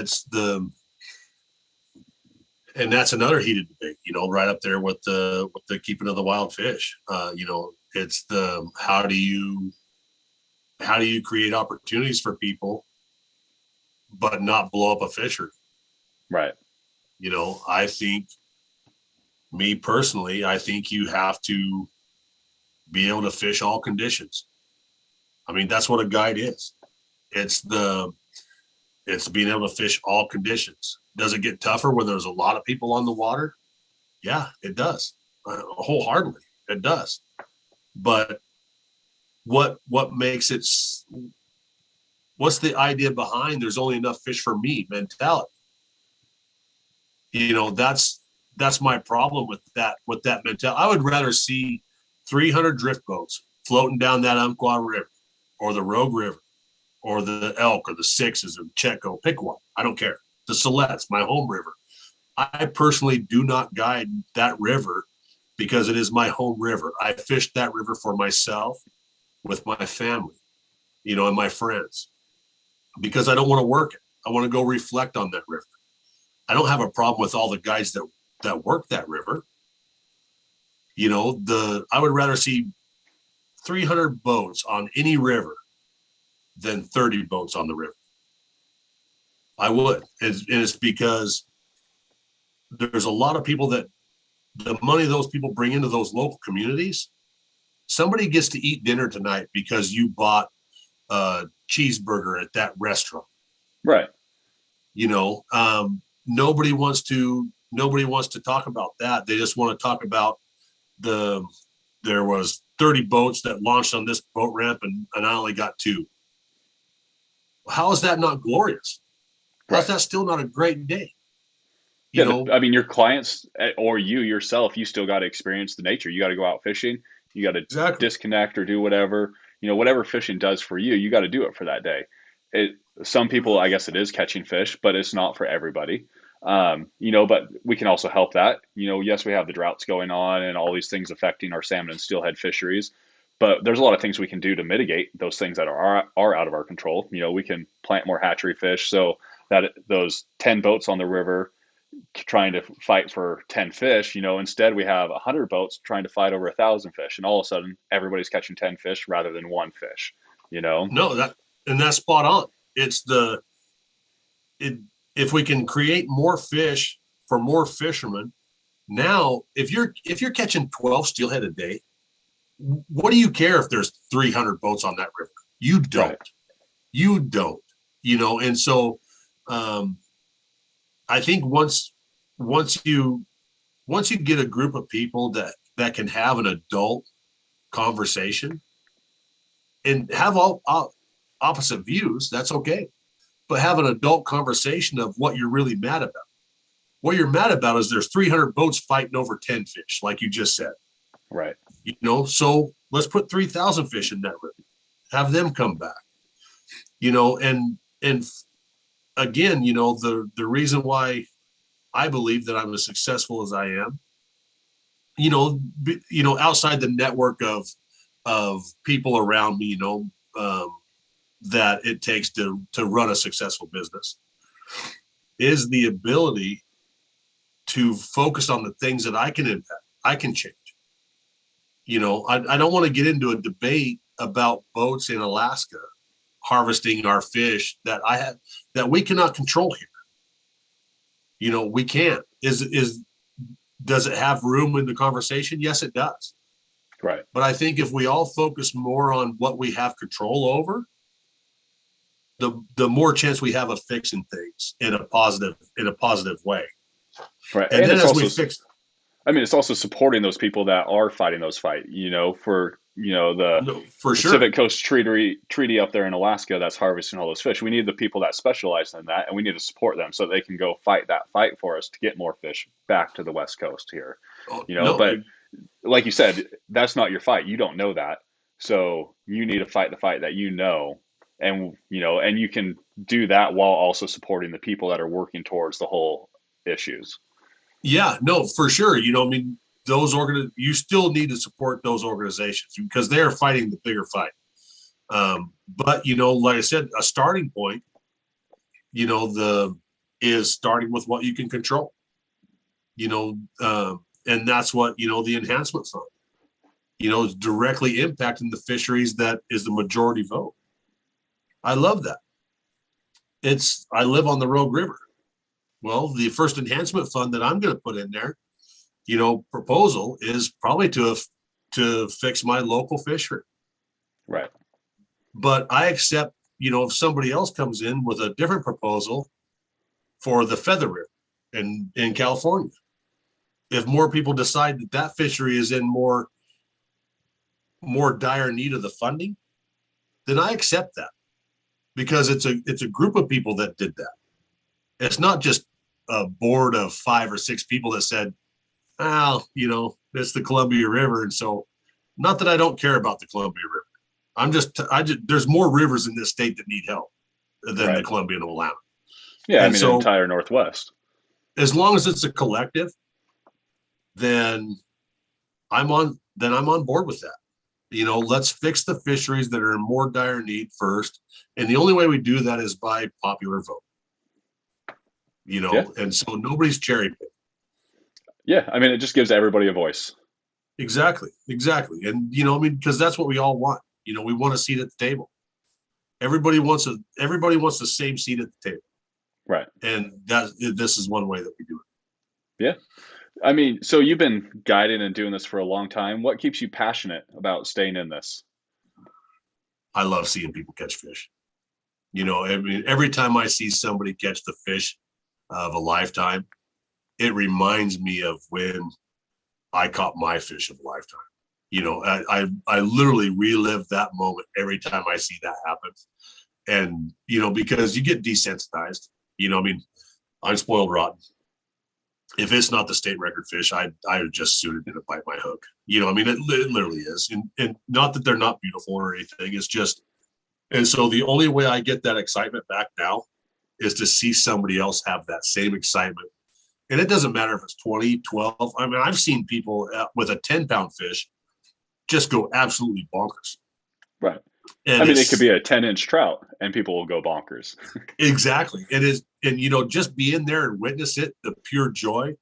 and that's another heated debate, right up there with the keeping of the wild fish. It's how do you create opportunities for people, but not blow up a fishery? Right. I think, me personally, I think you have to be able to fish all conditions. I mean, that's what a guide is. It's it's being able to fish all conditions. Does it get tougher when there's a lot of people on the water? Yeah, it does. Wholeheartedly, it does. But what makes it? What's the idea behind "there's only enough fish for me" mentality? That's my problem with that mentality. I would rather see 300 drift boats floating down that Umpqua River or the Rogue River or the Elk or the Sixes or the Chetco, pick one. I don't care. The Silet's, my home river. I personally do not guide that river because it is my home river. I fished that river for myself, with my family, and my friends, because I don't want to work it. I want to go reflect on that river. I don't have a problem with all the guys that work that river. I would rather see 300 boats on any river than 30 boats on the river. I would. It's because there's a lot of people that the money those people bring into those local communities, somebody gets to eat dinner tonight because you bought a cheeseburger at that restaurant. Right. Nobody wants to talk about that. They just want to talk about there was 30 boats that launched on this boat ramp and I only got 2. How is that not glorious? How's Right. that still not a great day? Yeah, I mean, your clients or you yourself, you still got to experience the nature. You got to go out fishing. You got to Exactly. disconnect or do whatever. Whatever fishing does for you, you got to do it for that day. Some people, I guess, it is catching fish, but it's not for everybody. But we can also help that. Yes, we have the droughts going on and all these things affecting our salmon and steelhead fisheries. But there's a lot of things we can do to mitigate those things that are out of our control. We can plant more hatchery fish so that those 10 boats on the river trying to fight for 10 fish, instead we have 100 boats trying to fight over 1,000 fish, and all of a sudden everybody's catching 10 fish rather than one fish. No, that's spot on. If we can create more fish for more fishermen, now if you're catching 12 steelhead a day, what do you care if there's 300 boats on that river? You don't. Right. You don't. And so I think once you get a group of people that can have an adult conversation and have all opposite views, that's okay. But have an adult conversation of what you're really mad about. What you're mad about is there's 300 boats fighting over 10 fish, like you just said. Right. So let's put 3,000 fish in that river. Have them come back. And again, the reason why I believe that I'm as successful as I am, outside the network of people around me, that it takes to run a successful business, is the ability to focus on the things that I can impact, I can change. I don't want to get into a debate about boats in Alaska harvesting our fish that we cannot control here. We can't. Does it have room in the conversation? Yes, it does. Right. But I think if we all focus more on what we have control over, the more chance we have of fixing things in a positive way. Right. And then as we fix them. It's also supporting those people that are fighting those fights, for the Pacific Coast Treaty up there in Alaska that's harvesting all those fish. We need the people that specialize in that, and we need to support them so they can go fight that fight for us to get more fish back to the West Coast here. But like you said, that's not your fight. You don't know that. So you need to fight the fight that and you can do that while also supporting the people that are working towards the whole issues. Yeah, no, for sure. You still need to support those organizations because they are fighting the bigger fight. But like I said, a starting point, is starting with what you can control. And that's what the enhancement fund, is directly impacting the fisheries that is the majority vote. I love that. I live on the Rogue River. Well, the first enhancement fund that I'm going to put in there, proposal is probably to fix my local fishery. Right. But I accept, if somebody else comes in with a different proposal for the Feather River in California, if more people decide that fishery is in more dire need of the funding, then I accept that because it's a group of people that did that. It's not just a board of 5 or 6 people that said, it's the Columbia River. And so not that I don't care about the Columbia River. There's more rivers in this state that need help than the Columbia and Willamette. Yeah. And so, the entire Northwest. As long as it's a collective, then I'm on board with that. Let's fix the fisheries that are in more dire need first. And the only way we do that is by popular vote. And so nobody's cherry picked. Yeah. it just gives everybody a voice. Exactly. And, because that's what we all want. We want a seat at the table. Everybody wants the same seat at the table. Right. And this is one way that we do it. Yeah. So you've been guiding and doing this for a long time. What keeps you passionate about staying in this? I love seeing people catch fish. Every time I see somebody catch the fish of a lifetime, it reminds me of when I caught my fish of a lifetime. I literally relive that moment every time I see that happen. And, because you get desensitized, I'm spoiled rotten. If it's not the state record fish, I would just suit it in a bite my hook. It literally is. And not that they're not beautiful or anything. It's just, and so the only way I get that excitement back now is to see somebody else have that same excitement. And it doesn't matter if it's 20, 12. I've seen people with a 10-pound fish just go absolutely bonkers. Right. And I mean, it could be a 10-inch trout and people will go bonkers. exactly. It is. And, just being there and witness it, the pure joy.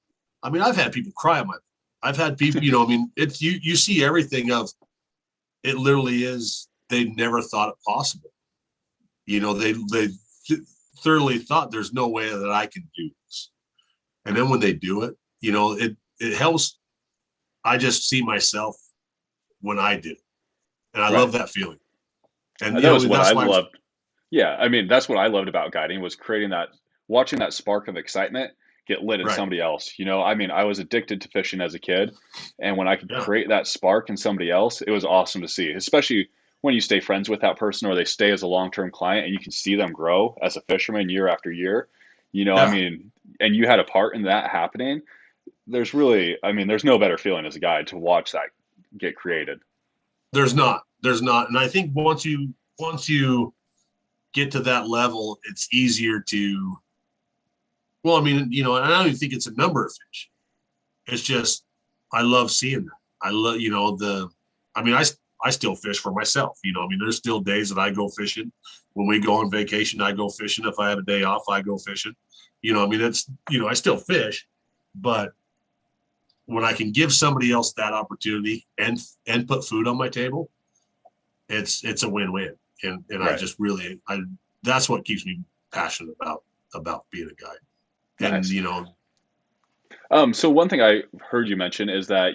I mean, I've had people cry on my, I've had people, I mean, it's, you see everything of, it literally is, they never thought it possible. They thoroughly thought there's no way that I can do this. And then when they do it, it helps. I just see myself when I did it. And I Right. love that feeling. And, That was what that's I why loved. Yeah, I mean, that's what I loved about guiding was creating that, watching that spark of excitement get lit in right. somebody else. I mean, I was addicted to fishing as a kid, and when I could Yeah. create that spark in somebody else, it was awesome to see, especially when you stay friends with that person or they stay as a long-term client and you can see them grow as a fisherman year after year. I Yeah. mean, and you had a part in that happening. There's really, I mean, there's no better feeling as a guide to watch that get created. There's not. And I think once you get to that level, it's easier to, well, I mean, and I don't even think it's a number of fish. It's just, I love seeing that. I love, I mean, I still fish for myself. I mean, there's still days that I go fishing. When we go on vacation, I go fishing. If I have a day off, I go fishing. I mean, it's, I still fish, but when I can give somebody else that opportunity and put food on my table, it's a win-win. And I Right. just really, that's what keeps me passionate about being a guide. And, Nice. So one thing I heard you mention is that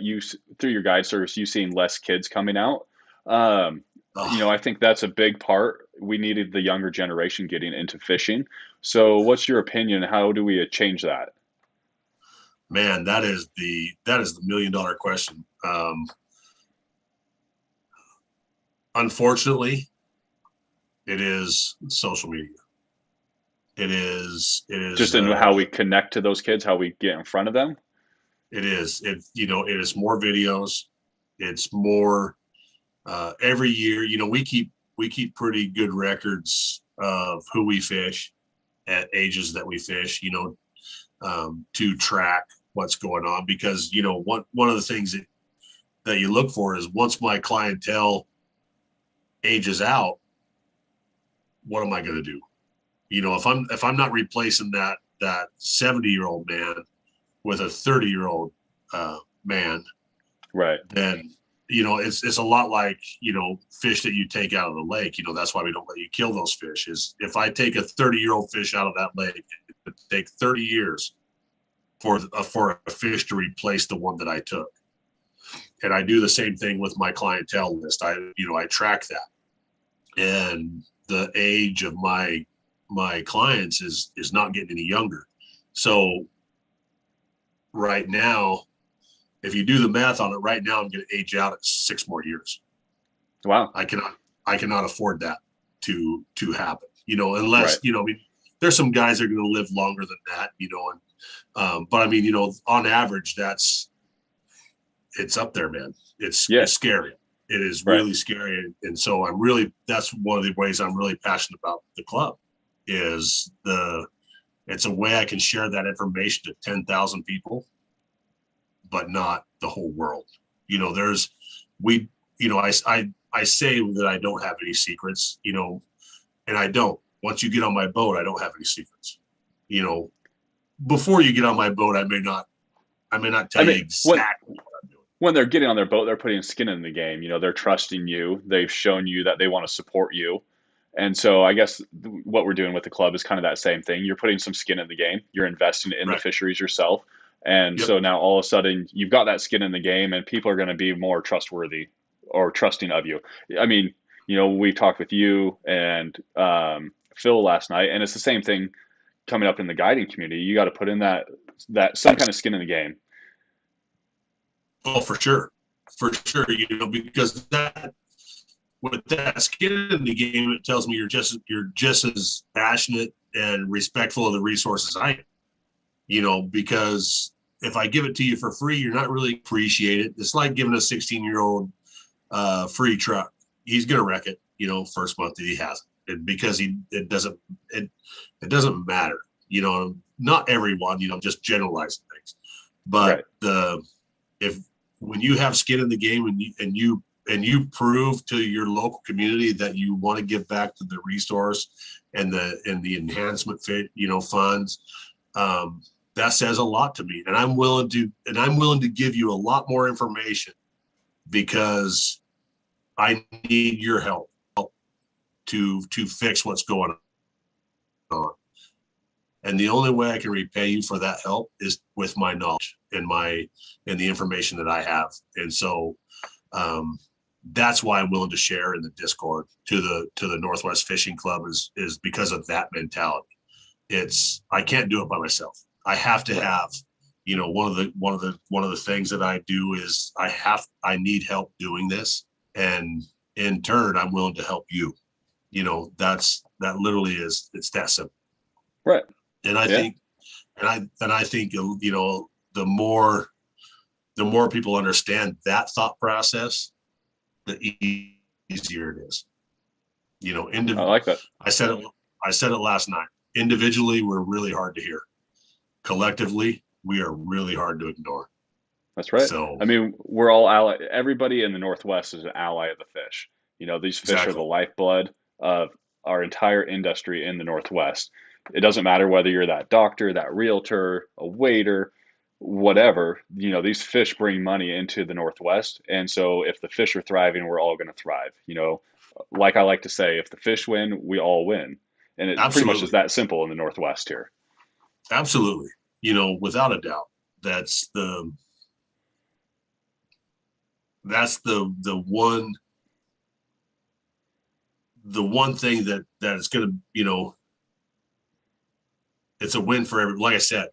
through your guide service, you've seen less kids coming out. Um, oh, I think that's a big part. We needed the younger generation getting into fishing. So what's your opinion? How do we change that? man, that is the $1 million question. Unfortunately, it is social media. It is Just in how we connect to those kids, how we get in front of them? it is more videos. It's more every year. We keep pretty good records of who we fish at ages that we fish. To track what's going on, because one of the things that you look for is, once my clientele ages out, what am I going to do? If I'm not replacing that 70-year-old man with a 30-year-old man, Right. then it's a lot like fish that you take out of the lake. That's why we don't let you kill those fish. Is, if I take a 30-year-old fish out of that lake, it would take 30 years for a fish to replace the one that I took. And I do the same thing with my clientele list. I track that, and the age of my clients is not getting any younger. So right now, if you do the math on it, right now I'm going to age out at 6 more years. Wow. I cannot afford that to happen. Unless Right. I mean, there's some guys that are going to live longer than that. But I mean, on average, it's up there, man. It's Yeah. scary. It is Right. really scary. And so that's one of the ways I'm really passionate about the club, is it's a way I can share that information to 10,000 people, but not the whole world. I say that I don't have any secrets, and I don't. Once you get on my boat, I don't have any secrets. Before you get on my boat, I may not I tell you mean, exactly what I'm doing. when they're getting on their boat, they're putting skin in the game. They're trusting you. They've shown you that they want to support you. And so I guess what we're doing with the club is kind of that same thing. You're putting some skin in the game. You're investing in the Right. fisheries yourself. And Yep. so now all of a sudden you've got that skin in the game and people are going to be more trustworthy or trusting of you. I mean, we talked with you and Phil last night, and it's the same thing coming up in the guiding community. You got to put in that some kind of skin in the game. Oh, for sure. For sure. Because with that skin in the game, it tells me you're just as passionate and respectful of the resources I am. Because if I give it to you for free, you're not really appreciate it. It's like giving a 16-year-old free truck. He's gonna wreck it, first month that he has it, because it doesn't matter. Not everyone, just generalizing things. But Right. when you have skin in the game and you you prove to your local community that you want to give back to the resource and the enhancement funds, that says a lot to me. And I'm willing to give you a lot more information because I need your help to fix what's going on. And the only way I can repay you for that help is with my knowledge and the information that I have. And so that's why I'm willing to share in the Discord to the Northwest Fishing Club is because of that mentality. I can't do it by myself. I have to have, one of the things that I do is I need help doing this, and in turn I'm willing to help you. That literally it's that simple. Right. And I think the more people understand that thought process, the easier it is. I like that. I said it last night. Individually, we're really hard to hear. Collectively, we are really hard to ignore. That's right. So, I mean, we're all ally. Everybody in the Northwest is an ally of the fish. These fish exactly. are the lifeblood of our entire industry in the Northwest. It doesn't matter whether you're that doctor, that realtor, a waiter, whatever. These fish bring money into the Northwest. And so if the fish are thriving, we're all going to thrive. Like I like to say, if the fish win, we all win. And it pretty much is that simple in the Northwest here. Absolutely. Without a doubt, that's the one thing that is going to, it's a win for every, like I said,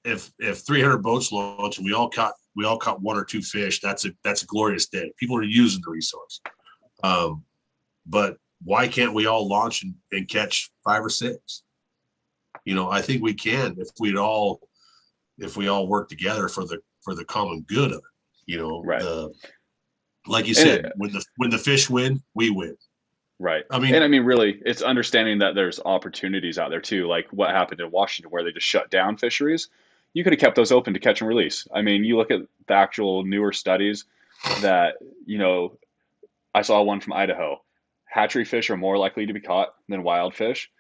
if 300 boats launch and we all caught one or two fish, that's a glorious day. People are using the resource. But why can't we all launch and catch 5 or 6? I think we can if we all work together for the common good of it. Right. Like you said, when the fish win, we win. Right. I mean, really, it's understanding that there's opportunities out there too, like what happened in Washington where they just shut down fisheries. You could have kept those open to catch and release. I mean, you look at the actual newer studies that, I saw one from Idaho. Hatchery fish are more likely to be caught than wild fish.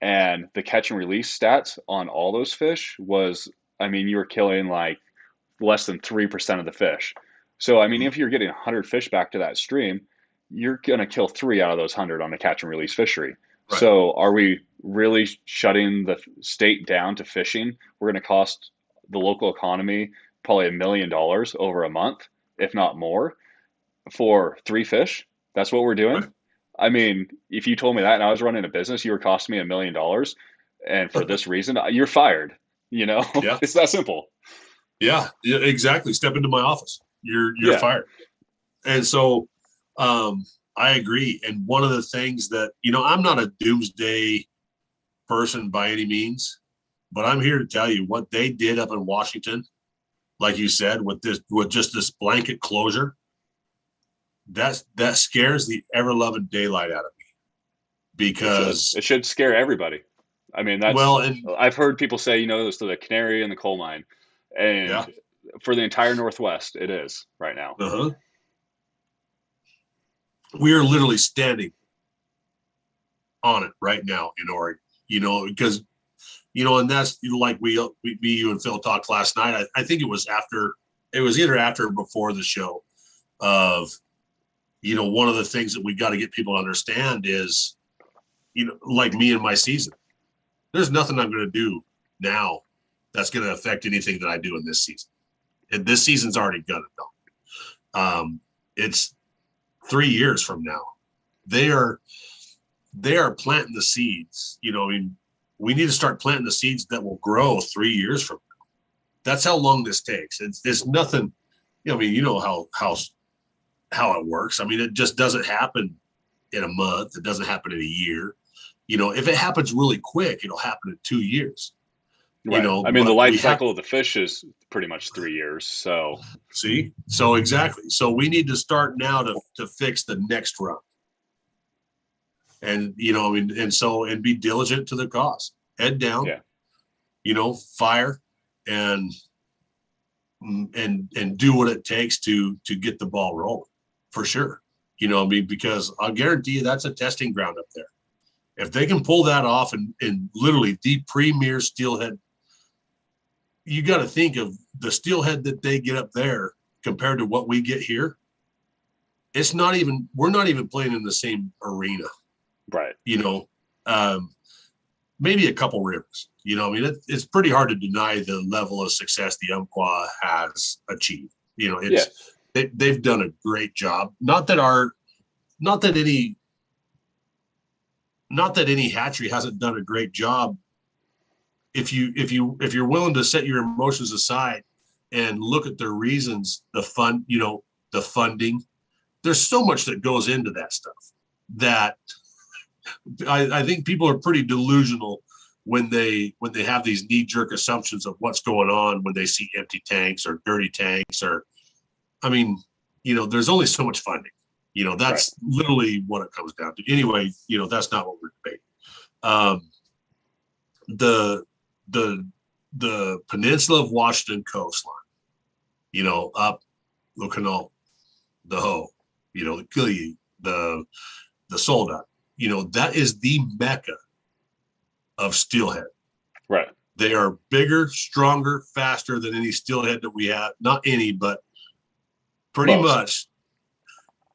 And the catch and release stats on all those fish was, you were killing like less than 3% of the fish. So, if you're getting 100 fish back to that stream, you're going to kill 3 out of those 100 on a catch and release fishery. Right. So are we really shutting the state down to fishing? We're going to cost the local economy probably $1 million over a month, if not more, for 3 fish. That's what we're doing. Right. If you told me that and I was running a business, you were costing me $1 million. And for this reason, you're fired. Yeah. It's that simple. Yeah, exactly. Step into my office. You're fired. And so, I agree. And one of the things that, I'm not a doomsday person by any means, but I'm here to tell you what they did up in Washington, like you said, with just this blanket closure, that scares the ever-loving daylight out of me, because it should scare everybody. I've heard people say, it's the canary in the coal mine, and for the entire Northwest, it is right now. Uh-huh. We are literally standing on it right now in Oregon, because, and that's like you and Phil talked last night. I think it was either after or before the show of, one of the things that we got to get people to understand is, like me and my season, there's nothing I'm going to do now that's going to affect anything that I do in this season. And this season's already gone. It's 3 years from now. They are planting the seeds. We need to start planting the seeds that will grow 3 years from now. That's how long this takes. It's nothing. How it works. It just doesn't happen in a month. It doesn't happen in a year. If it happens really quick, it'll happen in 2 years. Right. The life cycle of the fish is pretty much 3 years. So exactly. So we need to start now to fix the next run. And, and be diligent to the cause. Head down, fire, and and do what it takes to get the ball rolling, for sure. You know, I mean, because I'll guarantee you that's a testing ground up there. If they can pull that off and literally the premier steelhead, you got to think of the steelhead that they get up there compared to what we get here. We're not even playing in the same arena. Right. You know, maybe a couple rivers. You know, I mean, it's pretty hard to deny the level of success the Umpqua has achieved. You know, they've done a great job. Not that any hatchery hasn't done a great job. If you're willing to set your emotions aside and look at the reasons, the funding, there's so much that goes into that stuff that I think people are pretty delusional when they have these knee-jerk assumptions of what's going on when they see empty tanks or dirty tanks, or, I mean, you know, there's only so much funding. You know, that's literally what it comes down to. Anyway, you know, that's not what we're debating. The peninsula of Washington coastline, you know, up the Canal, the Ho, you know, the Killie, the Soldat, you know, that is the mecca of steelhead. Right. They are bigger, stronger, faster than any steelhead that we have. Not any, but pretty much.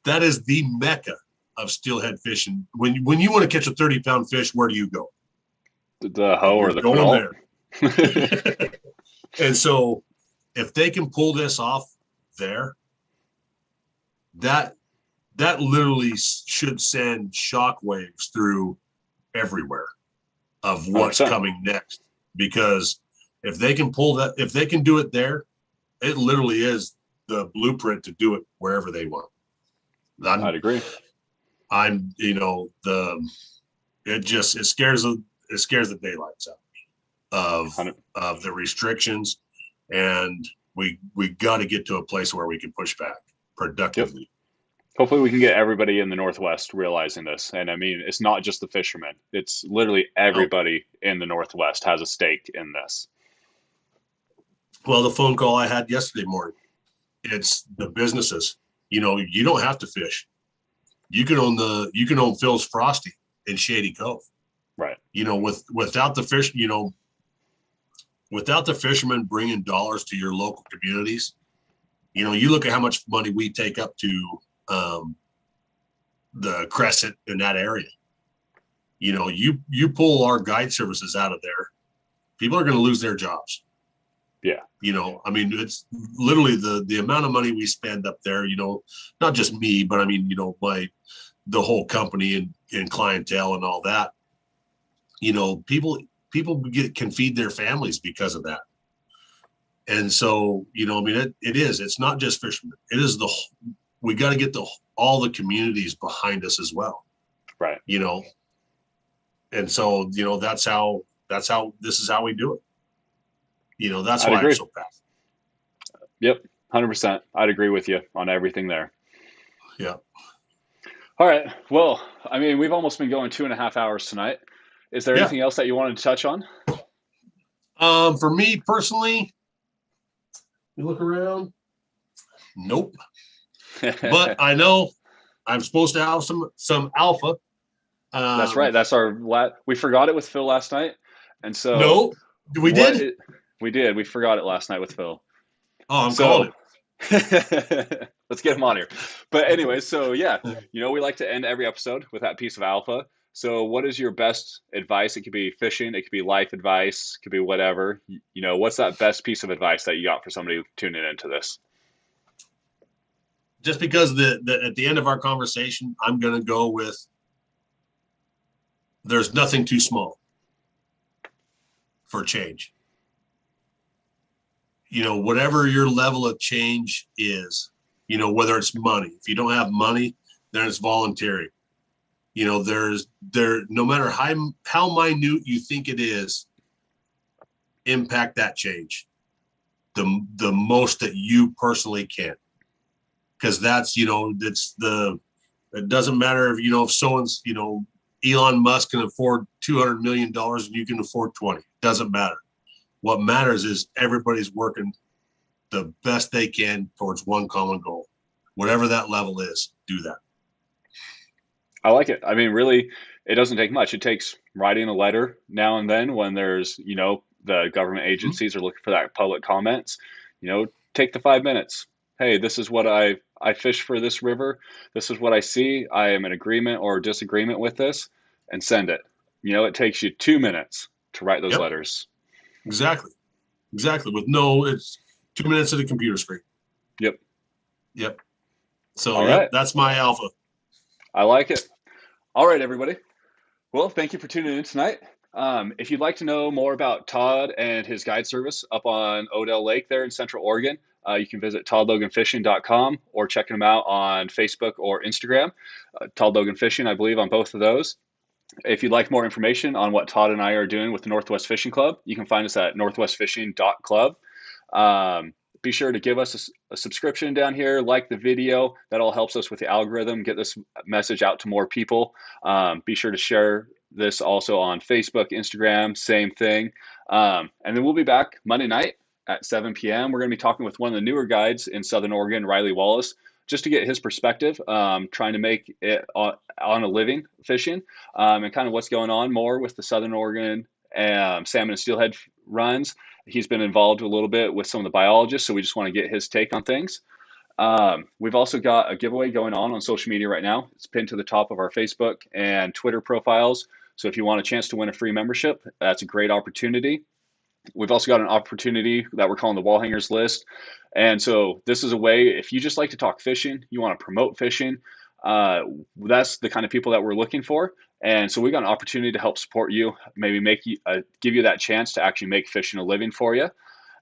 That is the mecca of steelhead fishing. When you want to catch a 30-pound fish, where do you go? The Ho or the going Canal. there. And so if they can pull this off there, that literally should send shockwaves through everywhere of what's 100%. coming next. Because if they can do it there, it literally is the blueprint to do it wherever they want. I'd agree. You know, it scares the daylights out of the restrictions, and we got to get to a place where we can push back productively. Yep. Hopefully we can get everybody in the Northwest realizing this. And I mean, it's not just the fishermen. It's literally everybody in the Northwest has a stake in this. Well, the phone call I had yesterday morning, it's the businesses. You know, you don't have to fish. You can own Phil's Frosty in Shady Cove. Right. You know, without the fish, you know, without the fishermen bringing dollars to your local communities, you know, you look at how much money we take up to the Crescent in that area. You know, you pull our guide services out of there, people are going to lose their jobs. Yeah. You know, I mean, it's literally the amount of money we spend up there, you know, not just me, but I mean, you know, the whole company and clientele and all that, you know, people can feed their families because of that. And so, you know, I mean, it's not just fishermen. It is we got to get all the communities behind us as well. Right. You know, and so, you know, this is how we do it. You know, that's why I'm so passionate. Yep. 100%. I'd agree with you on everything there. Yeah. All right. Well, I mean, we've almost been going 2.5 hours tonight. Is there anything else that you wanted to touch on? For me personally, you look around. Nope. But I know I'm supposed to have some alpha. That's right. That's we forgot it with Phil last night. And so no, we did. We did. We forgot it last night with Phil. Oh, I'm calling it. Let's get him on here. But anyway, so yeah, you know, we like to end every episode with that piece of alpha. So what is your best advice? It could be fishing. It could be life advice. It could be whatever. You know, what's that best piece of advice that you got for somebody tuning into this? Just because at the end of our conversation, I'm going to go with there's nothing too small for change. You know, whatever your level of change is, you know, whether it's money, if you don't have money, then it's volunteering. You know, no matter how minute you think it is, impact that change the most that you personally can. Because that's, you know, it doesn't matter if, you know, if someone's, you know, Elon Musk can afford $200 million and you can afford 20. Doesn't matter. What matters is everybody's working the best they can towards one common goal. Whatever that level is, do that. I like it. I mean, really, it doesn't take much. It takes writing a letter now and then when there's, the government Mhm. agencies are looking for that public comments. Take the 5 minutes. Hey, this is what I fish for this river. This is what I see. I am in agreement or disagreement with this, and send it. It takes you 2 minutes to write those Yep, letters. exactly. Exactly. It's 2 minutes at a computer screen. Yep. Yep. So, All yep, right. that's my alpha. I like it. All right, everybody. Well, thank you for tuning in tonight. If you'd like to know more about Todd and his guide service up on Odell Lake there in Central Oregon, you can visit toddloganfishing.com or check him out on Facebook or Instagram. Todd Logan Fishing, I believe, on both of those. If you'd like more information on what Todd and I are doing with the Northwest Fishing Club, you can find us at northwestfishing.club. Be sure to give us a subscription down here, like the video. That all helps us with the algorithm, get this message out to more people. Be sure to share this also on Facebook, Instagram, same thing. And then we'll be back Monday night at 7 p.m. We're going to be talking with one of the newer guides in Southern Oregon, Riley Wallace, just to get his perspective, trying to make it on a living fishing, and kind of what's going on more with the Southern Oregon salmon and steelhead runs. He's been involved a little bit with some of the biologists, so we just want to get his take on things. We've also got a giveaway going on social media right now. It's pinned to the top of our Facebook and Twitter profiles. So if you want a chance to win a free membership, that's a great opportunity. We've also got an opportunity that we're calling the wall hangers list. And so this is a way, if you just like to talk fishing, you want to promote fishing, that's the kind of people that we're looking for. And so we got an opportunity to help support you, maybe make you give you that chance to actually make fishing a living for you.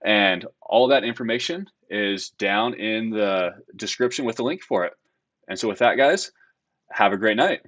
And all that information is down in the description with the link for it. And so with that, guys, have a great night.